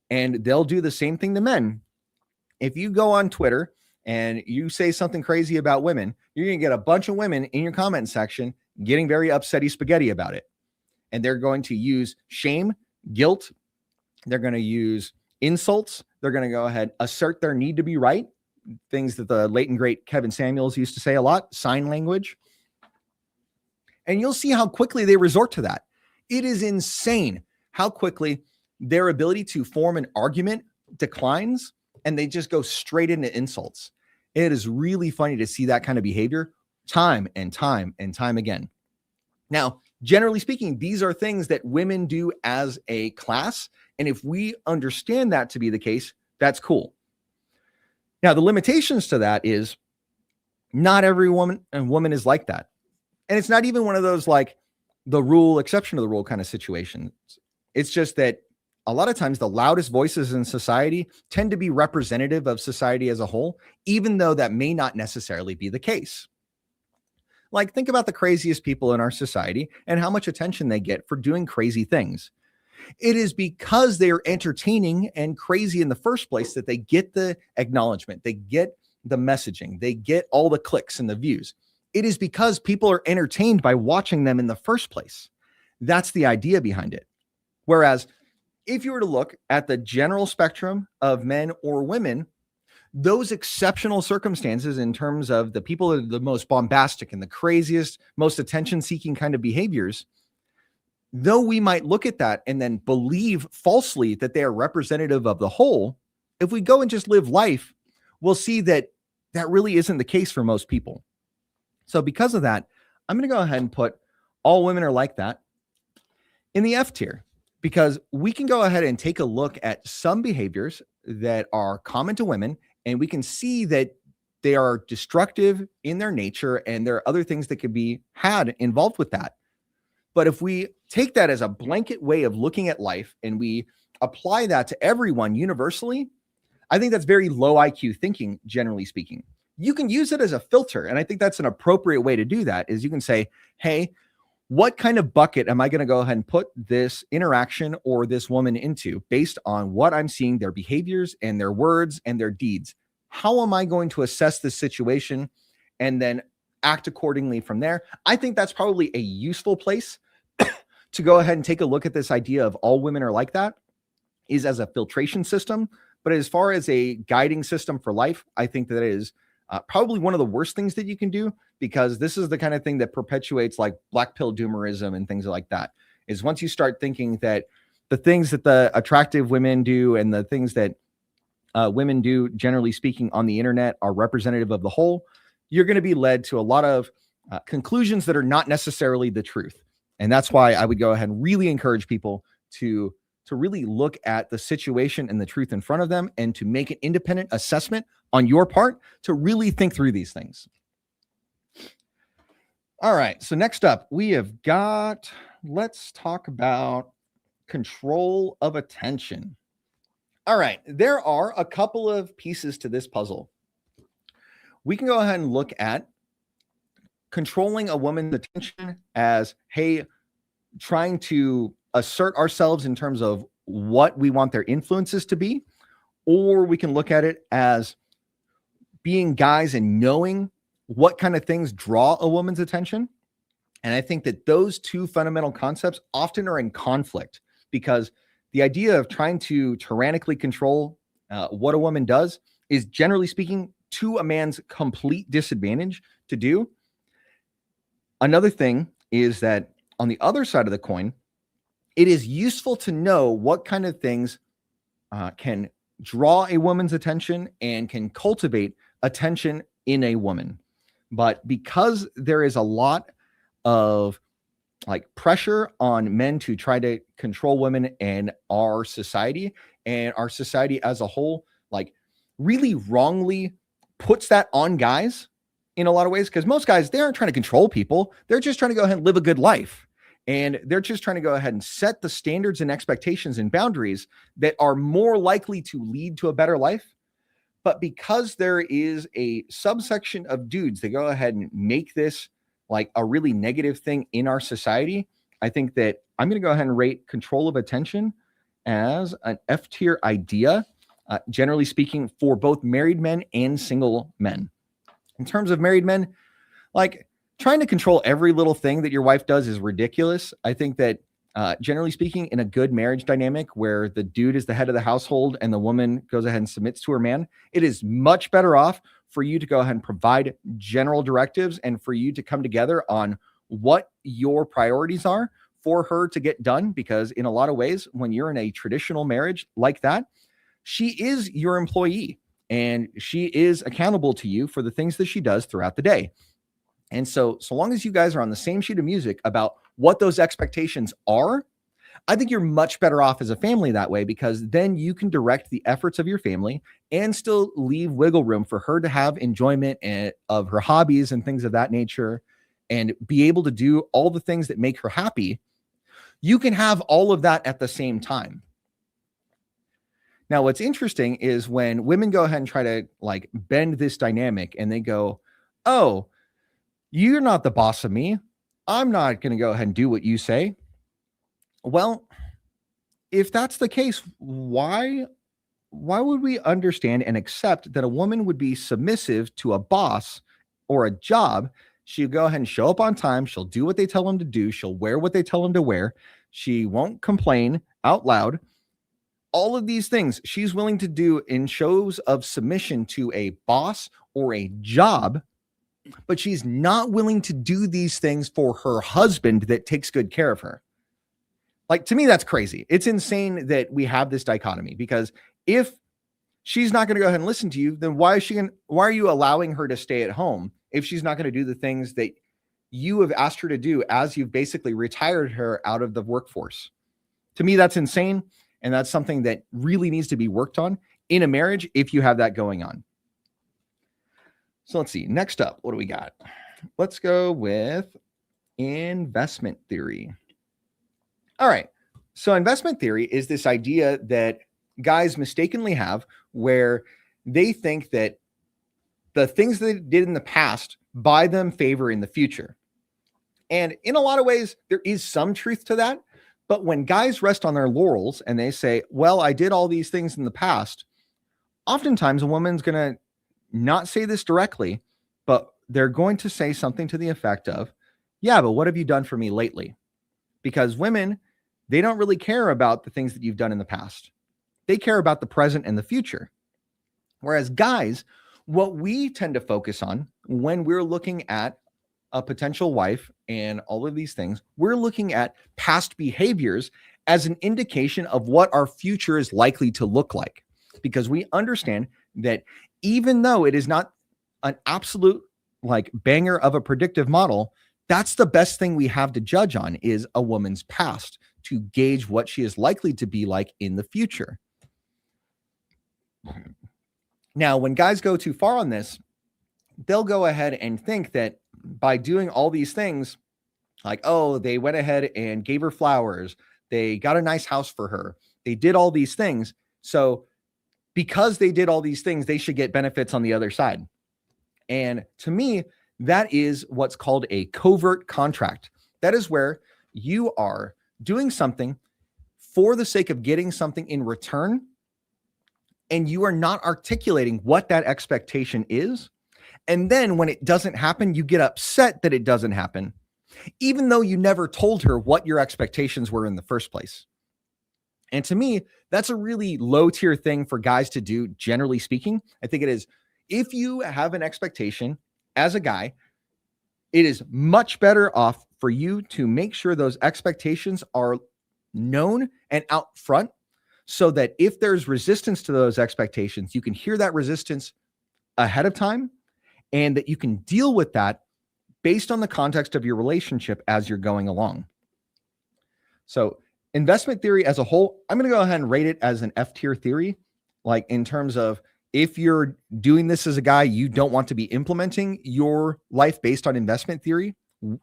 and they'll do the same thing to men. If you go on Twitter and you say something crazy about women, you're going to get a bunch of women in your comment section getting very upsetty spaghetti about it. And they're going to use shame, guilt. They're going to use insults. They're going to go ahead, assert their need to be right. Things that the late and great Kevin Samuels used to say a lot, sign language. And you'll see how quickly they resort to that. It is insane how quickly their ability to form an argument declines and they just go straight into insults. It is really funny to see that kind of behavior time and time and time again. Now, generally speaking, these are things that women do as a class. And if we understand that to be the case, that's cool. Now, the limitations to that is not every woman is like that. And it's not even one of those like the rule, exception to the rule kind of situations. It's just that a lot of times the loudest voices in society tend to be representative of society as a whole, even though that may not necessarily be the case. Like, think about the craziest people in our society and how much attention they get for doing crazy things. It is because they are entertaining and crazy in the first place that they get the acknowledgement, they get the messaging, they get all the clicks and the views. It is because people are entertained by watching them in the first place. That's the idea behind it. Whereas if you were to look at the general spectrum of men or women, those exceptional circumstances in terms of the people that are the most bombastic and the craziest, most attention-seeking kind of behaviors, though we might look at that and then believe falsely that they are representative of the whole, if we go and just live life, we'll see that that really isn't the case for most people. So because of that, I'm going to go ahead and put all women are like that in the F tier, because we can go ahead and take a look at some behaviors that are common to women, and we can see that they are destructive in their nature, and there are other things that could be had involved with that. But if we take that as a blanket way of looking at life and we apply that to everyone universally, I think that's very low IQ thinking, generally speaking. You can use it as a filter, and I think that's an appropriate way to do that, is you can say, hey, what kind of bucket am I going to go ahead and put this interaction or this woman into based on what I'm seeing, their behaviors and their words and their deeds? How am I going to assess this situation and then act accordingly from there? I think that's probably a useful place to go ahead and take a look at this idea of all women are like that, is as a filtration system. But as far as a guiding system for life, I think that is probably one of the worst things that you can do, because this is the kind of thing that perpetuates like black pill doomerism and things like that. Is once you start thinking that the things that the attractive women do and the things that women do, generally speaking, on the internet are representative of the whole, you're going to be led to a lot of conclusions that are not necessarily the truth. And that's why I would go ahead and really encourage people to really look at the situation and the truth in front of them and to make an independent assessment on your part to really think through these things. All right. So next up, we have got, let's talk about control of attention. All right. There are a couple of pieces to this puzzle. We can go ahead and look at controlling a woman's attention as, hey, trying to assert ourselves in terms of what we want their influences to be, or we can look at it as being guys and knowing what kind of things draw a woman's attention. And I think that those two fundamental concepts often are in conflict, because the idea of trying to tyrannically control what a woman does is, generally speaking, to a man's complete disadvantage to do. Another thing is that on the other side of the coin, it is useful to know what kind of things can draw a woman's attention and can cultivate attention in a woman. But because there is a lot of like pressure on men to try to control women in our society, and our society as a whole, like really wrongly puts that on guys in a lot of ways, because most guys, they aren't trying to control people. They're just trying to go ahead and live a good life. And they're just trying to go ahead and set the standards and expectations and boundaries that are more likely to lead to a better life. But because there is a subsection of dudes that go ahead and make this like a really negative thing in our society, I think that I'm going to go ahead and rate control of attention as an F tier idea, generally speaking, for both married men and single men. In terms of married men, like trying to control every little thing that your wife does is ridiculous. I think that generally speaking, in a good marriage dynamic where the dude is the head of the household and the woman goes ahead and submits to her man, it is much better off for you to go ahead and provide general directives and for you to come together on what your priorities are for her to get done. Because in a lot of ways, when you're in a traditional marriage like that, she is your employee and she is accountable to you for the things that she does throughout the day. And so long as you guys are on the same sheet of music about what those expectations are, I think you're much better off as a family that way, because then you can direct the efforts of your family and still leave wiggle room for her to have enjoyment of her hobbies and things of that nature and be able to do all the things that make her happy. You can have all of that at the same time. Now, what's interesting is when women go ahead and try to like bend this dynamic and they go, oh, you're not the boss of me. I'm not going to go ahead and do what you say. Well, if that's the case, why would we understand and accept that a woman would be submissive to a boss or a job? She'll go ahead and show up on time. She'll do what they tell them to do. She'll wear what they tell them to wear. She won't complain out loud. All of these things she's willing to do in shows of submission to a boss or a job, but she's not willing to do these things for her husband that takes good care of her. Like, to me, that's crazy. It's insane that we have this dichotomy, because if she's not going to go ahead and listen to you, then why are you allowing her to stay at home if she's not going to do the things that you have asked her to do as you've basically retired her out of the workforce? To me, that's insane. And that's something that really needs to be worked on in a marriage if you have that going on. So let's see. Next up, what do we got? Let's go with investment theory. All right. So investment theory is this idea that guys mistakenly have, where they think that the things they did in the past buy them favor in the future. And in a lot of ways, there is some truth to that. But when guys rest on their laurels and they say, well, I did all these things in the past, oftentimes a woman's going to not say this directly, but they're going to say something to the effect of, yeah, but what have you done for me lately? Because women, they don't really care about the things that you've done in the past. They care about the present and the future. Whereas guys, what we tend to focus on when we're looking at a potential wife and all of these things, we're looking at past behaviors as an indication of what our future is likely to look like. Because we understand that even though it is not an absolute like banger of a predictive model, that's the best thing we have to judge on is a woman's past to gauge what she is likely to be like in the future. Now, when guys go too far on this, they'll go ahead and think that by doing all these things, like, oh, they went ahead and gave her flowers, they got a nice house for her, they did all these things. So because they did all these things, they should get benefits on the other side. And to me, that is what's called a covert contract. That is where you are doing something for the sake of getting something in return, and you are not articulating what that expectation is. And then when it doesn't happen, you get upset that it doesn't happen, even though you never told her what your expectations were in the first place. And to me, that's a really low tier thing for guys to do, generally speaking. I think it is, if you have an expectation as a guy, it is much better off for you to make sure those expectations are known and out front, so that if there's resistance to those expectations, you can hear that resistance ahead of time, and that you can deal with that based on the context of your relationship as you're going along. So investment theory as a whole, I'm going to go ahead and rate it as an F tier theory. Like in terms of, if you're doing this as a guy, you don't want to be implementing your life based on investment theory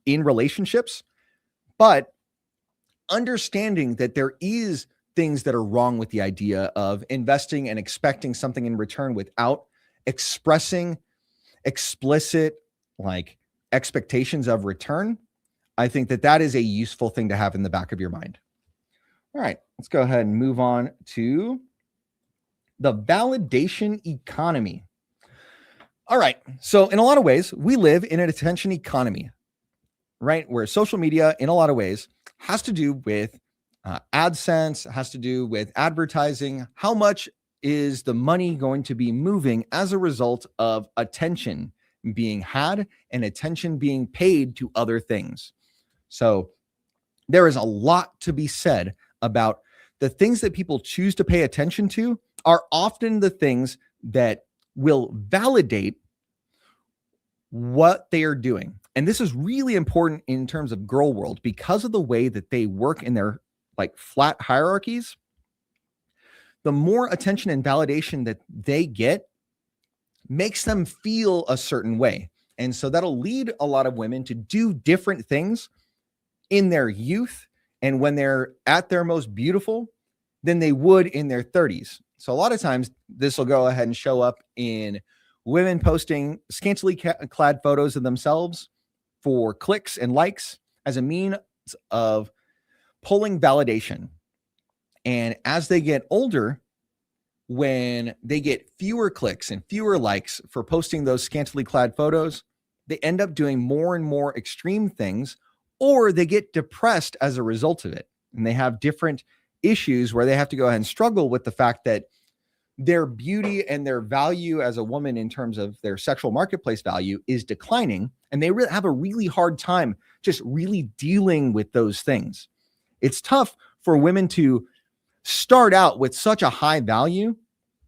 in relationships, but understanding that there is things that are wrong with the idea of investing and expecting something in return without expressing explicit like expectations of return. I think that that is a useful thing to have in the back of your mind. All right, let's go ahead and move on to the validation economy. All right, so in a lot of ways, we live in an attention economy, right? Where social media, in a lot of ways, has to do with AdSense, has to do with advertising. How much is the money going to be moving as a result of attention being had and attention being paid to other things? So there is a lot to be said about the things that people choose to pay attention to are often the things that will validate what they are doing. And this is really important in terms of girl world because of the way that they work in their like flat hierarchies. The more attention and validation that they get makes them feel a certain way. And so that'll lead a lot of women to do different things in their youth and when they're at their most beautiful than they would in their 30s. So a lot of times this will go ahead and show up in women posting scantily clad photos of themselves for clicks and likes as a means of pulling validation. And as they get older, when they get fewer clicks and fewer likes for posting those scantily clad photos, they end up doing more and more extreme things, or they get depressed as a result of it. And they have different issues where they have to go ahead and struggle with the fact that their beauty and their value as a woman in terms of their sexual marketplace value is declining. And they have a really hard time just really dealing with those things. It's tough for women to start out with such a high value.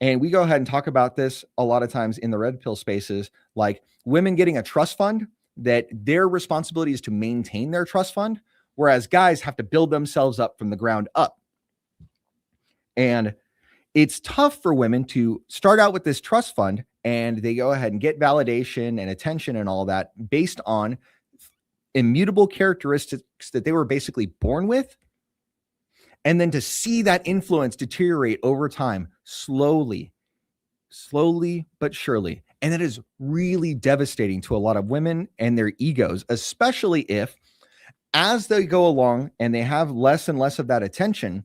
And we go ahead and talk about this a lot of times in the red pill spaces, like women getting a trust fund, that their responsibility is to maintain their trust fund, whereas guys have to build themselves up from the ground up. And it's tough for women to start out with this trust fund and they go ahead and get validation and attention and all that based on immutable characteristics that they were basically born with. And then to see that influence deteriorate over time, slowly but surely. And that is really devastating to a lot of women and their egos, especially if as they go along and they have less and less of that attention,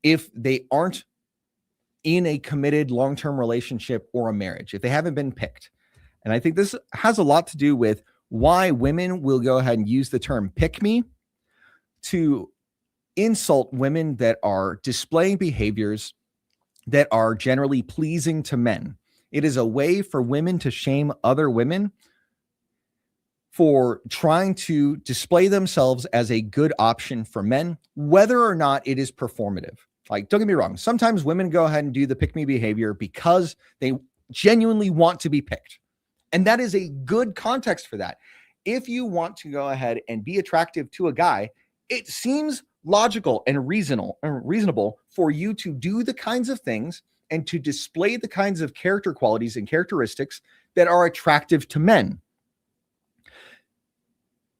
if they aren't in a committed long-term relationship or a marriage, if they haven't been picked. And I think this has a lot to do with why women will go ahead and use the term pick me to insult women that are displaying behaviors that are generally pleasing to men. It is a way for women to shame other women for trying to display themselves as a good option for men, whether or not it is performative. Like, don't get me wrong. Sometimes women go ahead and do the pick me behavior because they genuinely want to be picked. And that is a good context for that. If you want to go ahead and be attractive to a guy, it seems logical and reasonable for you to do the kinds of things and to display the kinds of character qualities and characteristics that are attractive to men.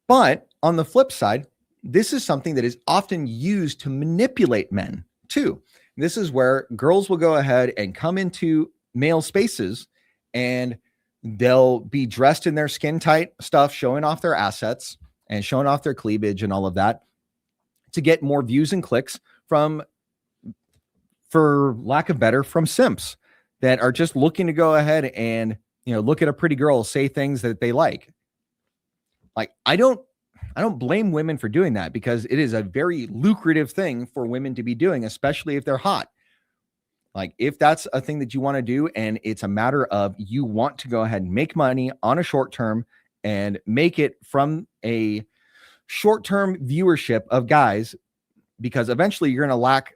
But on the flip side, this is something that is often used to manipulate men too. This is where girls will go ahead and come into male spaces and they'll be dressed in their skin tight stuff, showing off their assets and showing off their cleavage and all of that to get more views and clicks from, for lack of better, from simps that are just looking to go ahead and, look at a pretty girl, say things that they like. Like, I don't blame women for doing that because it is a very lucrative thing for women to be doing, especially if they're hot. Like, if that's a thing that you want to do and it's a matter of you want to go ahead and make money on a short term and make it from a short-term viewership of guys, because eventually you're going to lack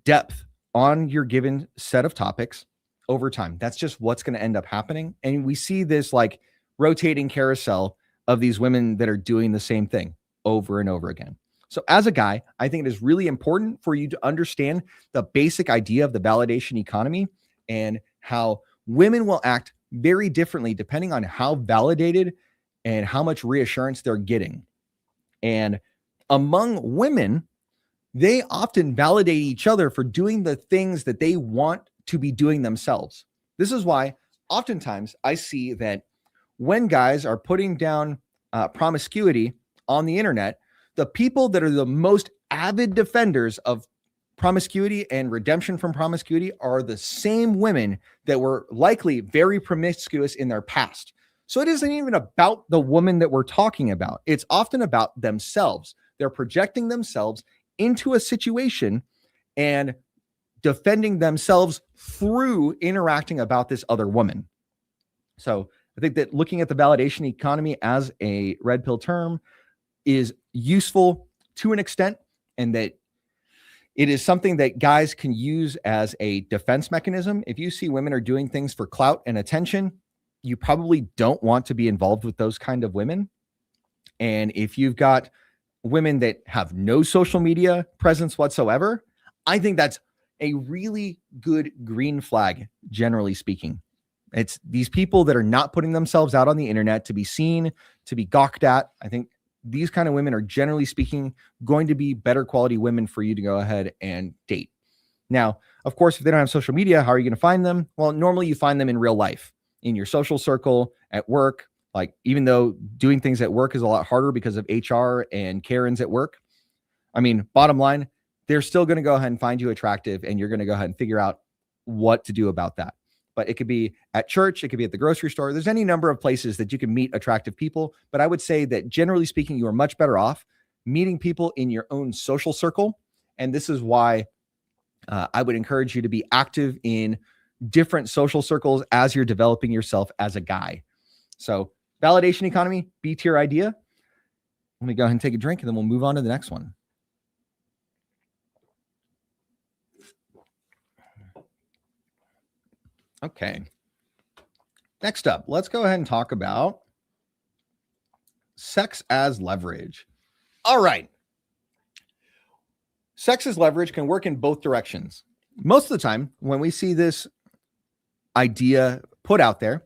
depth on your given set of topics over time. That's just what's going to end up happening. And we see this like rotating carousel of these women that are doing the same thing over and over again. So as a guy, I think it is really important for you to understand the basic idea of the validation economy and how women will act very differently depending on how validated and how much reassurance they're getting. And among women, they often validate each other for doing the things that they want to be doing themselves. This is why oftentimes I see that when guys are putting down promiscuity on the internet, the people that are the most avid defenders of promiscuity and redemption from promiscuity are the same women that were likely very promiscuous in their past. So it isn't even about the woman that we're talking about. It's often about themselves. They're projecting themselves into a situation and defending themselves through interacting about this other woman. So I think that looking at the validation economy as a red pill term is useful to an extent, and that it is something that guys can use as a defense mechanism. If you see women are doing things for clout and attention, you probably don't want to be involved with those kind of women. And if you've got women that have no social media presence whatsoever, I think that's a really good green flag, generally speaking. It's these people that are not putting themselves out on the internet to be seen, to be gawked at. I think these kind of women are, generally speaking, going to be better quality women for you to go ahead and date. Now, of course, if they don't have social media, how are you going to find them? Well, normally you find them in real life, in your social circle, at work. Like, even though doing things at work is a lot harder because of HR and Karens at work, I mean, bottom line, they're still going to go ahead and find you attractive, and you're going to go ahead and figure out what to do about that. But it could be at church, it could be at the grocery store. There's any number of places that you can meet attractive people. But I would say that generally speaking, you are much better off meeting people in your own social circle. And this is why I would encourage you to be active in different social circles as you're developing yourself as a guy. So validation economy, B tier idea. Let me go ahead and take a drink and then we'll move on to the next one. Okay. Next up, let's go ahead and talk about sex as leverage. All right. Sex as leverage can work in both directions. Most of the time, when we see this idea put out there,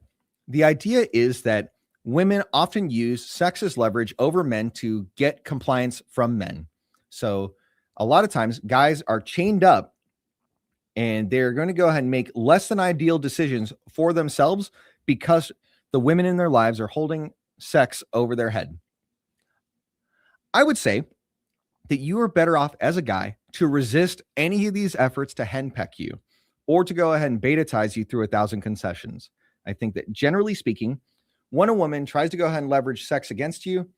the idea is that women often use sex as leverage over men to get compliance from men. So a lot of times, guys are chained up and they're going to go ahead and make less than ideal decisions for themselves because the women in their lives are holding sex over their head. I would say that you are better off as a guy to resist any of these efforts to henpeck you or to go ahead and beta-tize you through 1,000 concessions. I think that generally speaking, when a woman tries to go ahead and leverage sex against you,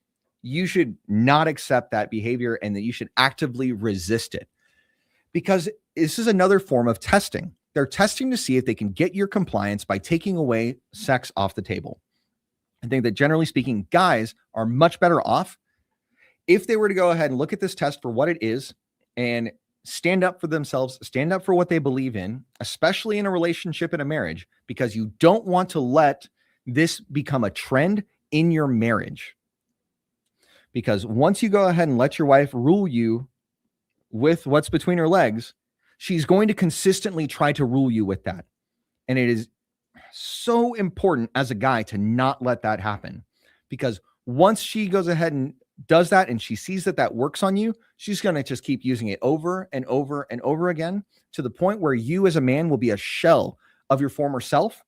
you should not accept that behavior and that you should actively resist it, because this is another form of testing. They're testing to see if they can get your compliance by taking away sex off the table. I think that generally speaking, guys are much better off if they were to go ahead and look at this test for what it is and stand up for themselves, stand up for what they believe in, especially in a relationship and a marriage, because you don't want to let this become a trend in your marriage. Because once you go ahead and let your wife rule you with what's between her legs, she's going to consistently try to rule you with that. And it is so important as a guy to not let that happen, because once she goes ahead and does that and she sees that that works on you, she's going to just keep using it over and over and over again, to the point where you as a man will be a shell of your former self,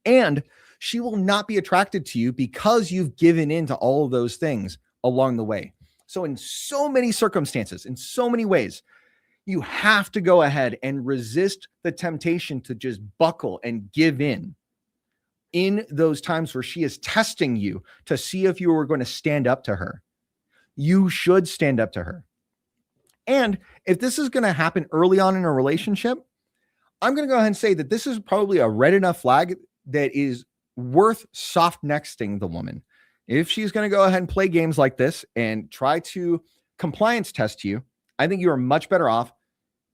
and she will not be attracted to you because you've given in to all of those things along the way. So in so many circumstances, in so many ways, you have to go ahead and resist the temptation to just buckle and give in those times where she is testing you to see if you are going to stand up to her. You should stand up to her. And if this is going to happen early on in a relationship, I'm going to go ahead and say that this is probably a red enough flag that is worth soft nexting the woman. If she's going to go ahead and play games like this and try to compliance test you, I think you are much better off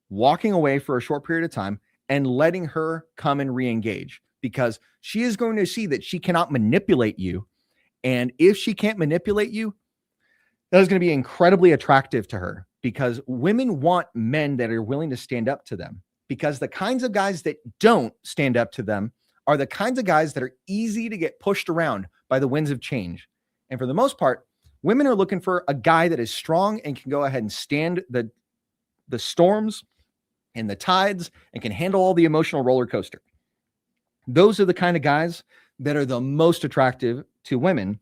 walking away for a short period of time and letting her come and re-engage, because she is going to see that she cannot manipulate you. And if she can't manipulate you, that is going to be incredibly attractive to her, because women want men that are willing to stand up to them, because the kinds of guys that don't stand up to them are the kinds of guys that are easy to get pushed around by the winds of change. And for the most part, women are looking for a guy that is strong and can go ahead and stand the storms and the tides and can handle all the emotional roller coaster. Those are the kind of guys that are the most attractive to women.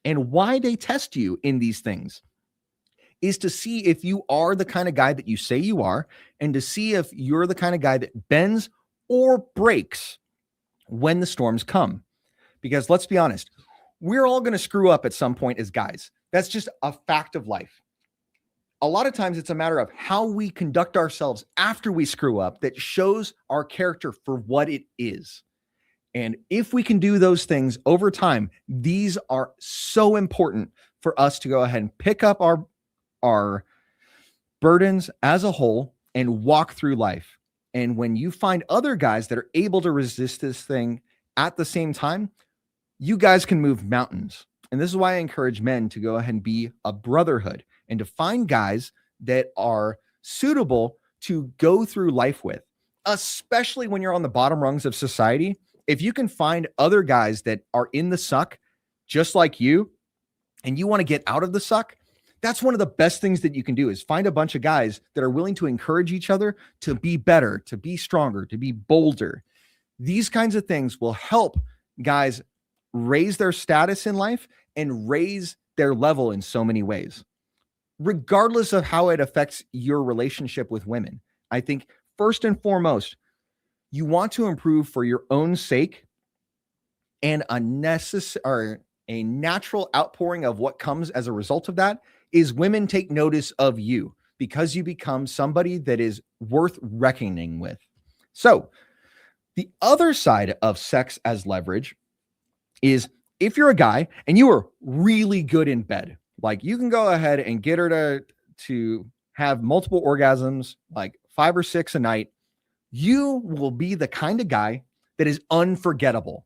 And why they test you in these things is to see if you are the kind of guy that you say you are, and to see if you're the kind of guy that bends or breaks when the storms come. Because let's be honest, we're all going to screw up at some point as guys. That's just a fact of life. A lot of times it's a matter of how we conduct ourselves after we screw up that shows our character for what it is. And if we can do those things over time, these are so important for us to go ahead and pick up our burdens as a whole and walk through life. And when you find other guys that are able to resist this thing at the same time, you guys can move mountains. And this is why I encourage men to go ahead and be a brotherhood and to find guys that are suitable to go through life with, especially when you're on the bottom rungs of society. If you can find other guys that are in the suck just like you, and you want to get out of the suck, that's one of the best things that you can do, is find a bunch of guys that are willing to encourage each other to be better, to be stronger, to be bolder. These kinds of things will help guys raise their status in life and raise their level in so many ways, regardless of how it affects your relationship with women. I think first and foremost, you want to improve for your own sake, and a natural outpouring of what comes as a result of that is women take notice of you, because you become somebody that is worth reckoning with. So the other side of sex as leverage is, if you're a guy and you are really good in bed, like you can go ahead and get her to have multiple orgasms, like 5 or 6 a night, you will be the kind of guy that is unforgettable.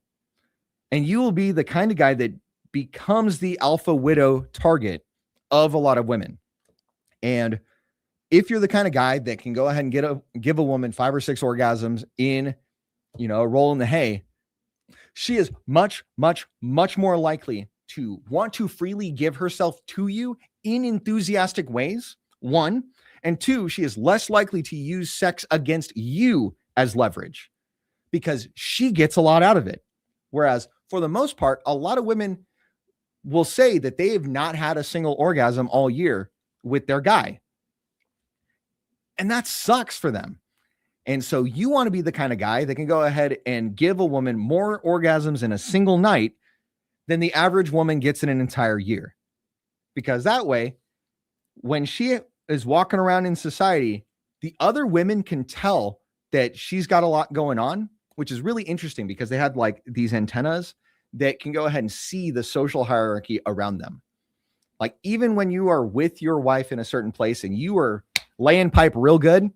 And you will be the kind of guy that becomes the alpha widow target of a lot of women. And if you're the kind of guy that can go ahead and give a woman 5 or 6 orgasms in, a roll in the hay, she is much, much, much more likely to want to freely give herself to you in enthusiastic ways, 1. And 2, she is less likely to use sex against you as leverage, because she gets a lot out of it. Whereas for the most part, a lot of women, will say that they have not had a single orgasm all year with their guy. And that sucks for them. And so you want to be the kind of guy that can go ahead and give a woman more orgasms in a single night than the average woman gets in an entire year. Because that way, when she is walking around in society, the other women can tell that she's got a lot going on, which is really interesting because they had like these antennas that can go ahead and see the social hierarchy around them. Like even when you are with your wife in a certain place and you are laying pipe real good,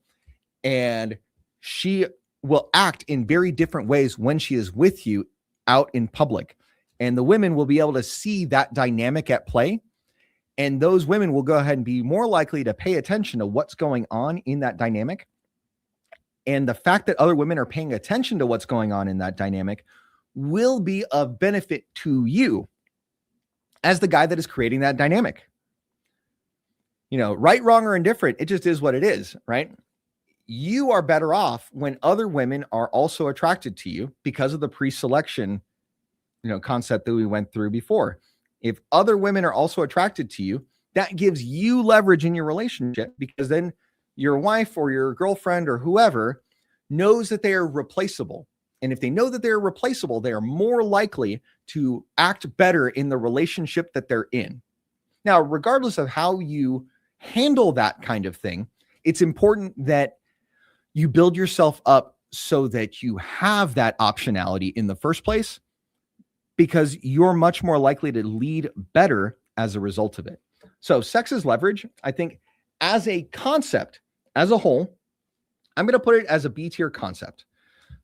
and she will act in very different ways when she is with you out in public. And the women will be able to see that dynamic at play. And those women will go ahead and be more likely to pay attention to what's going on in that dynamic. And the fact that other women are paying attention to what's going on in that dynamic will be of benefit to you as the guy that is creating that dynamic. You know, right, wrong, or indifferent, it just is what it is, right? You are better off when other women are also attracted to you because of the pre-selection, concept that we went through before. If other women are also attracted to you, that gives you leverage in your relationship because then your wife or your girlfriend or whoever knows that they are replaceable. And if they know that they're replaceable, they are more likely to act better in the relationship that they're in. Now, regardless of how you handle that kind of thing, it's important that you build yourself up so that you have that optionality in the first place, because you're much more likely to lead better as a result of it. So sex is leverage. I think as a concept, as a whole, I'm going to put it as a B tier concept.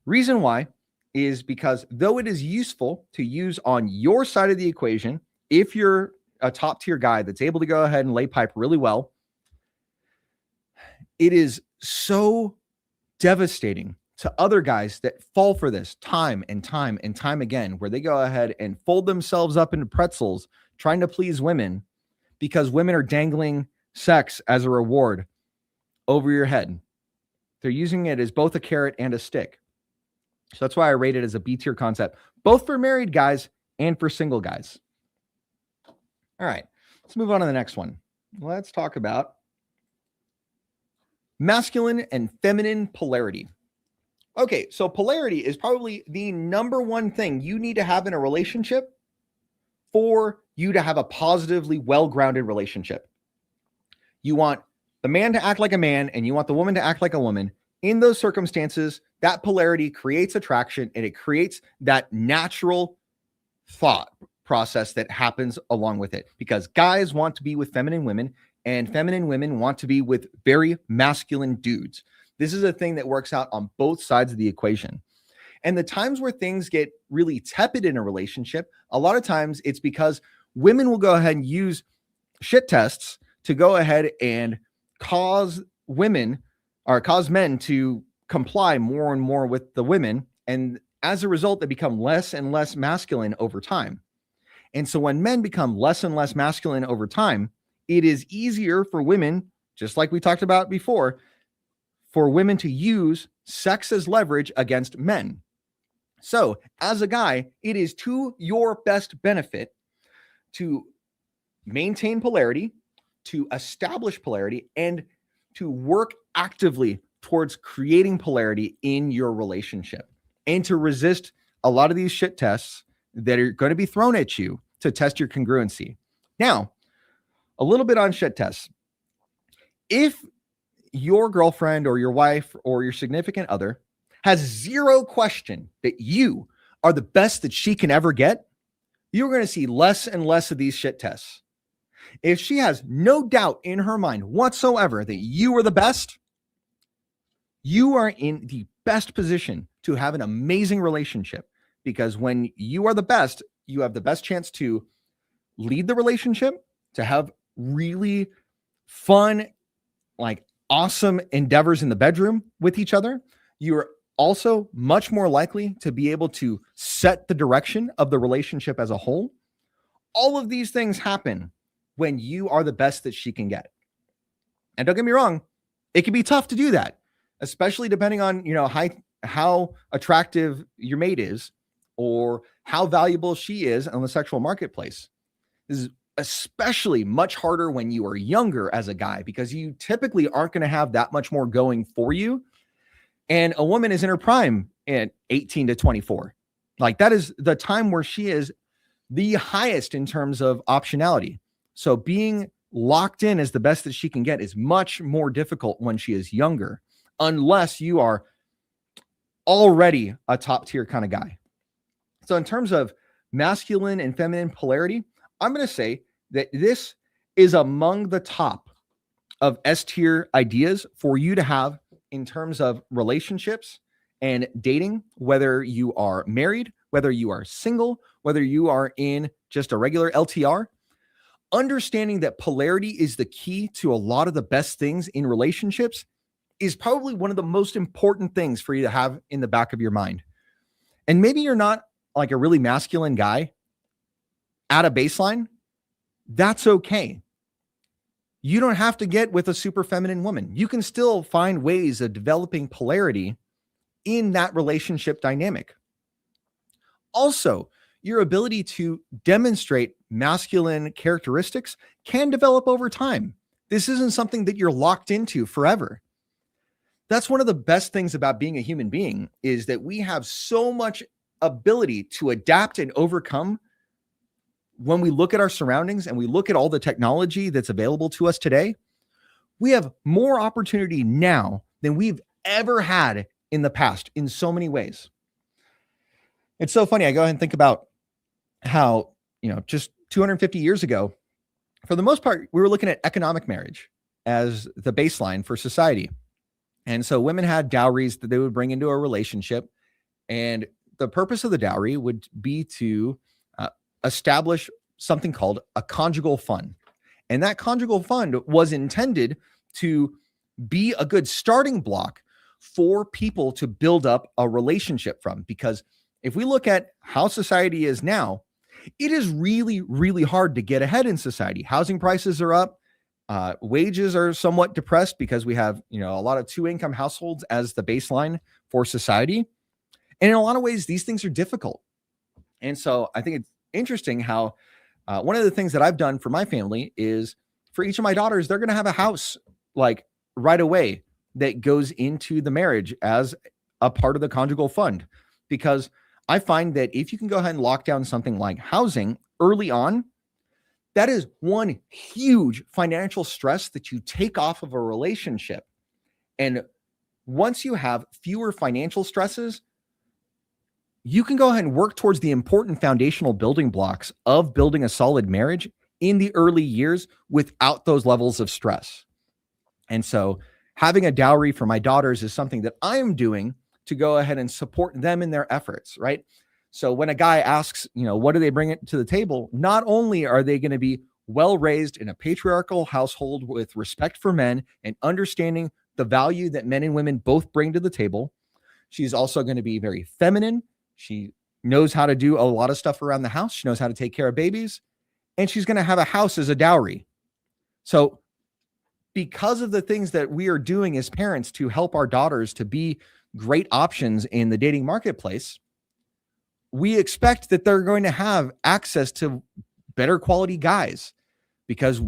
Reason why is because though it is useful to use on your side of the equation, if you're a top tier guy that's able to go ahead and lay pipe really well, it is so devastating to other guys that fall for this time and time and time again, where they go ahead and fold themselves up into pretzels trying to please women because women are dangling sex as a reward over your head. They're using it as both a carrot and a stick. So that's why I rate it as a B tier concept, both for married guys and for single guys. All right, let's move on to the next one. Let's talk about masculine and feminine polarity. Okay, so polarity is probably the number one thing you need to have in a relationship for you to have a positively well-grounded relationship. You want the man to act like a man and you want the woman to act like a woman. In those circumstances, that polarity creates attraction and it creates that natural thought process that happens along with it, because guys want to be with feminine women and feminine women want to be with very masculine dudes. This is a thing that works out on both sides of the equation. And the times where things get really tepid in a relationship, a lot of times it's because women will go ahead and use shit tests to go ahead and cause women or cause men to comply more and more with the women. And as a result, they become less and less masculine over time. And so when men become less and less masculine over time, it is easier for women, just like we talked about before, for women to use sex as leverage against men. So as a guy, it is to your best benefit to maintain polarity, to establish polarity, and to work actively towards creating polarity in your relationship, and to resist a lot of these shit tests that are going to be thrown at you to test your congruency. Now, a little bit on shit tests. If your girlfriend or your wife or your significant other has zero question that you are the best that she can ever get, you're going to see less and less of these shit tests. If she has no doubt in her mind whatsoever that you are the best, you are in the best position to have an amazing relationship, because when you are the best, you have the best chance to lead the relationship, to have really fun, like awesome endeavors in the bedroom with each other. You're also much more likely to be able to set the direction of the relationship as a whole. All of these things happen when you are the best that she can get. And don't get me wrong, it can be tough to do that, especially depending on, how attractive your mate is or how valuable she is on the sexual marketplace. This is especially much harder when you are younger as a guy, because you typically aren't going to have that much more going for you. And a woman is in her prime at 18 to 24. Like, that is the time where she is the highest in terms of optionality. So being locked in as the best that she can get is much more difficult when she is younger, unless you are already a top tier kind of guy. So in terms of masculine and feminine polarity, I'm going to say that this is among the top of S tier ideas for you to have in terms of relationships and dating, whether you are married, whether you are single, whether you are in just a regular LTR. Understanding that polarity is the key to a lot of the best things in relationships is probably one of the most important things for you to have in the back of your mind. And maybe you're not like a really masculine guy at a baseline. That's okay. You don't have to get with a super feminine woman. You can still find ways of developing polarity in that relationship dynamic. Also, your ability to demonstrate masculine characteristics can develop over time. This isn't something that you're locked into forever. That's one of the best things about being a human being, is that we have so much ability to adapt and overcome when we look at our surroundings and we look at all the technology that's available to us today. We have more opportunity now than we've ever had in the past in so many ways. It's so funny. I go ahead and think about how, just 250 years ago, for the most part, we were looking at economic marriage as the baseline for society. And so women had dowries that they would bring into a relationship. And the purpose of the dowry would be to establish something called a conjugal fund. And that conjugal fund was intended to be a good starting block for people to build up a relationship from. Because if we look at how society is now, it is really, really hard to get ahead in society. Housing prices are up. Wages are somewhat depressed because we have, a lot of 2-income households as the baseline for society. And in a lot of ways, these things are difficult. And so I think it's interesting how one of the things that I've done for my family is, for each of my daughters, they're going to have a house like right away that goes into the marriage as a part of the conjugal fund. Because I find that if you can go ahead and lock down something like housing early on, that is one huge financial stress that you take off of a relationship. And once you have fewer financial stresses, you can go ahead and work towards the important foundational building blocks of building a solid marriage in the early years without those levels of stress. And so having a dowry for my daughters is something that I am doing to go ahead and support them in their efforts, right? So when a guy asks, what do they bring it to the table? Not only are they going to be well-raised in a patriarchal household with respect for men and understanding the value that men and women both bring to the table, she's also going to be very feminine. She knows how to do a lot of stuff around the house. She knows how to take care of babies, and she's going to have a house as a dowry. So because of the things that we are doing as parents to help our daughters to be great options in the dating marketplace, we expect that they're going to have access to better quality guys, because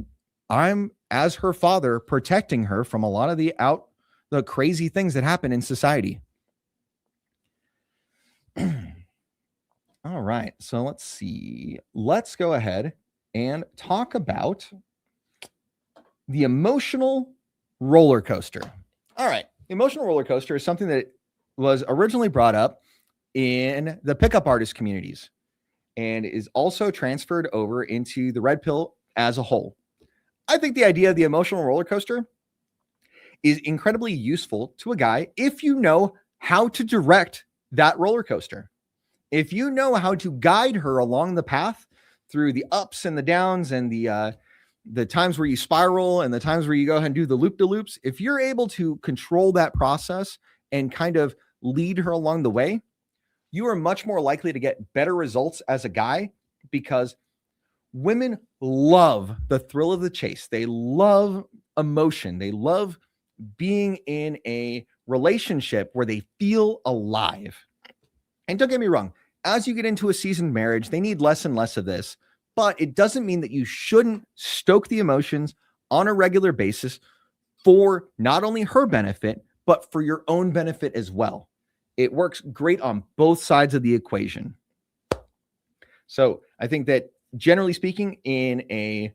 I'm, as her father, protecting her from a lot of the crazy things that happen in society. All right. So let's see. Let's go ahead and talk about the emotional roller coaster. All right. The emotional roller coaster is something that was originally brought up in the pickup artist communities and is also transferred over into the red pill as a whole. I think the idea of the emotional roller coaster is incredibly useful to a guy if you know how to direct that roller coaster. If you know how to guide her along the path through the ups and the downs and the times where you spiral and the times where you go ahead and do the loop-de-loops, if you're able to control that process and kind of lead her along the way, you are much more likely to get better results as a guy, because women love the thrill of the chase. They love emotion. They love being in a relationship where they feel alive. And don't get me wrong, as you get into a seasoned marriage, they need less and less of this. but it doesn't mean that you shouldn't stoke the emotions on a regular basis for not only her benefit, but for your own benefit as well. It works great on both sides of the equation. So I think that generally speaking, in a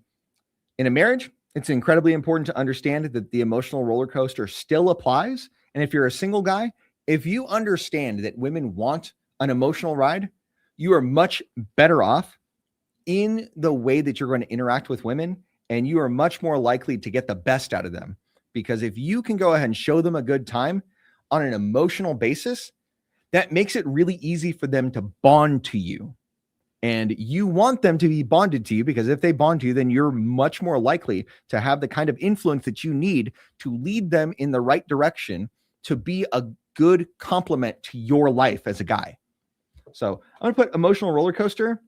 marriage, it's incredibly important to understand that the emotional roller coaster still applies. And if you're a single guy, if you understand that women want an emotional ride, you are much better off in the way that you're going to interact with women, and you are much more likely to get the best out of them. Because if you can go ahead and show them a good time on an emotional basis, that makes it really easy for them to bond to you. And you want them to be bonded to you, because if they bond to you, then you're much more likely to have the kind of influence that you need to lead them in the right direction to be a good complement to your life as a guy. So I'm going to put emotional roller coaster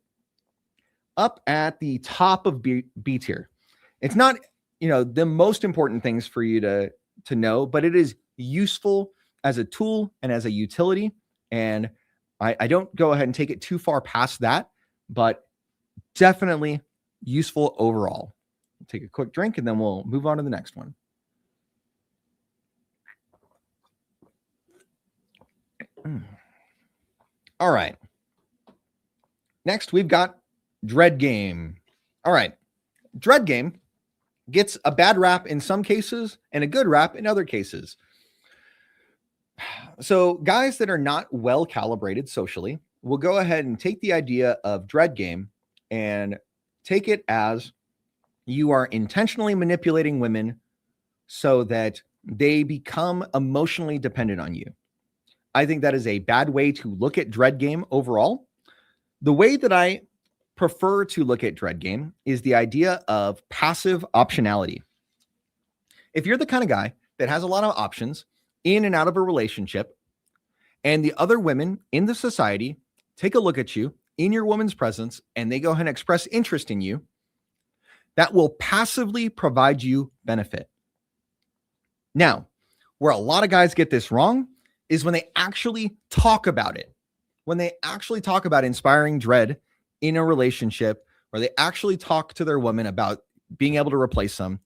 up at the top of B tier. It's not, the most important things for you to know, but it is useful as a tool and as a utility. And I don't go ahead and take it too far past that, but definitely useful overall. I'll take a quick drink and then we'll move on to the next one. All right. Next, we've got Dread Game. All right. Dread Game gets a bad rap in some cases and a good rap in other cases. So guys that are not well calibrated socially will go ahead and take the idea of Dread Game and take it as you are intentionally manipulating women so that they become emotionally dependent on you. I think that is a bad way to look at Dread Game overall. The way that I prefer to look at Dread Game is the idea of passive optionality. If you're the kind of guy that has a lot of options in and out of a relationship, and the other women in the society take a look at you in your woman's presence and they go ahead and express interest in you, that will passively provide you benefit. Now, where a lot of guys get this wrong is when they actually talk about it. When they actually talk about inspiring dread in a relationship, or they actually talk to their woman about being able to replace them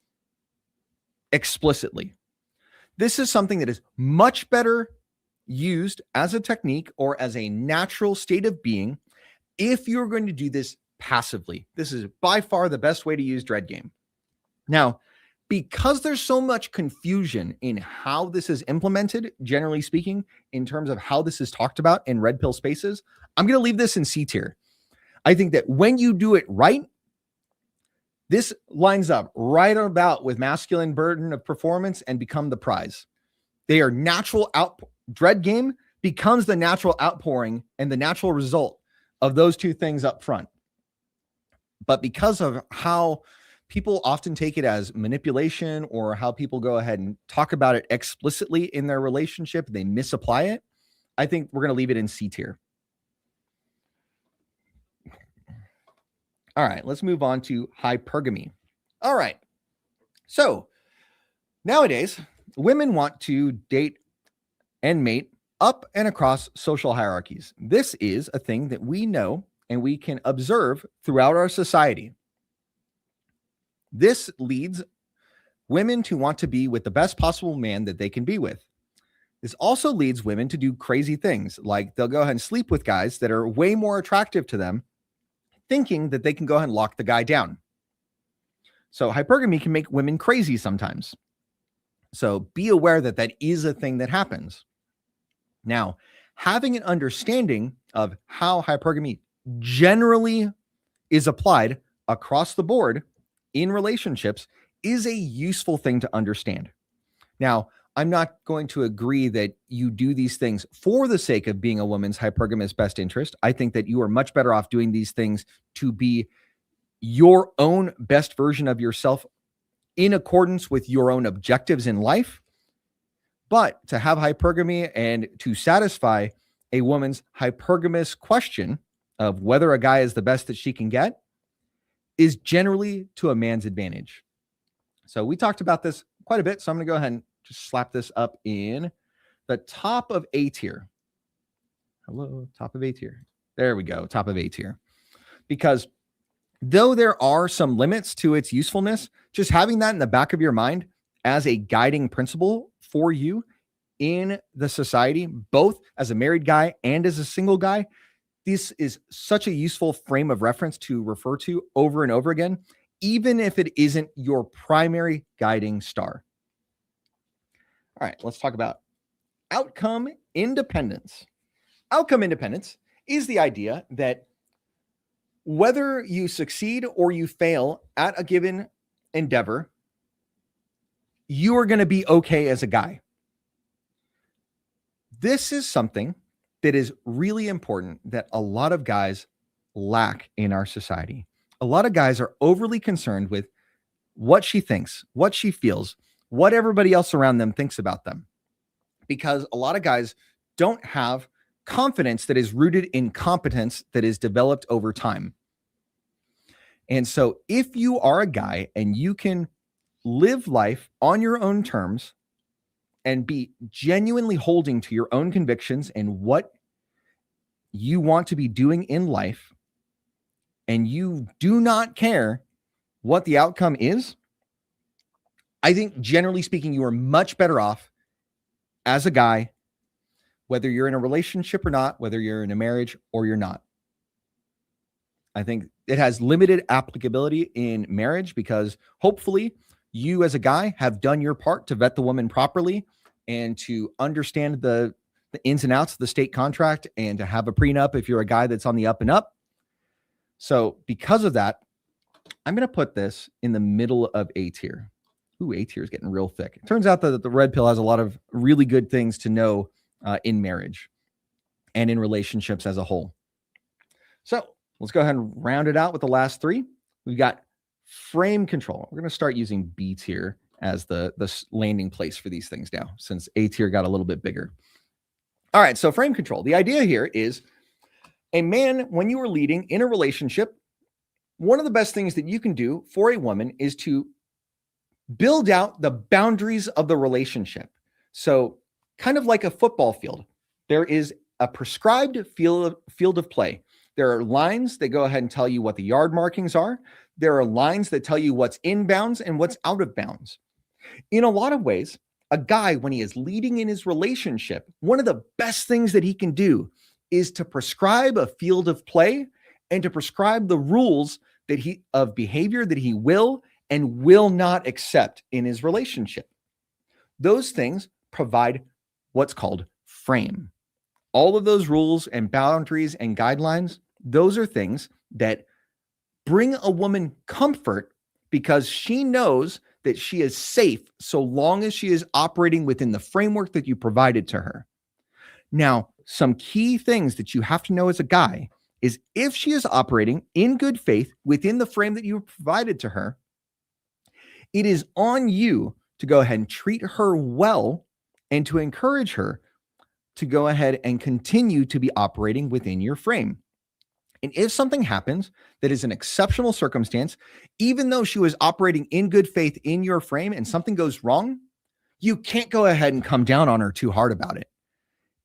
explicitly. This is something that is much better used as a technique or as a natural state of being if you're going to do this passively. This is by far the best way to use Dread Game. Now, because there's so much confusion in how this is implemented, generally speaking, in terms of how this is talked about in red pill spaces, I'm going to leave this in C tier. I think that when you do it right, this lines up right about with masculine burden of performance and become the prize. They are natural Dread Game becomes the natural outpouring and the natural result of those two things up front. But because of how people often take it as manipulation, or how people go ahead and talk about it explicitly in their relationship, they misapply it. I think we're going to leave it in C tier. All right, let's move on to hypergamy. All right. So nowadays, women want to date and mate up and across social hierarchies. This is a thing that we know and we can observe throughout our society. This leads women to want to be with the best possible man that they can be with. This also leads women to do crazy things, like they'll go ahead and sleep with guys that are way more attractive to them, thinking that they can go ahead and lock the guy down. So hypergamy can make women crazy sometimes. So be aware that that is a thing that happens. Now, having an understanding of how hypergamy generally is applied across the board in relationships is a useful thing to understand. Now, I'm not going to agree that you do these things for the sake of being a woman's hypergamous best interest. I think that you are much better off doing these things to be your own best version of yourself in accordance with your own objectives in life. But to have hypergamy and to satisfy a woman's hypergamous question of whether a guy is the best that she can get is generally to a man's advantage. So we talked about this quite a bit. So I'm going to go ahead and just slap this up in the top of A tier. Hello, top of A tier. There we go, top of A tier. Because Though there are some limits to its usefulness, just having that in the back of your mind as a guiding principle for you in the society, both as a married guy and as a single guy, this is such a useful frame of reference to refer to over and over again, even if it isn't your primary guiding star. All right, let's talk about outcome independence. Outcome independence is the idea that whether you succeed or you fail at a given endeavor, you are going to be okay as a guy. This is something that is really important that a lot of guys lack in our society. A lot of guys are overly concerned with what she thinks, what she feels, what everybody else around them thinks about them. Because a lot of guys don't have confidence that is rooted in competence that is developed over time. And so if you are a guy and you can live life on your own terms and be genuinely holding to your own convictions and what you want to be doing in life, and you do not care what the outcome is, I think generally speaking, you are much better off as a guy, whether you're in a relationship or not, whether you're in a marriage or you're not. I think it has limited applicability in marriage because hopefully you as a guy have done your part to vet the woman properly and to understand the ins and outs of the state contract and to have a prenup if you're a guy that's on the up and up. So because of that, I'm going to put this in the middle of A tier. Ooh, A tier is getting real thick. It turns out that the red pill has a lot of really good things to know in marriage and in relationships as a whole. So let's go ahead and round it out with the last three. We've got frame control. We're going to start using B tier as the landing place for these things now, since A tier got a little bit bigger. All right, so frame control. The idea here is a man, when you are leading in a relationship, one of the best things that you can do for a woman is to build out the boundaries of the relationship. So kind of like a football field, there is a prescribed field of play. There are lines that go ahead and tell you what the yard markings are. There are lines that tell you what's in bounds and what's out of bounds. In a lot of ways, a guy, when he is leading in his relationship, one of the best things that he can do is to prescribe a field of play and to prescribe the rules of behavior that he will and will not accept in his relationship. Those things provide what's called frame. All of those rules and boundaries and guidelines, those are things that bring a woman comfort because she knows that she is safe so long as she is operating within the framework that you provided to her. Now, some key things that you have to know as a guy is if she is operating in good faith within the frame that you provided to her, it is on you to go ahead and treat her well and to encourage her to go ahead and continue to be operating within your frame. And if something happens that is an exceptional circumstance, even though she was operating in good faith in your frame and something goes wrong, you can't go ahead and come down on her too hard about it.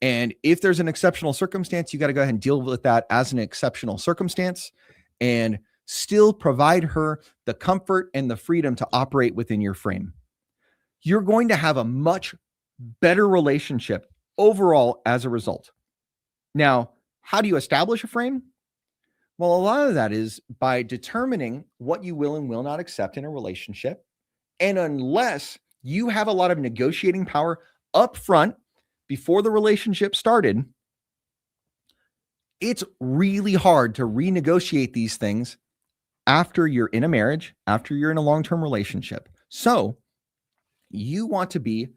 And if there's an exceptional circumstance, you got to go ahead and deal with that as an exceptional circumstance and still provide her the comfort and the freedom to operate within your frame. You're going to have a much better relationship overall as a result. Now, how do you establish a frame? Well, a lot of that is by determining what you will and will not accept in a relationship. And unless you have a lot of negotiating power up front before the relationship started, it's really hard to renegotiate these things after you're in a marriage, after you're in a long-term relationship. So you want to be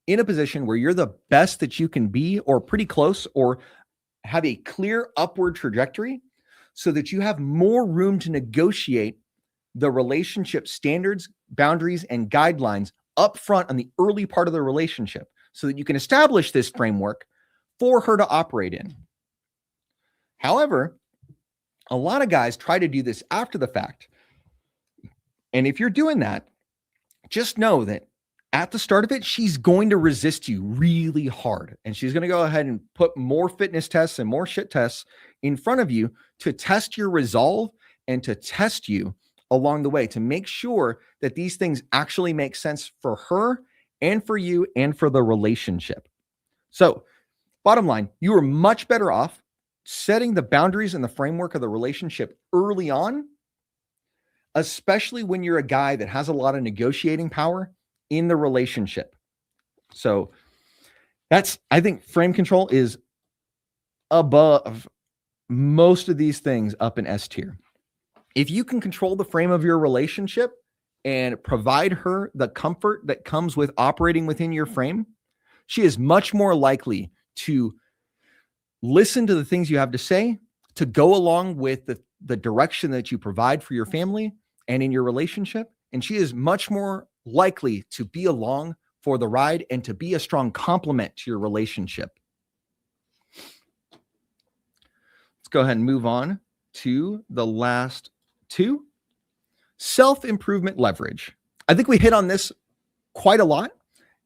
in a position where you're the best that you can be, or pretty close, or have a clear upward trajectory so that you have more room to negotiate the relationship standards, boundaries, and guidelines up front on the early part of the relationship so that you can establish this framework for her to operate in. However, a lot of guys try to do this after the fact. And if you're doing that, just know that at the start of it, she's going to resist you really hard. And she's going to go ahead and put more fitness tests and more shit tests in front of you to test your resolve and to test you along the way to make sure that these things actually make sense for her and for you and for the relationship. So, bottom line, you are much better off setting the boundaries and the framework of the relationship early on, especially when you're a guy that has a lot of negotiating power in the relationship. So, I think frame control is above most of these things up in S tier. If you can control the frame of your relationship and provide her the comfort that comes with operating within your frame, she is much more likely to listen to the things you have to say, to go along with the direction that you provide for your family and in your relationship. And she is much more likely to be along for the ride and to be a strong complement to your relationship. Let's go ahead and move on to the last two. Self-improvement leverage. I think we hit on this quite a lot.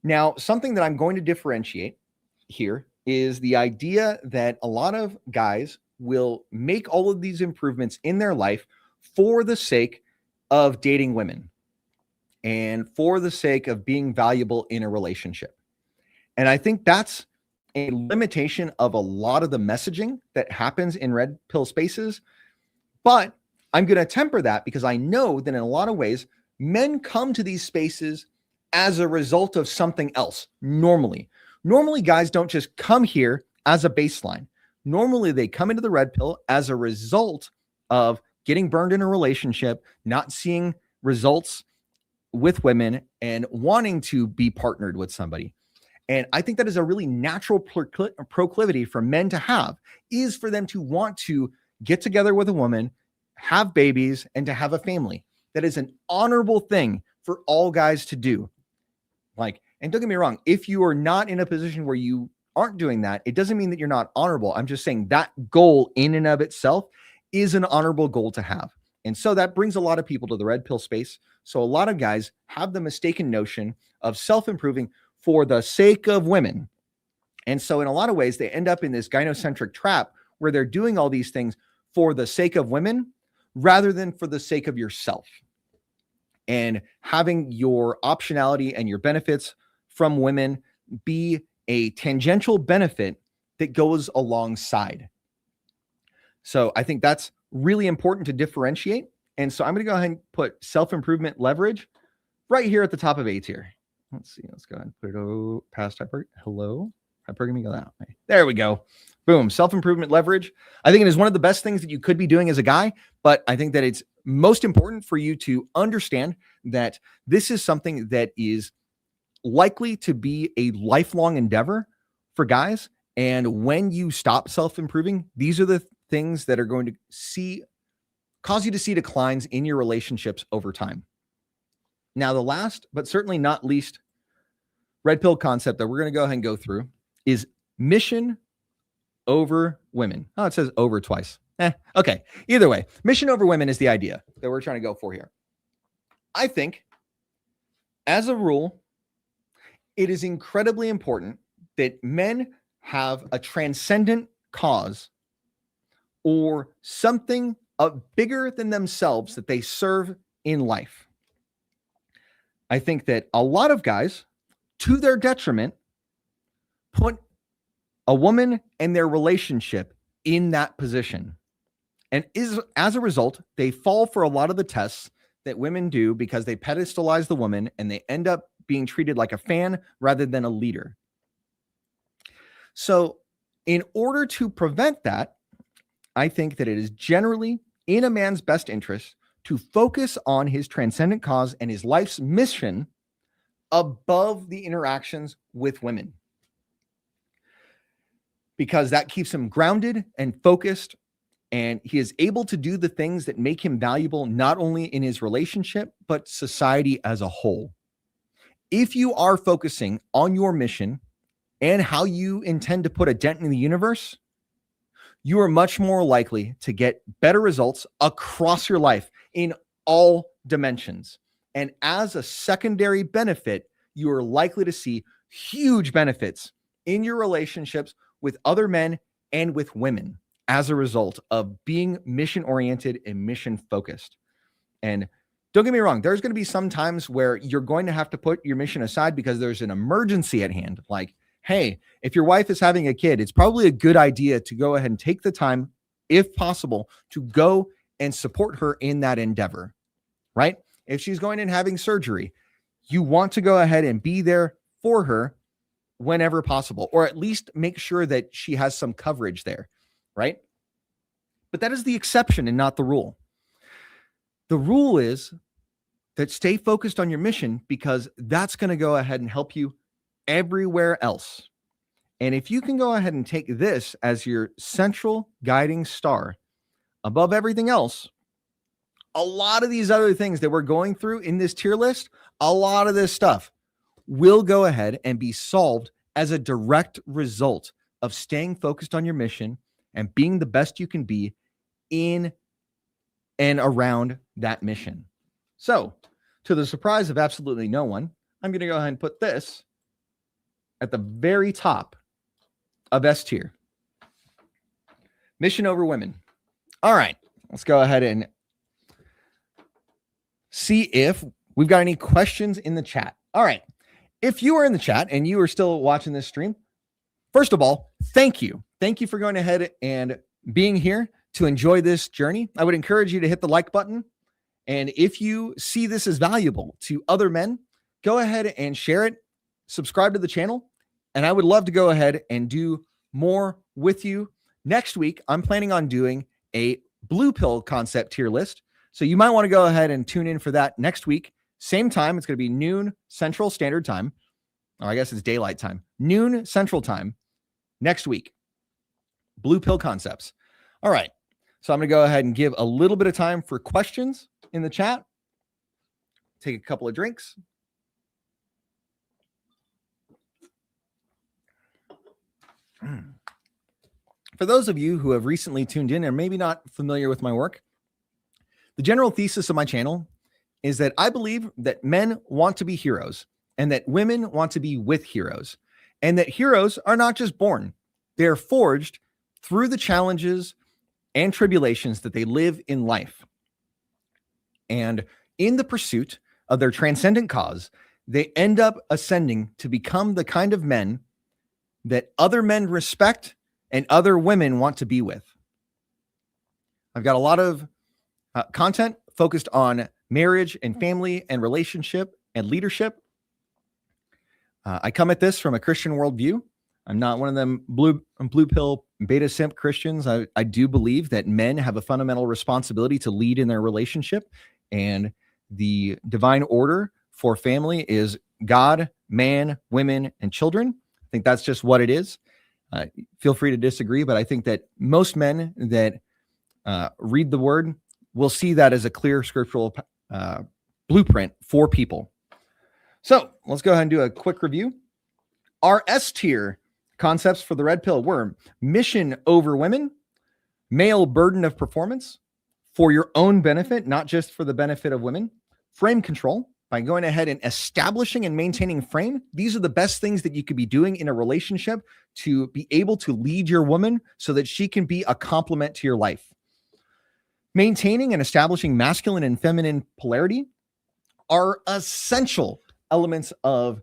Now, something that I'm going to differentiate here is the idea that a lot of guys will make all of these improvements in their life for the sake of dating women and for the sake of being valuable in a relationship. And I think that's a limitation of a lot of the messaging that happens in red pill spaces. But I'm going to temper that because I know that in a lot of ways, men come to these spaces as a result of something else. Normally, guys don't just come here as a baseline. Normally, they come into the red pill as a result of getting burned in a relationship, not seeing results with women, and wanting to be partnered with somebody. And I think that is a really natural proclivity for men to have, is for them to want to get together with a woman, have babies, and to have a family. That is an honorable thing for all guys to do. And don't get me wrong, if you are not in a position where you aren't doing that, it doesn't mean that you're not honorable. I'm just saying that goal in and of itself is an honorable goal to have. And so that brings a lot of people to the red pill space. So a lot of guys have the mistaken notion of self-improving for the sake of women. And so in a lot of ways, they end up in this gynocentric trap where they're doing all these things for the sake of women rather than for the sake of yourself. And having your optionality and your benefits from women be a tangential benefit that goes alongside. So I think that's really important to differentiate. And so I'm going to go ahead and put self-improvement leverage right here at the top of A tier. Let's see. Let's go ahead and put it past hyper. Hello. Hypergamy, go that way. There we go. Boom. Self-improvement leverage. I think it is one of the best things that you could be doing as a guy, but I think that it's most important for you to understand that this is something that is likely to be a lifelong endeavor for guys. And when you stop self-improving, these are the things that are going to cause you to see declines in your relationships over time. Now, the last, but certainly not least, red pill concept that we're going to go ahead and go through is mission over women. Oh, it says over twice. Okay. Either way, mission over women is the idea that we're trying to go for here. I think, as a rule, it is incredibly important that men have a transcendent cause or something bigger than themselves that they serve in life. I think that a lot of guys, to their detriment, put a woman and their relationship in that position. And as a result, they fall for a lot of the tests that women do because they pedestalize the woman and they end up being treated like a fan rather than a leader. So in order to prevent that, I think that it is generally in a man's best interest to focus on his transcendent cause and his life's mission above the interactions with women. Because that keeps him grounded and focused, and he is able to do the things that make him valuable, not only in his relationship, but society as a whole. If you are focusing on your mission and how you intend to put a dent in the universe, you are much more likely to get better results across your life in all dimensions. And as a secondary benefit, you are likely to see huge benefits in your relationships with other men and with women. as a result of being mission-oriented and mission-focused. And don't get me wrong, there's going to be some times where you're going to have to put your mission aside because there's an emergency at hand. Like, hey, if your wife is having a kid, it's probably a good idea to go ahead and take the time, if possible, to go and support her in that endeavor, right? If she's going and having surgery, you want to go ahead and be there for her whenever possible, or at least make sure that she has some coverage there, right? But that is the exception and not the rule. The rule is that stay focused on your mission, because that's going to go ahead and help you everywhere else. And if you can go ahead and take this as your central guiding star above everything else, a lot of these other things that we're going through in this tier list, a lot of this stuff will go ahead and be solved as a direct result of staying focused on your mission and being the best you can be in and around that mission. So, to the surprise of absolutely no one, I'm going to go ahead and put this at the very top of S tier. Mission over women. All right, let's go ahead and see if we've got any questions in the chat. All right, if you are in the chat and you are still watching this stream, first of all, thank you. Thank you for going ahead and being here to enjoy this journey. I would encourage you to hit the like button. And if you see this as valuable to other men, go ahead and share it, subscribe to the channel, and I would love to go ahead and do more with you. Next week, I'm planning on doing a blue pill concept tier list. So you might want to go ahead and tune in for that next week. Same time, it's going to be noon Central Standard Time. Or I guess it's daylight time. Noon Central Time next week. Blue pill concepts. All right. So I'm going to go ahead and give a little bit of time for questions in the chat. Take a couple of drinks. For those of you who have recently tuned in and maybe not familiar with my work, the general thesis of my channel is that I believe that men want to be heroes and that women want to be with heroes, and that heroes are not just born. They are forged through the challenges and tribulations that they live in life. And in the pursuit of their transcendent cause, they end up ascending to become the kind of men that other men respect and other women want to be with. I've got a lot of content focused on marriage and family and relationship and leadership. I come at this from a Christian worldview. I'm not one of them blue pill beta simp Christians. I do believe that men have a fundamental responsibility to lead in their relationship, and the divine order for family is God, man, women, and children. I think that's just what it is. Feel free to disagree, but I think that most men that read the word will see that as a clear scriptural blueprint for people. So let's go ahead and do a quick review. Our S tier concepts for the red pill were mission over women, male burden of performance for your own benefit, not just for the benefit of women, frame control by going ahead and establishing and maintaining frame. These are the best things that you could be doing in a relationship to be able to lead your woman so that she can be a complement to your life. Maintaining and establishing masculine and feminine polarity are essential elements of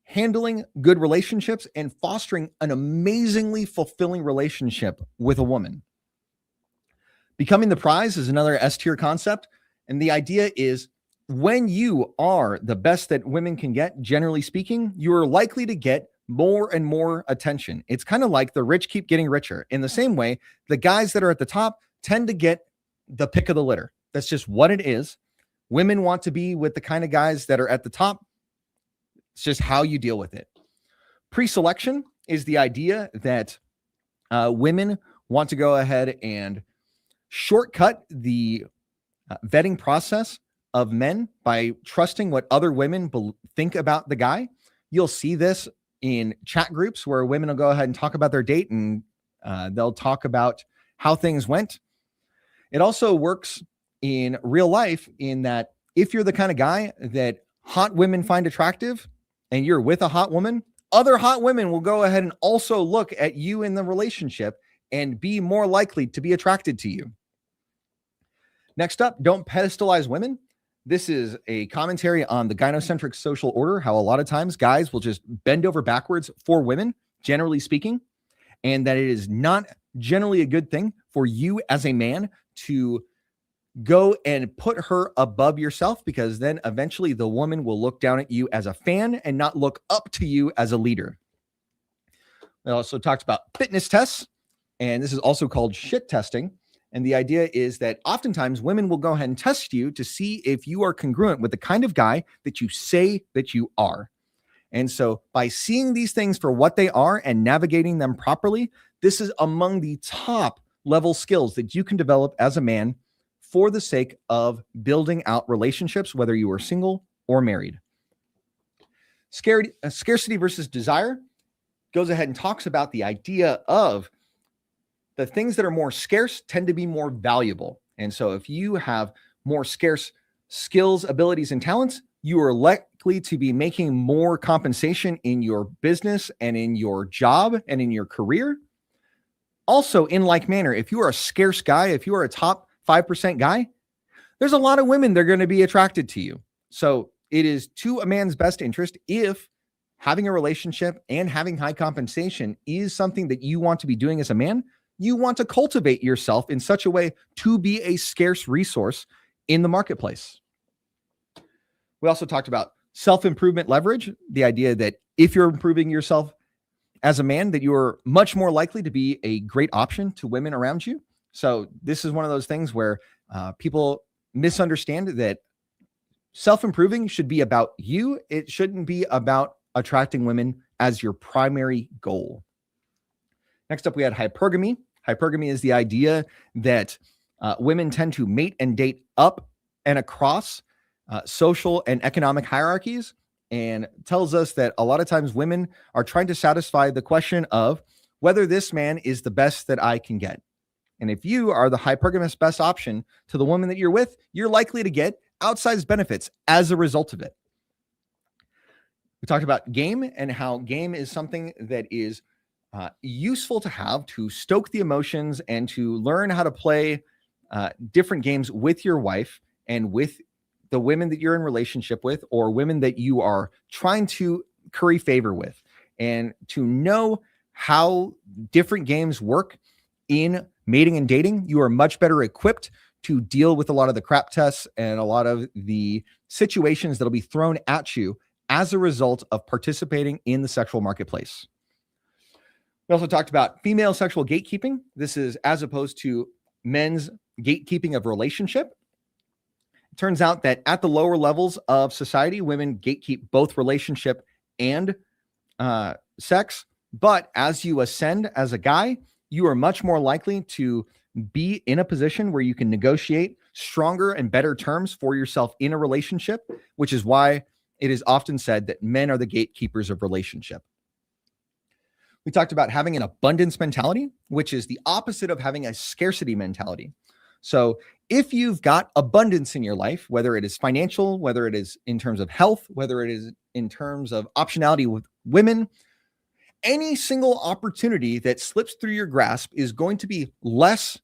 handling good relationships and fostering an amazingly fulfilling relationship with a woman. Becoming the prize is another S tier concept. And the idea is when you are the best that women can get, generally speaking, you are likely to get more and more attention. It's kind of like the rich keep getting richer. In the same way, the guys that are at the top tend to get the pick of the litter. That's just what it is. Women want to be with the kind of guys that are at the top. It's just how you deal with it. Pre-selection is the idea that women want to go ahead and shortcut the vetting process of men by trusting what other women think about the guy. You'll see this in chat groups where women will go ahead and talk about their date, and they'll talk about how things went. It also works in real life in that if you're the kind of guy that hot women find attractive and you're with a hot woman, other hot women will go ahead and also look at you in the relationship and be more likely to be attracted to you. Next up, don't pedestalize women. This is a commentary on the gynocentric social order, how a lot of times guys will just bend over backwards for women, generally speaking, and that it is not generally a good thing for you as a man to go and put her above yourself, because then eventually the woman will look down at you as a fan and not look up to you as a leader. We also talked about fitness tests, and this is also called shit testing. And the idea is that oftentimes women will go ahead and test you to see if you are congruent with the kind of guy that you say that you are. And so by seeing these things for what they are and navigating them properly, this is among the top level skills that you can develop as a man for the sake of building out relationships, whether you are single or married. Scarcity versus desire goes ahead and talks about the idea of the things that are more scarce tend to be more valuable. And so if you have more scarce skills, abilities, and talents, you are likely to be making more compensation in your business and in your job and in your career. Also, in like manner, if you are a scarce guy, if you are a top 5% guy, there's a lot of women that are going to be attracted to you. So it is to a man's best interest, if having a relationship and having high compensation is something that you want to be doing as a man, you want to cultivate yourself in such a way to be a scarce resource in the marketplace. We also talked about self-improvement leverage, the idea that if you're improving yourself as a man, that you're much more likely to be a great option to women around you. So this is one of those things where people misunderstand that self-improving should be about you. It shouldn't be about attracting women as your primary goal. Next up, we had hypergamy. Hypergamy is the idea that women tend to mate and date up and across social and economic hierarchies, and tells us that a lot of times women are trying to satisfy the question of whether this man is the best that I can get. And if you are the hypergamous best option to the woman that you're with, you're likely to get outsized benefits as a result of it. We talked about game and how game is something that is useful to have to stoke the emotions and to learn how to play different games with your wife and with the women that you're in relationship with, or women that you are trying to curry favor with, and to know how different games work in mating and dating. You are much better equipped to deal with a lot of the crap tests and a lot of the situations that'll be thrown at you as a result of participating in the sexual marketplace. We also talked about female sexual gatekeeping. This is as opposed to men's gatekeeping of relationship. It turns out that at the lower levels of society, women gatekeep both relationship and sex. But as you ascend as a guy, you are much more likely to be in a position where you can negotiate stronger and better terms for yourself in a relationship, which is why it is often said that men are the gatekeepers of relationship. We talked about having an abundance mentality, which is the opposite of having a scarcity mentality. So if you've got abundance in your life, whether it is financial, whether it is in terms of health, whether it is in terms of optionality with women, any single opportunity that slips through your grasp is going to be less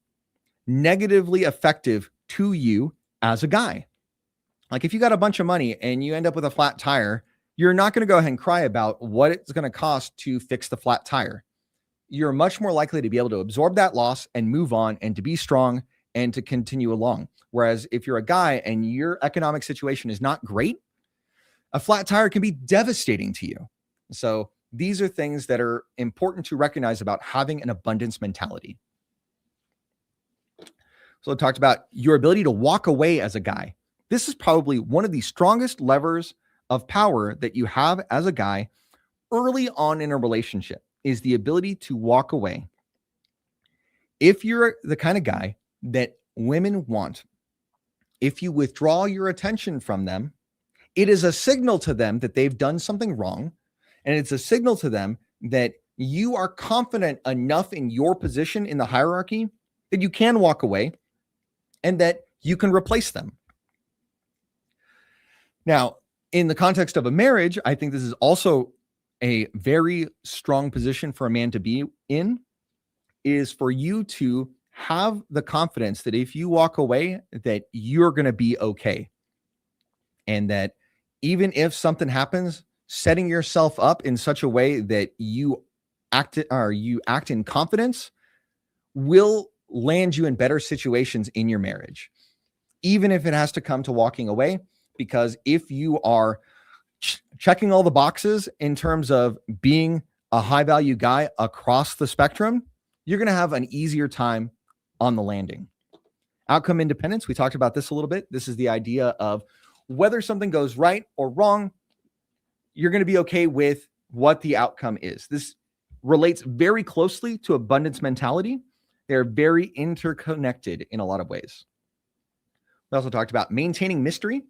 negatively effective to you as a guy. Like if you got a bunch of money and you end up with a flat tire, you're not going to go ahead and cry about what it's going to cost to fix the flat tire. You're much more likely to be able to absorb that loss and move on and to be strong and to continue along. Whereas if you're a guy and your economic situation is not great, a flat tire can be devastating to you. So these are things that are important to recognize about having an abundance mentality. So I talked about your ability to walk away as a guy. This is probably one of the strongest levers of power that you have as a guy early on in a relationship, is the ability to walk away. If you're the kind of guy that women want, if you withdraw your attention from them, it is a signal to them that they've done something wrong. And it's a signal to them that you are confident enough in your position in the hierarchy that you can walk away and that you can replace them. Now, in the context of a marriage, I think this is also a very strong position for a man to be in, is for you to have the confidence that if you walk away, that you're going to be okay. And that even if something happens, setting yourself up in such a way that you act in confidence will land you in better situations in your marriage, even if it has to come to walking away. Because if you are checking all the boxes in terms of being a high value guy across the spectrum, you're going to have an easier time on the landing. Outcome independence. We talked about this a little bit. This is the idea of whether something goes right or wrong, you're going to be okay with what the outcome is. This relates very closely to abundance mentality. They're very interconnected in a lot of ways. We also talked about maintaining mystery.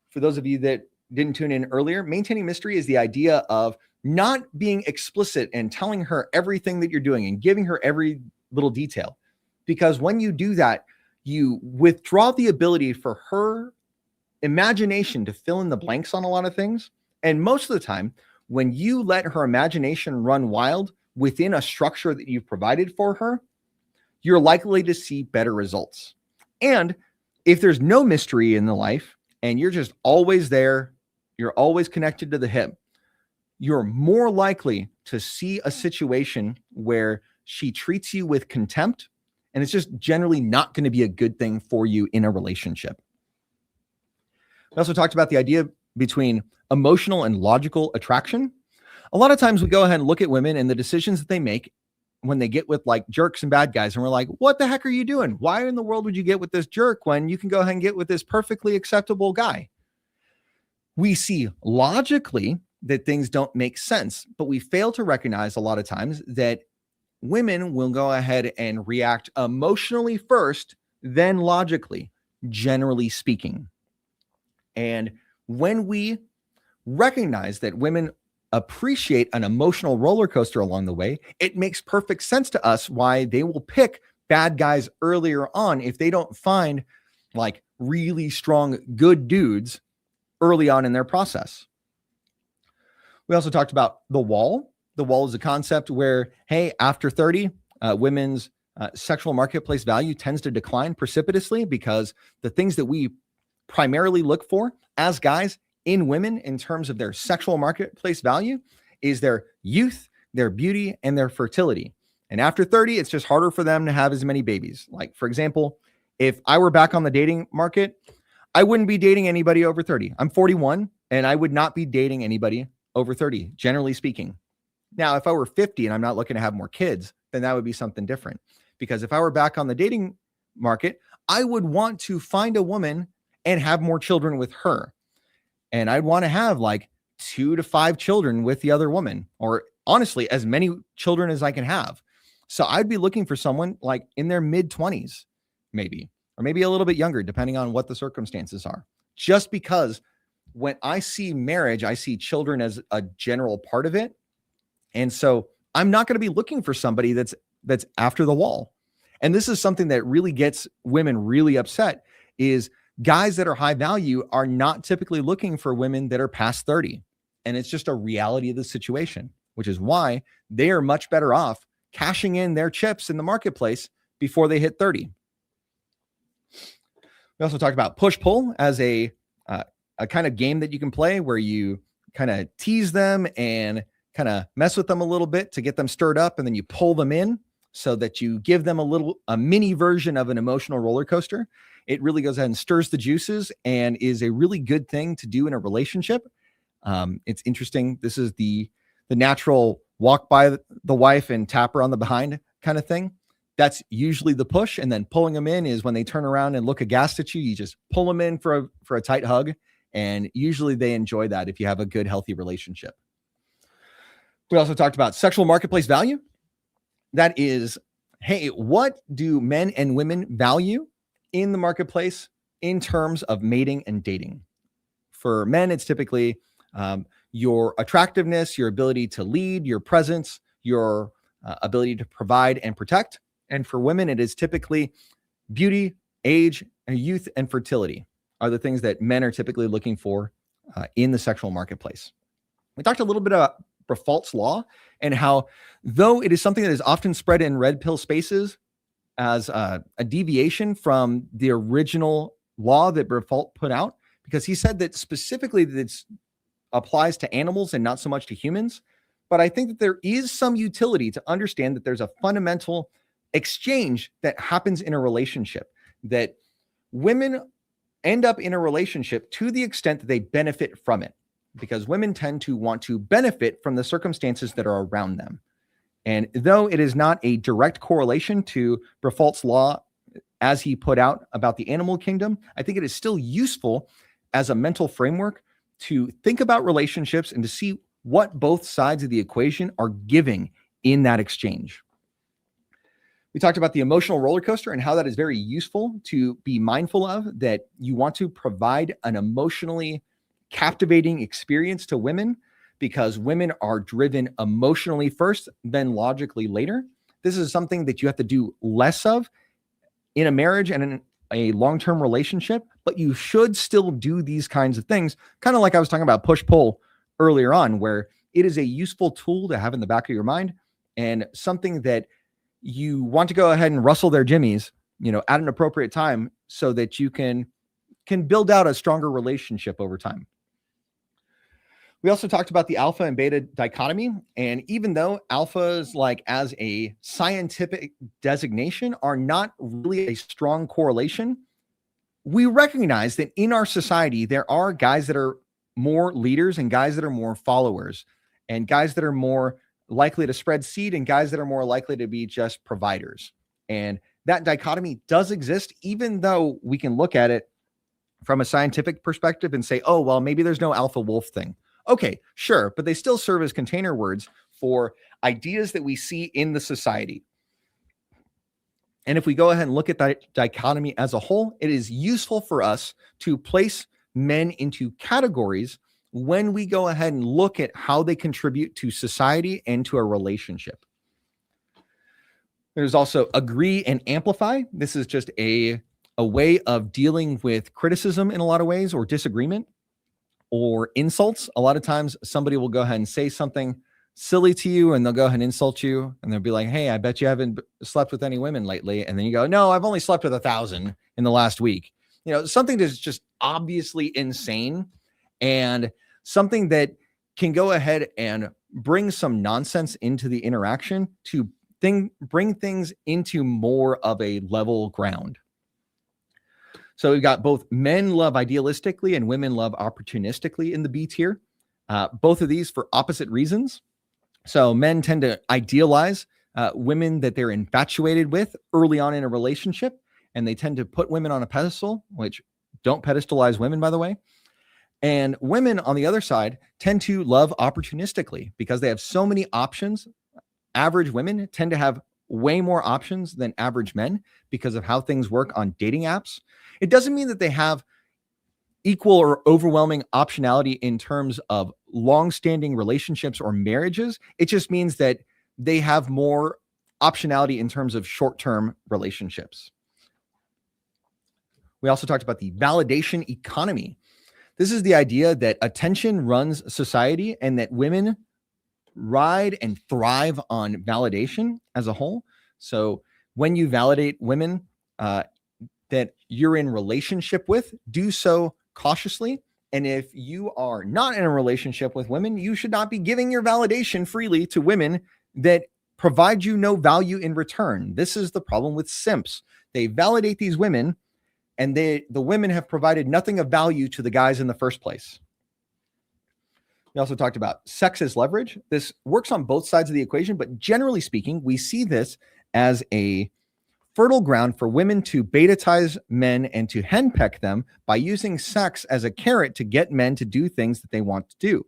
For those of you that didn't tune in earlier, maintaining mystery is the idea of not being explicit and telling her everything that you're doing and giving her every little detail. Because when you do that, you withdraw the ability for her imagination to fill in the blanks on a lot of things. And most of the time, when you let her imagination run wild within a structure that you've provided for her, you're likely to see better results. And if there's no mystery in the life and you're just always there, you're always connected to the hip, you're more likely to see a situation where she treats you with contempt, and it's just generally not going to be a good thing for you in a relationship. We also talked about the idea between emotional and logical attraction. A lot of times we go ahead and look at women and the decisions that they make when they get with like jerks and bad guys. And we're like, what the heck are you doing? Why in the world would you get with this jerk when you can go ahead and get with this perfectly acceptable guy? We see logically that things don't make sense, but we fail to recognize a lot of times that women will go ahead and react emotionally first, then logically, generally speaking. And when we recognize that women appreciate an emotional roller coaster along the way, it makes perfect sense to us why they will pick bad guys earlier on if they don't find like really strong, good dudes early on in their process. We also talked about the wall. The wall is a concept where, hey, after 30, women's sexual marketplace value tends to decline precipitously because the things that we primarily look for as guys in women in terms of their sexual marketplace value is their youth, their beauty, and their fertility. And after 30, it's just harder for them to have as many babies. Like, for example, if I were back on the dating market, I wouldn't be dating anybody over 30. I'm 41, and I would not be dating anybody over 30, generally speaking. Now, if I were 50 and I'm not looking to have more kids, then that would be something different. Because if I were back on the dating market, I would want to find a woman and have more children with her. And I'd want to have like 2 to 5 children with the other woman, or honestly, as many children as I can have. So I'd be looking for someone like in their mid-20s, maybe, or maybe a little bit younger, depending on what the circumstances are. Just because when I see marriage, I see children as a general part of it. And so I'm not going to be looking for somebody that's after the wall. And this is something that really gets women really upset is guys that are high value are not typically looking for women that are past 30. And it's just a reality of the situation, which is why they are much better off cashing in their chips in the marketplace before they hit 30. We also talked about push-pull as a kind of game that you can play where you kind of tease them and kind of mess with them a little bit to get them stirred up, and then you pull them in so that you give them a mini version of an emotional roller coaster. It really goes ahead and stirs the juices and is a really good thing to do in a relationship. It's interesting. This is the natural walk by the wife and tap her on the behind kind of thing. That's usually the push. And then pulling them in is when they turn around and look aghast at you. You just pull them in for a tight hug. And usually they enjoy that if you have a good, healthy relationship. We also talked about sexual marketplace value. That is, hey, what do men and women value in the marketplace in terms of mating and dating? For men, it's typically your attractiveness, your ability to lead, your presence, your ability to provide and protect. And for women, it is typically beauty, age, and youth, and fertility are the things that men are typically looking for in the sexual marketplace. We talked a little bit about Brafault's law, and how, though it is something that is often spread in red pill spaces as a deviation from the original law that Brafault put out, because he said that specifically that it applies to animals and not so much to humans. But I think that there is some utility to understand that there's a fundamental exchange that happens in a relationship, that women end up in a relationship to the extent that they benefit from it, because women tend to want to benefit from the circumstances that are around them. And though it is not a direct correlation to Brafault's law as he put out about the animal kingdom, I think it is still useful as a mental framework to think about relationships and to see what both sides of the equation are giving in that exchange. We talked about the emotional roller coaster and how that is very useful to be mindful of, that you want to provide an emotionally captivating experience to women, because women are driven emotionally first, then logically later. This is something that you have to do less of in a marriage and in a long-term relationship, but you should still do these kinds of things, kind of like I was talking about push-pull earlier on, where it is a useful tool to have in the back of your mind and something that you want to go ahead and rustle their jimmies, at an appropriate time so that you can build out a stronger relationship over time. We also talked about the alpha and beta dichotomy. And even though alphas, like as a scientific designation, are not really a strong correlation, we recognize that in our society, there are guys that are more leaders and guys that are more followers, and guys that are more likely to spread seed and guys that are more likely to be just providers. And that dichotomy does exist, even though we can look at it from a scientific perspective and say, oh, well, maybe there's no alpha wolf thing. Okay, sure, but they still serve as container words for ideas that we see in the society. And if we go ahead and look at that dichotomy as a whole, it is useful for us to place men into categories when we go ahead and look at how they contribute to society and to a relationship. There's also agree and amplify. This is just a way of dealing with criticism in a lot of ways, or disagreement, or insults. A lot of times somebody will go ahead and say something silly to you and they'll go ahead and insult you, and they'll be like, hey, I bet you haven't slept with any women lately. And then you go, no, I've only slept with 1,000 in the last week. Something that's just obviously insane, and something that can go ahead and bring some nonsense into the interaction to bring things into more of a level ground. So we've got both men love idealistically and women love opportunistically in the B tier. Both of these for opposite reasons. So men tend to idealize women that they're infatuated with early on in a relationship, and they tend to put women on a pedestal, which don't pedestalize women, by the way. And women, on the other side, tend to love opportunistically because they have so many options. Average women tend to have way more options than average men because of how things work on dating apps. It doesn't mean that they have equal or overwhelming optionality in terms of long-standing relationships or marriages. It just means that they have more optionality in terms of short-term relationships. We also talked about the validation economy. This is the idea that attention runs society and that women ride and thrive on validation as a whole. So when you validate women that you're in relationship with, do so cautiously. And if you are not in a relationship with women, you should not be giving your validation freely to women that provide you no value in return. This is the problem with simps. They validate these women, and the women have provided nothing of value to the guys in the first place. We also talked about sex as leverage. This works on both sides of the equation, but generally speaking, we see this as a fertile ground for women to beta-tize men and to henpeck them by using sex as a carrot to get men to do things that they want to do.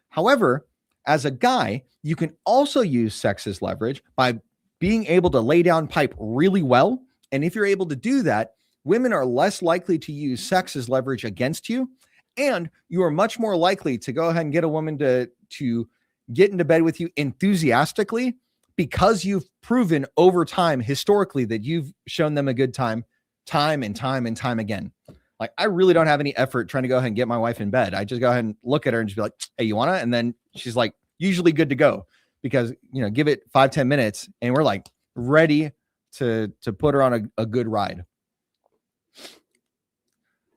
However, as a guy, you can also use sex as leverage by being able to lay down pipe really well. And if you're able to do that, women are less likely to use sex as leverage against you. And you are much more likely to go ahead and get a woman to get into bed with you enthusiastically because you've proven over time, historically, that you've shown them a good time and time again. Like, I really don't have any effort trying to go ahead and get my wife in bed. I just go ahead and look at her and just be like, hey, you want to? And then she's like, usually good to go because, give it 5-10 minutes and we're like ready to put her on a good ride.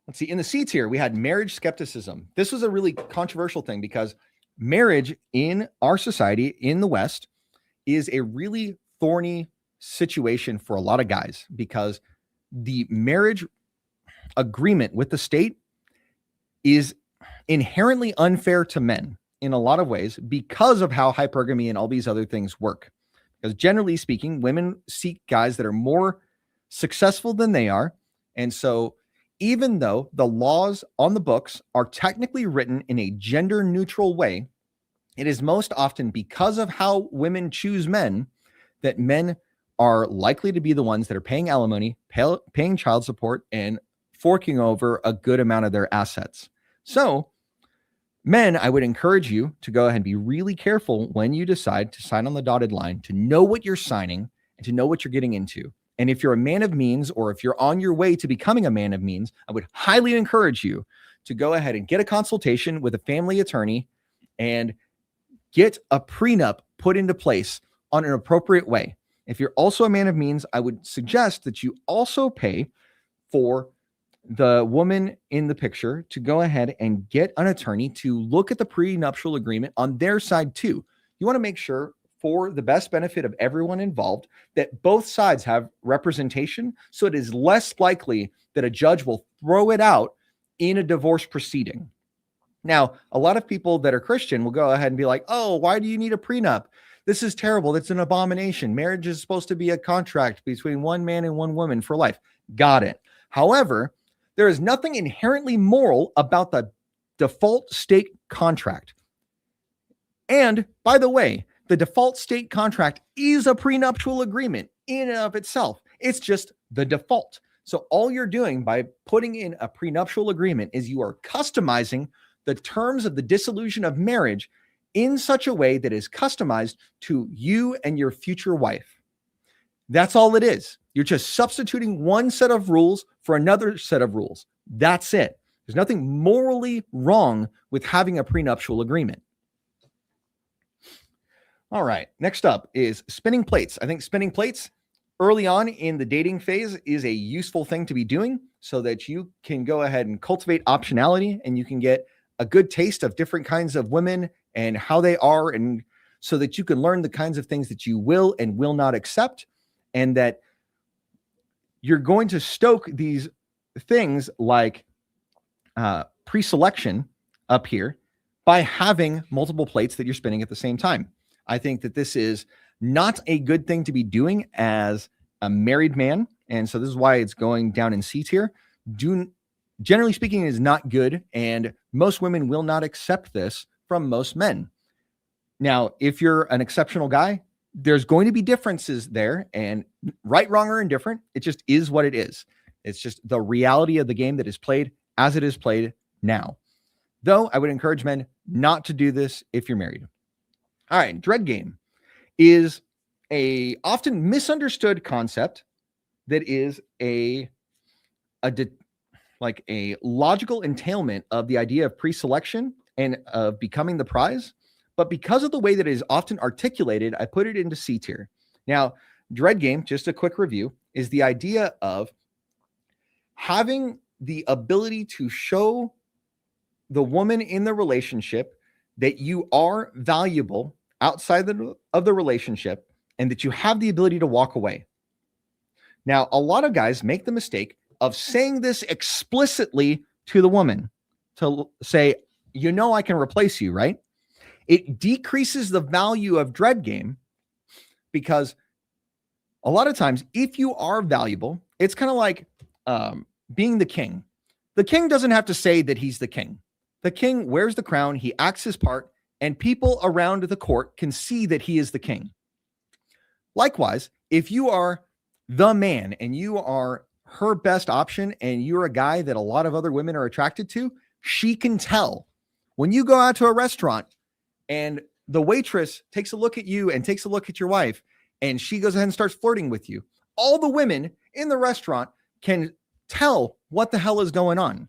Let's see. In the C tier, we had marriage skepticism. This was a really controversial thing because marriage in our society in the West is a really thorny situation for a lot of guys because the marriage agreement with the state is inherently unfair to men in a lot of ways because of how hypergamy and all these other things work. Because generally speaking, women seek guys that are more successful than they are. And so even though the laws on the books are technically written in a gender neutral way, it is most often because of how women choose men that men are likely to be the ones that are paying alimony, paying child support, and forking over a good amount of their assets. So men, I would encourage you to go ahead and be really careful when you decide to sign on the dotted line, to know what you're signing and to know what you're getting into. And if you're a man of means, or if you're on your way to becoming a man of means, I would highly encourage you to go ahead and get a consultation with a family attorney and get a prenup put into place on an appropriate way. If you're also a man of means, I would suggest that you also pay for the woman in the picture to go ahead and get an attorney to look at the prenuptial agreement on their side too. You want to make sure, for the best benefit of everyone involved, that both sides have representation, so it is less likely that a judge will throw it out in a divorce proceeding. Now, a lot of people that are Christian will go ahead and be like, oh, why do you need a prenup? This is terrible. That's an abomination. Marriage is supposed to be a contract between one man and one woman for life. Got it. However, there is nothing inherently moral about the default state contract. And by the way, the default state contract is a prenuptial agreement in and of itself. It's just the default. So all you're doing by putting in a prenuptial agreement is you are customizing the terms of the dissolution of marriage in such a way that is customized to you and your future wife. That's all it is. You're just substituting one set of rules for another set of rules. That's it. There's nothing morally wrong with having a prenuptial agreement. All right. Next up is spinning plates. I think spinning plates early on in the dating phase is a useful thing to be doing so that you can go ahead and cultivate optionality and you can get a good taste of different kinds of women and how they are, and so that you can learn the kinds of things that you will and will not accept, and that you're going to stoke these things like pre-selection up here by having multiple plates that you're spinning at the same time. I think that this is not a good thing to be doing as a married man, and so this is why it's going down in C tier. Generally speaking, it is not good, and most women will not accept this from most men. Now, if you're an exceptional guy, there's going to be differences there, and right, wrong, or indifferent, it just is what it is. It's just the reality of the game that is played as it is played now. Though I would encourage men not to do this if you're married. All right, dread game is a often misunderstood concept that is a logical entailment of the idea of pre-selection and of becoming the prize. But because of the way that it is often articulated, I put it into C tier. Now, dread game, just a quick review, is the idea of having the ability to show the woman in the relationship that you are valuable outside of the relationship and that you have the ability to walk away. Now, a lot of guys make the mistake of saying this explicitly to the woman, to say, I can replace you, right? It decreases the value of dread game because a lot of times, if you are valuable, it's kind of like being the king. The king doesn't have to say that he's the king. The king wears the crown, he acts his part, and people around the court can see that he is the king. Likewise, if you are the man and you are her best option and you're a guy that a lot of other women are attracted to, she can tell. When you go out to a restaurant and the waitress takes a look at you and takes a look at your wife and she goes ahead and starts flirting with you, all the women in the restaurant can tell what the hell is going on.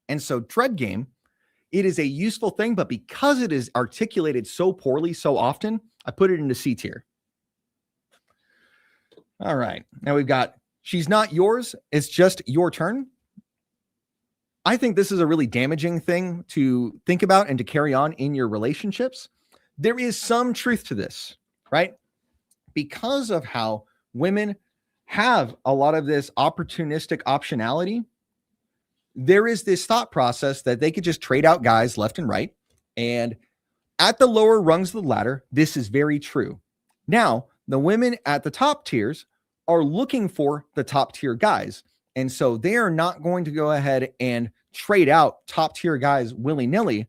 And so dread game It is a useful thing, but because it is articulated so poorly so often, I put it into C tier. All right. Now we've got, she's not yours. It's just your turn. I think this is a really damaging thing to think about and to carry on in your relationships. There is some truth to this, right? Because of how women have a lot of this opportunistic optionality, there is this thought process that they could just trade out guys left and right. And at the lower rungs of the ladder, this is very true. Now, the women at the top tiers are looking for the top tier guys. And so they are not going to go ahead and trade out top tier guys willy-nilly.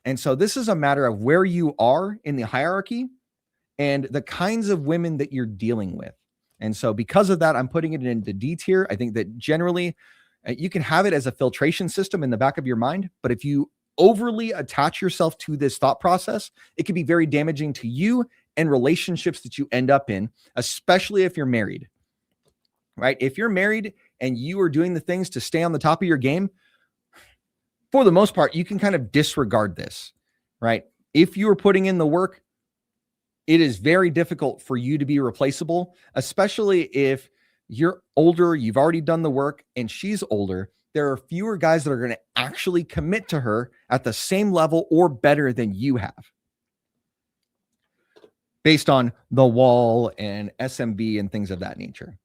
And so this is a matter of where you are in the hierarchy and the kinds of women that you're dealing with. And so because of that, I'm putting it into D tier. I think that generally you can have it as a filtration system in the back of your mind, but if you overly attach yourself to this thought process, it can be very damaging to you and relationships that you end up in, especially if you're married, right? If you're married and you are doing the things to stay on the top of your game, for the most part, you can kind of disregard this, right? If you are putting in the work, it is very difficult for you to be replaceable, especially if you're older, you've already done the work, and she's older. There are fewer guys that are going to actually commit to her at the same level or better than you have, based on the wall and SMB and things of that nature.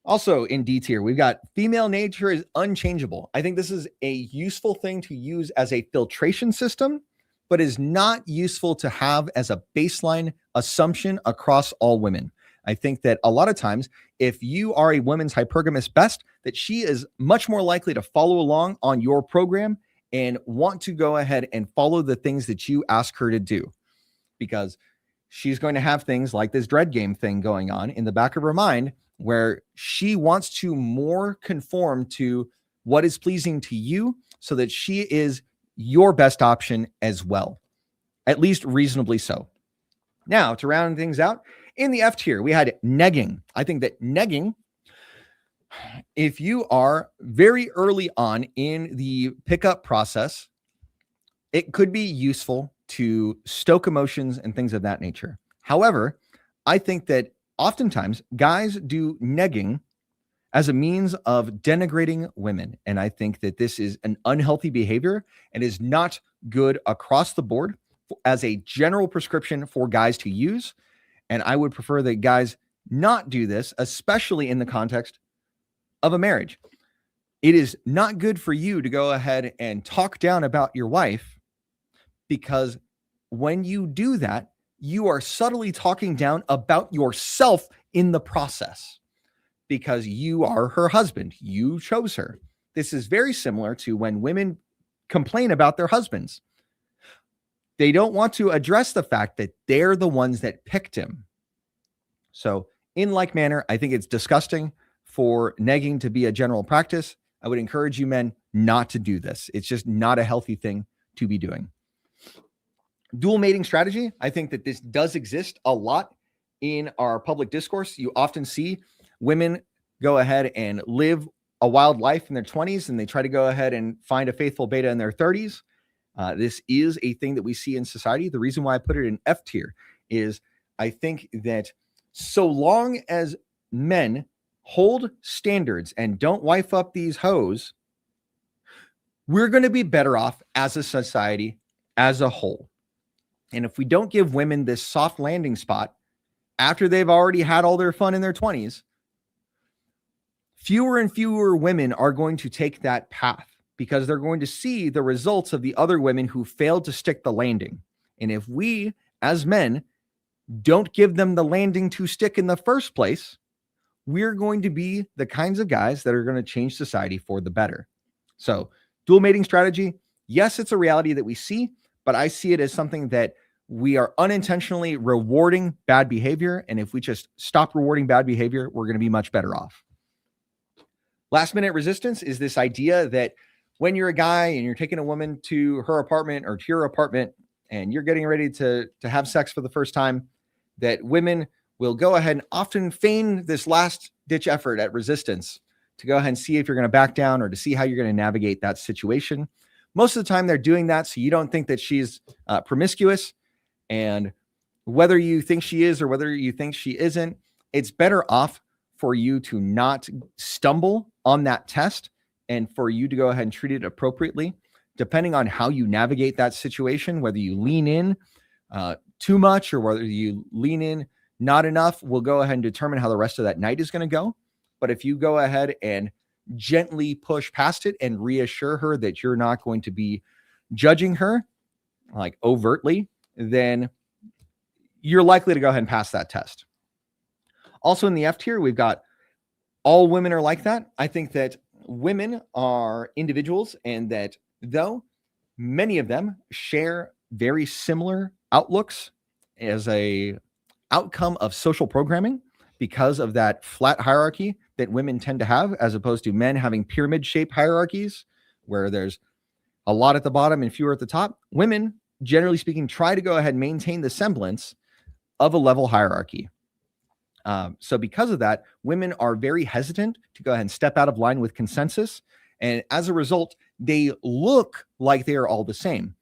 Also in D tier, we've got female nature is unchangeable. I think this is a useful thing to use as a filtration system, but is not useful to have as a baseline assumption across all women. I think that a lot of times, if you are a women's hypergamous best, that she is much more likely to follow along on your program and want to go ahead and follow the things that you ask her to do, because she's going to have things like this dread game thing going on in the back of her mind, where she wants to more conform to what is pleasing to you so that she is your best option as well, at least reasonably so. Now, to round things out, in the F tier, we had negging. I think that negging, if you are very early on in the pickup process, it could be useful to stoke emotions and things of that nature. However, I think that oftentimes guys do negging as a means of denigrating women. And I think that this is an unhealthy behavior and is not good across the board as a general prescription for guys to use. And I would prefer that guys not do this, especially in the context of a marriage. It is not good for you to go ahead and talk down about your wife, because when you do that, you are subtly talking down about yourself in the process, because you are her husband. You chose her. This is very similar to when women complain about their husbands. They don't want to address the fact that they're the ones that picked him. So in like manner, I think it's disgusting for negging to be a general practice. I would encourage you men not to do this. It's just not a healthy thing to be doing. Dual mating strategy. I think that this does exist a lot in our public discourse. You often see women go ahead and live a wild life in their 20s, and they try to go ahead and find a faithful beta in their 30s. This is a thing that we see in society. The reason why I put it in F tier is I think that so long as men hold standards and don't wife up these hoes, we're going to be better off as a society as a whole. And if we don't give women this soft landing spot after they've already had all their fun in their 20s, fewer and fewer women are going to take that path, because they're going to see the results of the other women who failed to stick the landing. And if we, as men, don't give them the landing to stick in the first place, we're going to be the kinds of guys that are going to change society for the better. So dual mating strategy, yes, it's a reality that we see, but I see it as something that we are unintentionally rewarding bad behavior. And if we just stop rewarding bad behavior, we're going to be much better off. Last minute resistance is this idea that when you're a guy and you're taking a woman to her apartment or to your apartment and you're getting ready to have sex for the first time, that women will go ahead and often feign this last ditch effort at resistance to go ahead and see if you're going to back down or to see how you're going to navigate that situation. most of the time they're doing that so you don't think that she's promiscuous. And whether you think she is or whether you think she isn't, it's better off for you to not stumble on that test and for you to go ahead and treat it appropriately, depending on how you navigate that situation, whether you lean in too much or whether you lean in not enough, will go ahead and determine how the rest of that night is going to go. But if you go ahead and gently push past it and reassure her that you're not going to be judging her like overtly, then you're likely to go ahead and pass that test. Also in the F tier, we've got all women are like that. I think that women are individuals and that though many of them share very similar outlooks as a outcome of social programming because of that flat hierarchy that women tend to have, as opposed to men having pyramid shaped hierarchies where there's a lot at the bottom and fewer at the top. Women, generally speaking, try to go ahead and maintain the semblance of a level hierarchy. So because of that, women are very hesitant to go ahead and step out of line with consensus. And as a result, they look like they are all the same.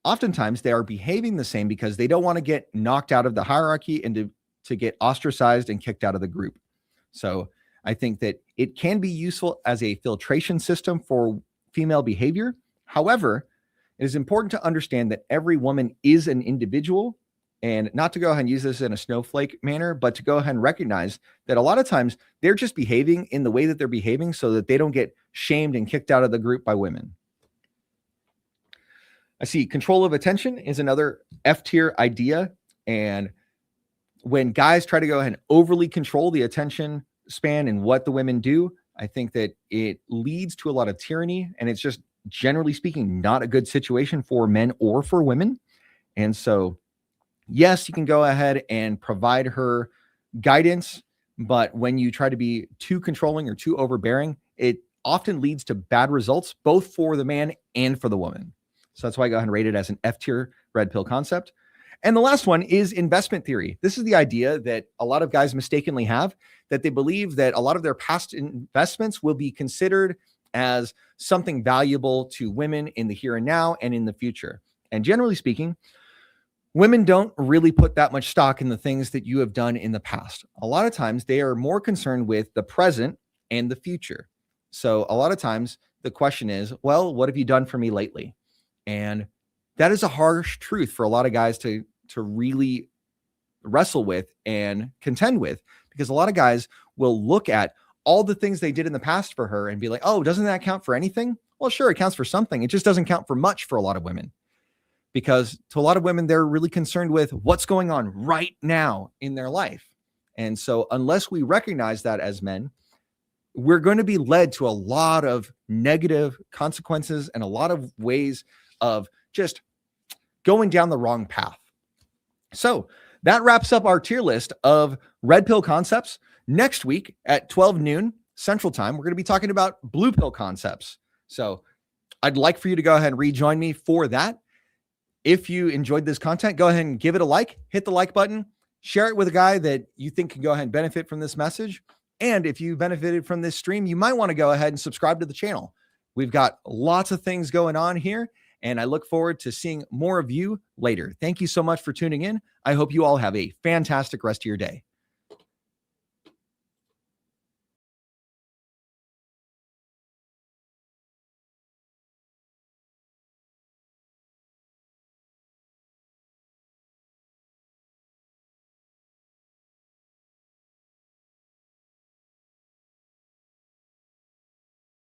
Oftentimes they are behaving the same because they don't want to get knocked out of the hierarchy and to get ostracized and kicked out of the group. So I think that it can be useful as a filtration system for female behavior. However, it is important to understand that every woman is an individual, and not to go ahead and use this in a snowflake manner, but to go ahead and recognize that a lot of times they're just behaving in the way that they're behaving so that they don't get shamed and kicked out of the group by women. I see control of attention is another F tier idea. And when guys try to go ahead and overly control the attention span and what the women do, I think that it leads to a lot of tyranny, and it's just generally speaking not a good situation for men or for women. And so yes, you can go ahead and provide her guidance, but when you try to be too controlling or too overbearing, it often leads to bad results, both for the man and for the woman. So that's why I go ahead and rate it as an F tier red pill concept. And the last one is investment theory. This is the idea that a lot of guys mistakenly have, that they believe that a lot of their past investments will be considered as something valuable to women in the here and now and in the future. And generally speaking, women don't really put that much stock in the things that you have done in the past. A lot of times they are more concerned with the present and the future. So a lot of times the question is, well, what have you done for me lately? And that is a harsh truth for a lot of guys to really wrestle with and contend with, because a lot of guys will look at all the things they did in the past for her and be like, oh, doesn't that count for anything? Well, sure, it counts for something. It just doesn't count for much for a lot of women. Because to a lot of women, they're really concerned with what's going on right now in their life. And so unless we recognize that as men, we're going to be led to a lot of negative consequences and a lot of ways of just going down the wrong path. So that wraps up our tier list of red pill concepts. Next week at 12 noon Central Time, we're going to be talking about blue pill concepts. So I'd like for you to go ahead and rejoin me for that. If you enjoyed this content, go ahead and give it a like, hit the like button, share it with a guy that you think can go ahead and benefit from this message. And if you benefited from this stream, you might want to go ahead and subscribe to the channel. We've got lots of things going on here, and I look forward to seeing more of you later. Thank you so much for tuning in. I hope you all have a fantastic rest of your day.